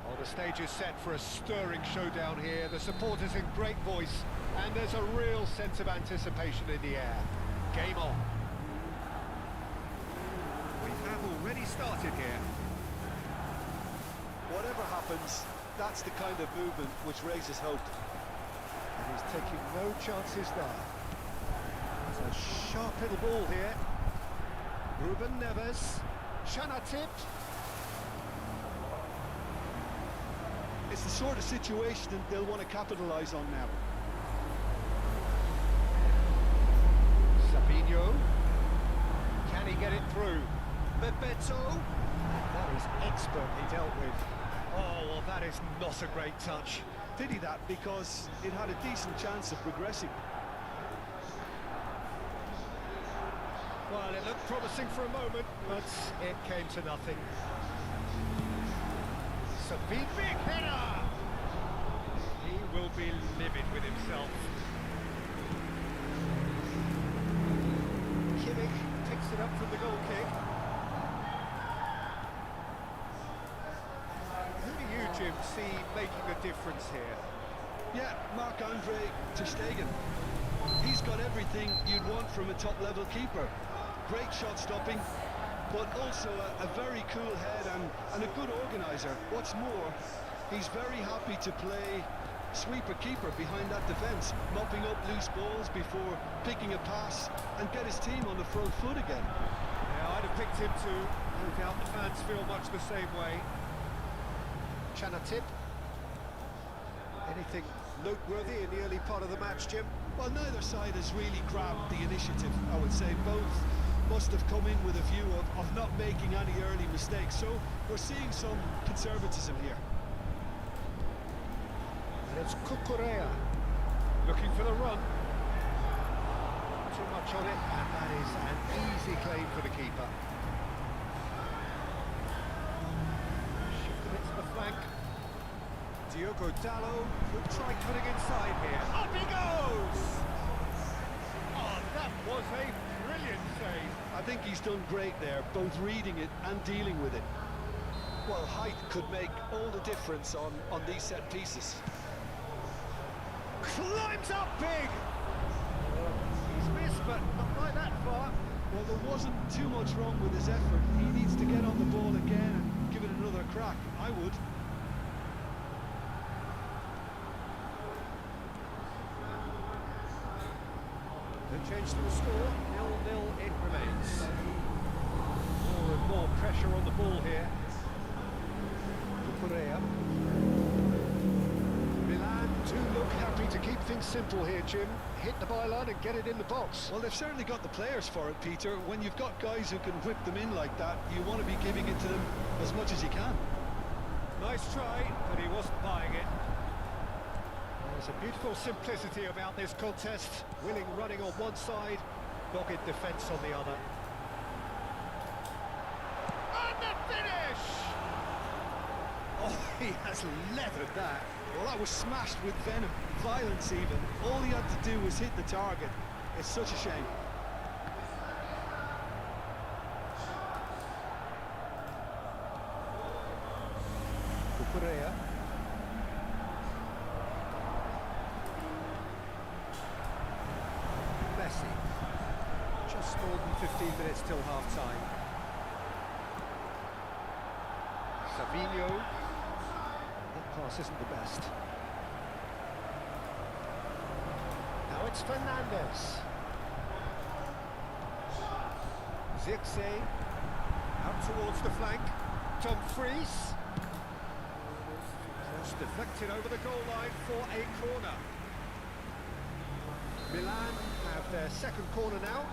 Well, the stage is set for a stirring showdown here. The supporters in great voice, and there's a real sense of anticipation in the air. Game on. We have already started here. Whatever happens, that's the kind of movement which raises hope. And he's taking no chances there. It's a sharp little ball here. Ruben Neves. Shana tipped. It's the sort of situation that they'll want to capitalise on now. Sabinho. Can he get it through? Bebeto. That is expertly dealt with. Oh, well, that is not a great touch. Pity that, because it had a decent chance of progressing. Well, it looked promising for a moment, but it came to nothing. Sabine, big header! He will be livid with himself. Kimmich picks it up from the goal kick. Who do you, Jim, see making a difference here? Yeah, Marc-Andre Ter Stegen. He's got everything you'd want from a top-level keeper. Great shot stopping, but also a very cool head and a good organiser. What's more, he's very happy to play sweeper keeper behind that defence, mopping up loose balls before picking a pass and get his team on the front foot again. Yeah, I'd have picked him too. No doubt the fans feel much the same way. Chanatip. Anything noteworthy in the early part of the match, Jim? Well, neither side has really grabbed the initiative, I would say. Both must have come in with a view of not making any early mistakes, so we're seeing some conservatism here. And it's Cucurella looking for the run. Too much on it, and that is an easy claim for the keeper. Shifted it to the flank. Diogo Dallo could try cutting inside here. Up he goes! Oh, that was a brilliant save. I think he's done great there, both reading it and dealing with it. Well, height could make all the difference on these set pieces. Climbs up big! He's missed, but not by that far. Well, there wasn't too much wrong with his effort. He needs to get on the ball again and give it another crack. I would. No change to the score, 0-0 it remains. More and more pressure on the ball here. Cucurella. Milan do look happy to keep things simple here, Jim. Hit the byline and get it in the box. Well, they've certainly got the players for it, Peter. When you've got guys who can whip them in like that, you want to be giving it to them as much as you can. Nice try, but he wasn't buying it. There's a beautiful simplicity about this contest. Willing running on one side, dogged defence on the other. And the finish! Oh, he has leathered that. Well, that was smashed with venom, violence even. All he had to do was hit the target. It's such a shame. Cucurella. Messi. Just more than 15 minutes till half-time. Sabinho. That pass isn't the best. Now it's Fernandes. Zirkzee. Out towards the flank. Dumfries. Cross deflected over the goal line for a corner. Milan have their second corner now.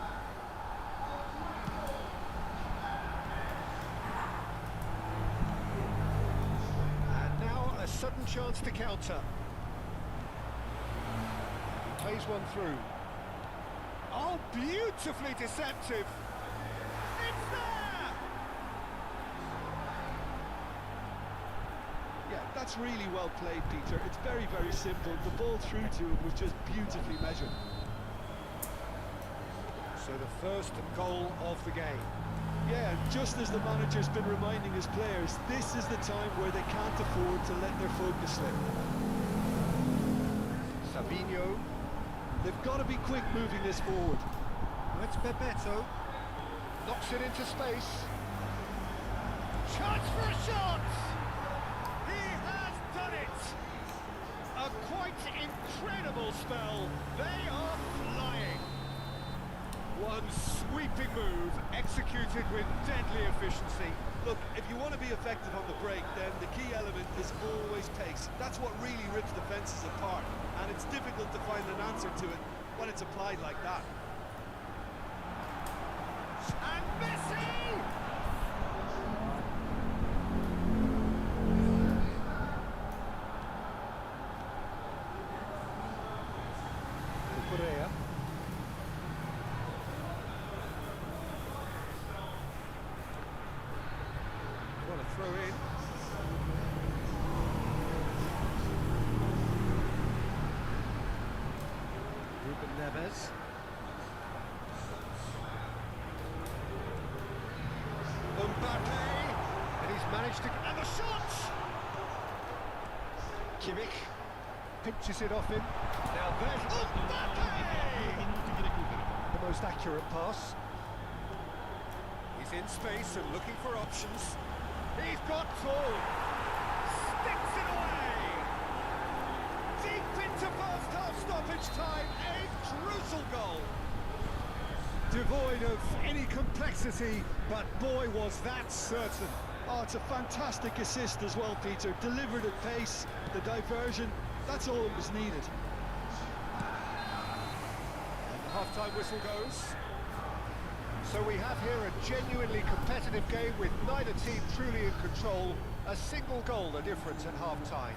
And now a sudden chance to counter. He plays one through. Oh, beautifully deceptive. It's there! Yeah, that's really well played, Peter. It's very, very simple. The ball through to him was just beautifully measured. So the first goal of the game. Yeah, just as the manager's been reminding his players, this is the time where they can't afford to let their focus slip. Sabinho. They've got to be quick moving this forward. It's Bebeto. Knocks it into space. Chance for a shot! He has done it! A quite incredible spell. They are flying. One sweeping move, executed with deadly efficiency. Look, if you want to be effective on the break, then the key element is always pace. That's what really rips defences apart, and it's difficult to find an answer to it when it's applied like that. And Messi! Correa. What a throw in. Ruben Neves. Mbappe, and he's managed to... And the shot! Kimmich pinches it off him. Now there's Mbappe! The most accurate pass. He's in space and looking for options. He's got two. Sticks it away! Deep into first half stoppage time, a crucial goal. Devoid of any complexity, but boy was that certain. Oh, it's a fantastic assist as well, Peter. Delivered at pace, the diversion, that's all that was needed. And the half-time whistle goes. So we have here a genuinely competitive game with neither team truly in control. A single goal the difference at half-time.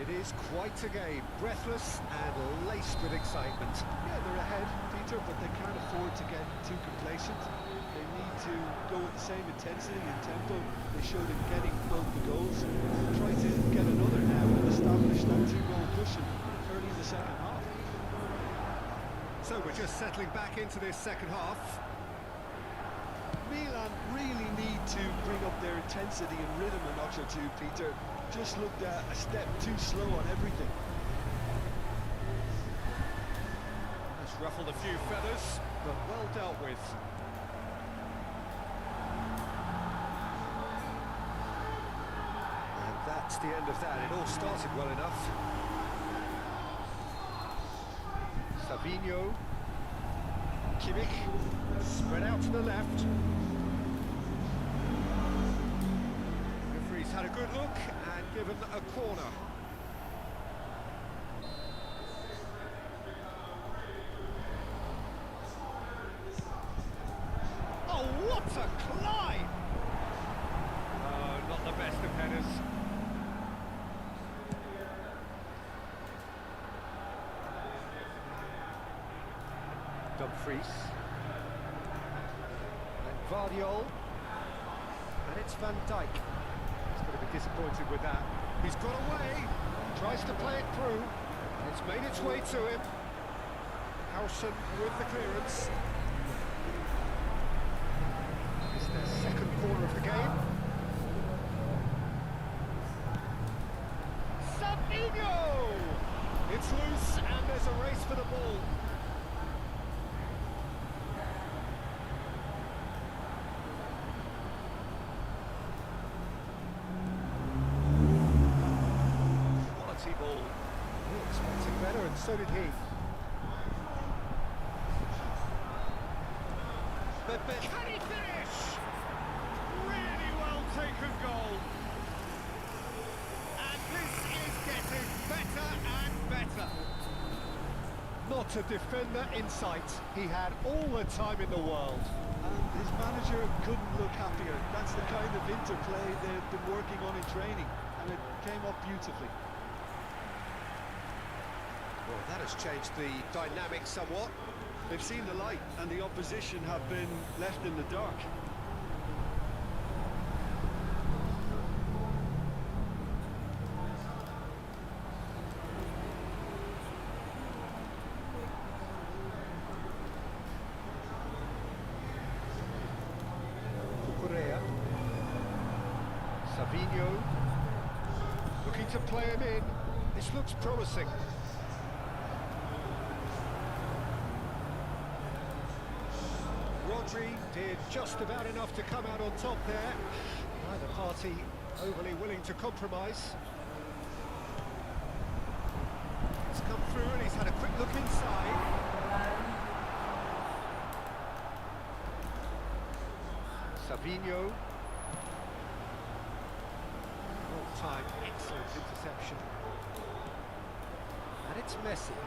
It is quite a game, breathless and laced with excitement. Yeah, they're ahead, Peter, but they can't afford to get too complacent. They need to go with the same intensity and tempo they showed in getting both the goals. Try to get another now and establish that two-goal cushion early in the second half. So we're just settling back into this second half. Milan really need to bring up their intensity and rhythm a notch or two, Peter. Just looked a step too slow on everything. Has ruffled a few feathers, but well dealt with. And that's the end of that. It all started well enough. Savinho. Kimmich. Spread out to the left. Referee's had a good look and given a corner. Oh, what a climb! Oh, not the best of headers. Dumfries. And Vardiol. And it's Van Dijk. He's going to be disappointed with that. He's got away. Tries to play it through. It's made its way to him. Howson with the clearance. It's their second corner of the game. Sambil! It's loose and there's a race for the ball. Quality ball. He expected better and so did he. Can he finish? Really well taken goal. And this is getting better and better. Not a defender in sight. He had all the time in the world. And his manager couldn't look happier. That's the kind of interplay they've been working on in training, and it came up beautifully. Well, that has changed the dynamic somewhat. They've seen the light, and the opposition have been left in the dark. Correa. Savinho. Looking to play him in. This looks promising. Rodri did just about enough to come out on top there. Neither party overly willing to compromise. Savinho. All-time excellent interception. And it's Messi.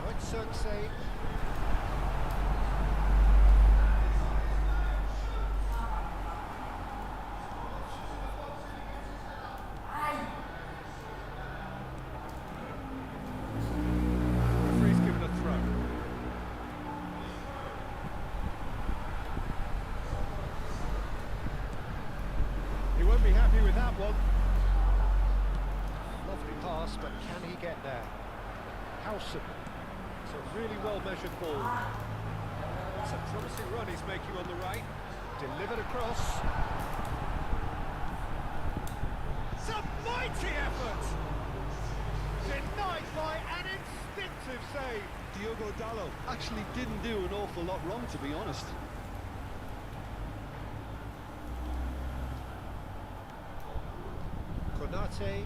Now it's Cheerssss. Referee's given a throw. He won't be happy with that one. Lovely pass, but can he get there? Howson. It's a really well-measured ball. It's a promising run he's making on the right. Delivered across. Some mighty effort! Denied by an instinctive save. Diogo Dalot actually didn't do an awful lot wrong, to be honest. Konate.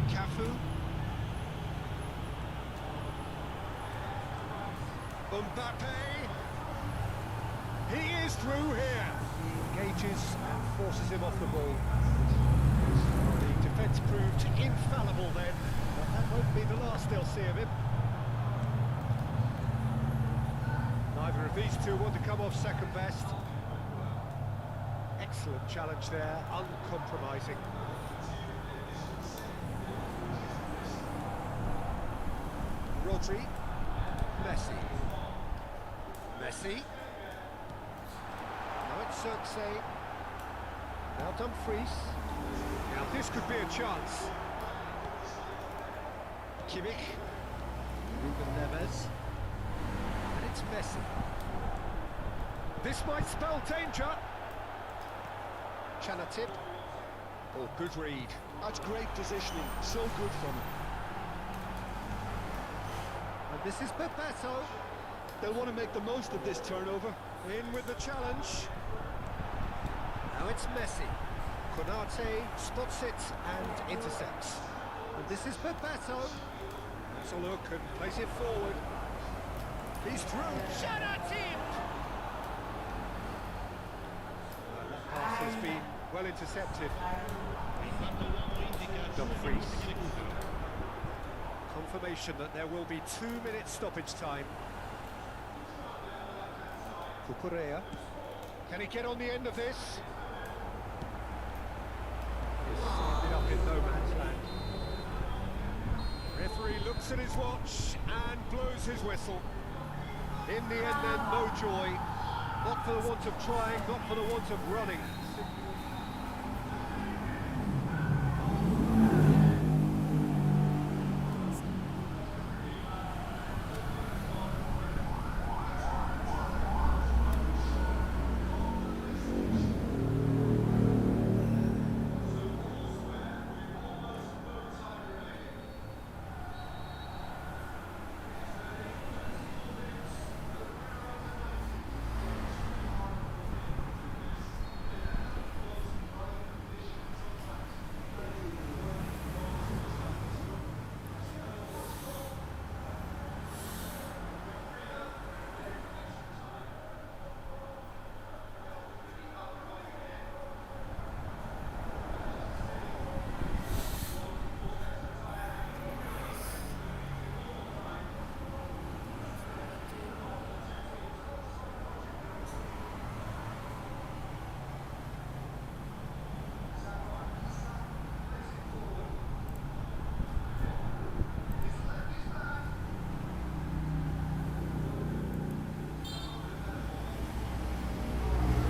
Cafu. Mbappe. He is through here. He engages and forces him off the ball. The defence proved infallible then, but that won't be the last they'll see of him. Neither of these two want to come off second best. Excellent challenge there, uncompromising. Rodri. Messi. Messi. Now it's Cheerssss. Now Dumfries. Now this could be a chance. Kimmich. Ruben Neves. And it's Messi. This might spell danger. Chanatip. Oh, good read. That's great positioning, so good from him. And this is Bebeto. They'll want to make the most of this turnover. In with the challenge. Now it's Messi. Konate spots it and intercepts. And this is Bebeto. Has a look and plays it forward. He's through. Chanatip! That pass has been well intercepted. Dumfries. Confirmation that there will be 2 minutes stoppage time. Cucurella. Can he get on the end of this? He's ended up in no man's land. Referee looks at his watch and blows his whistle. In the end then, no joy. Not for the want of trying, not for the want of running.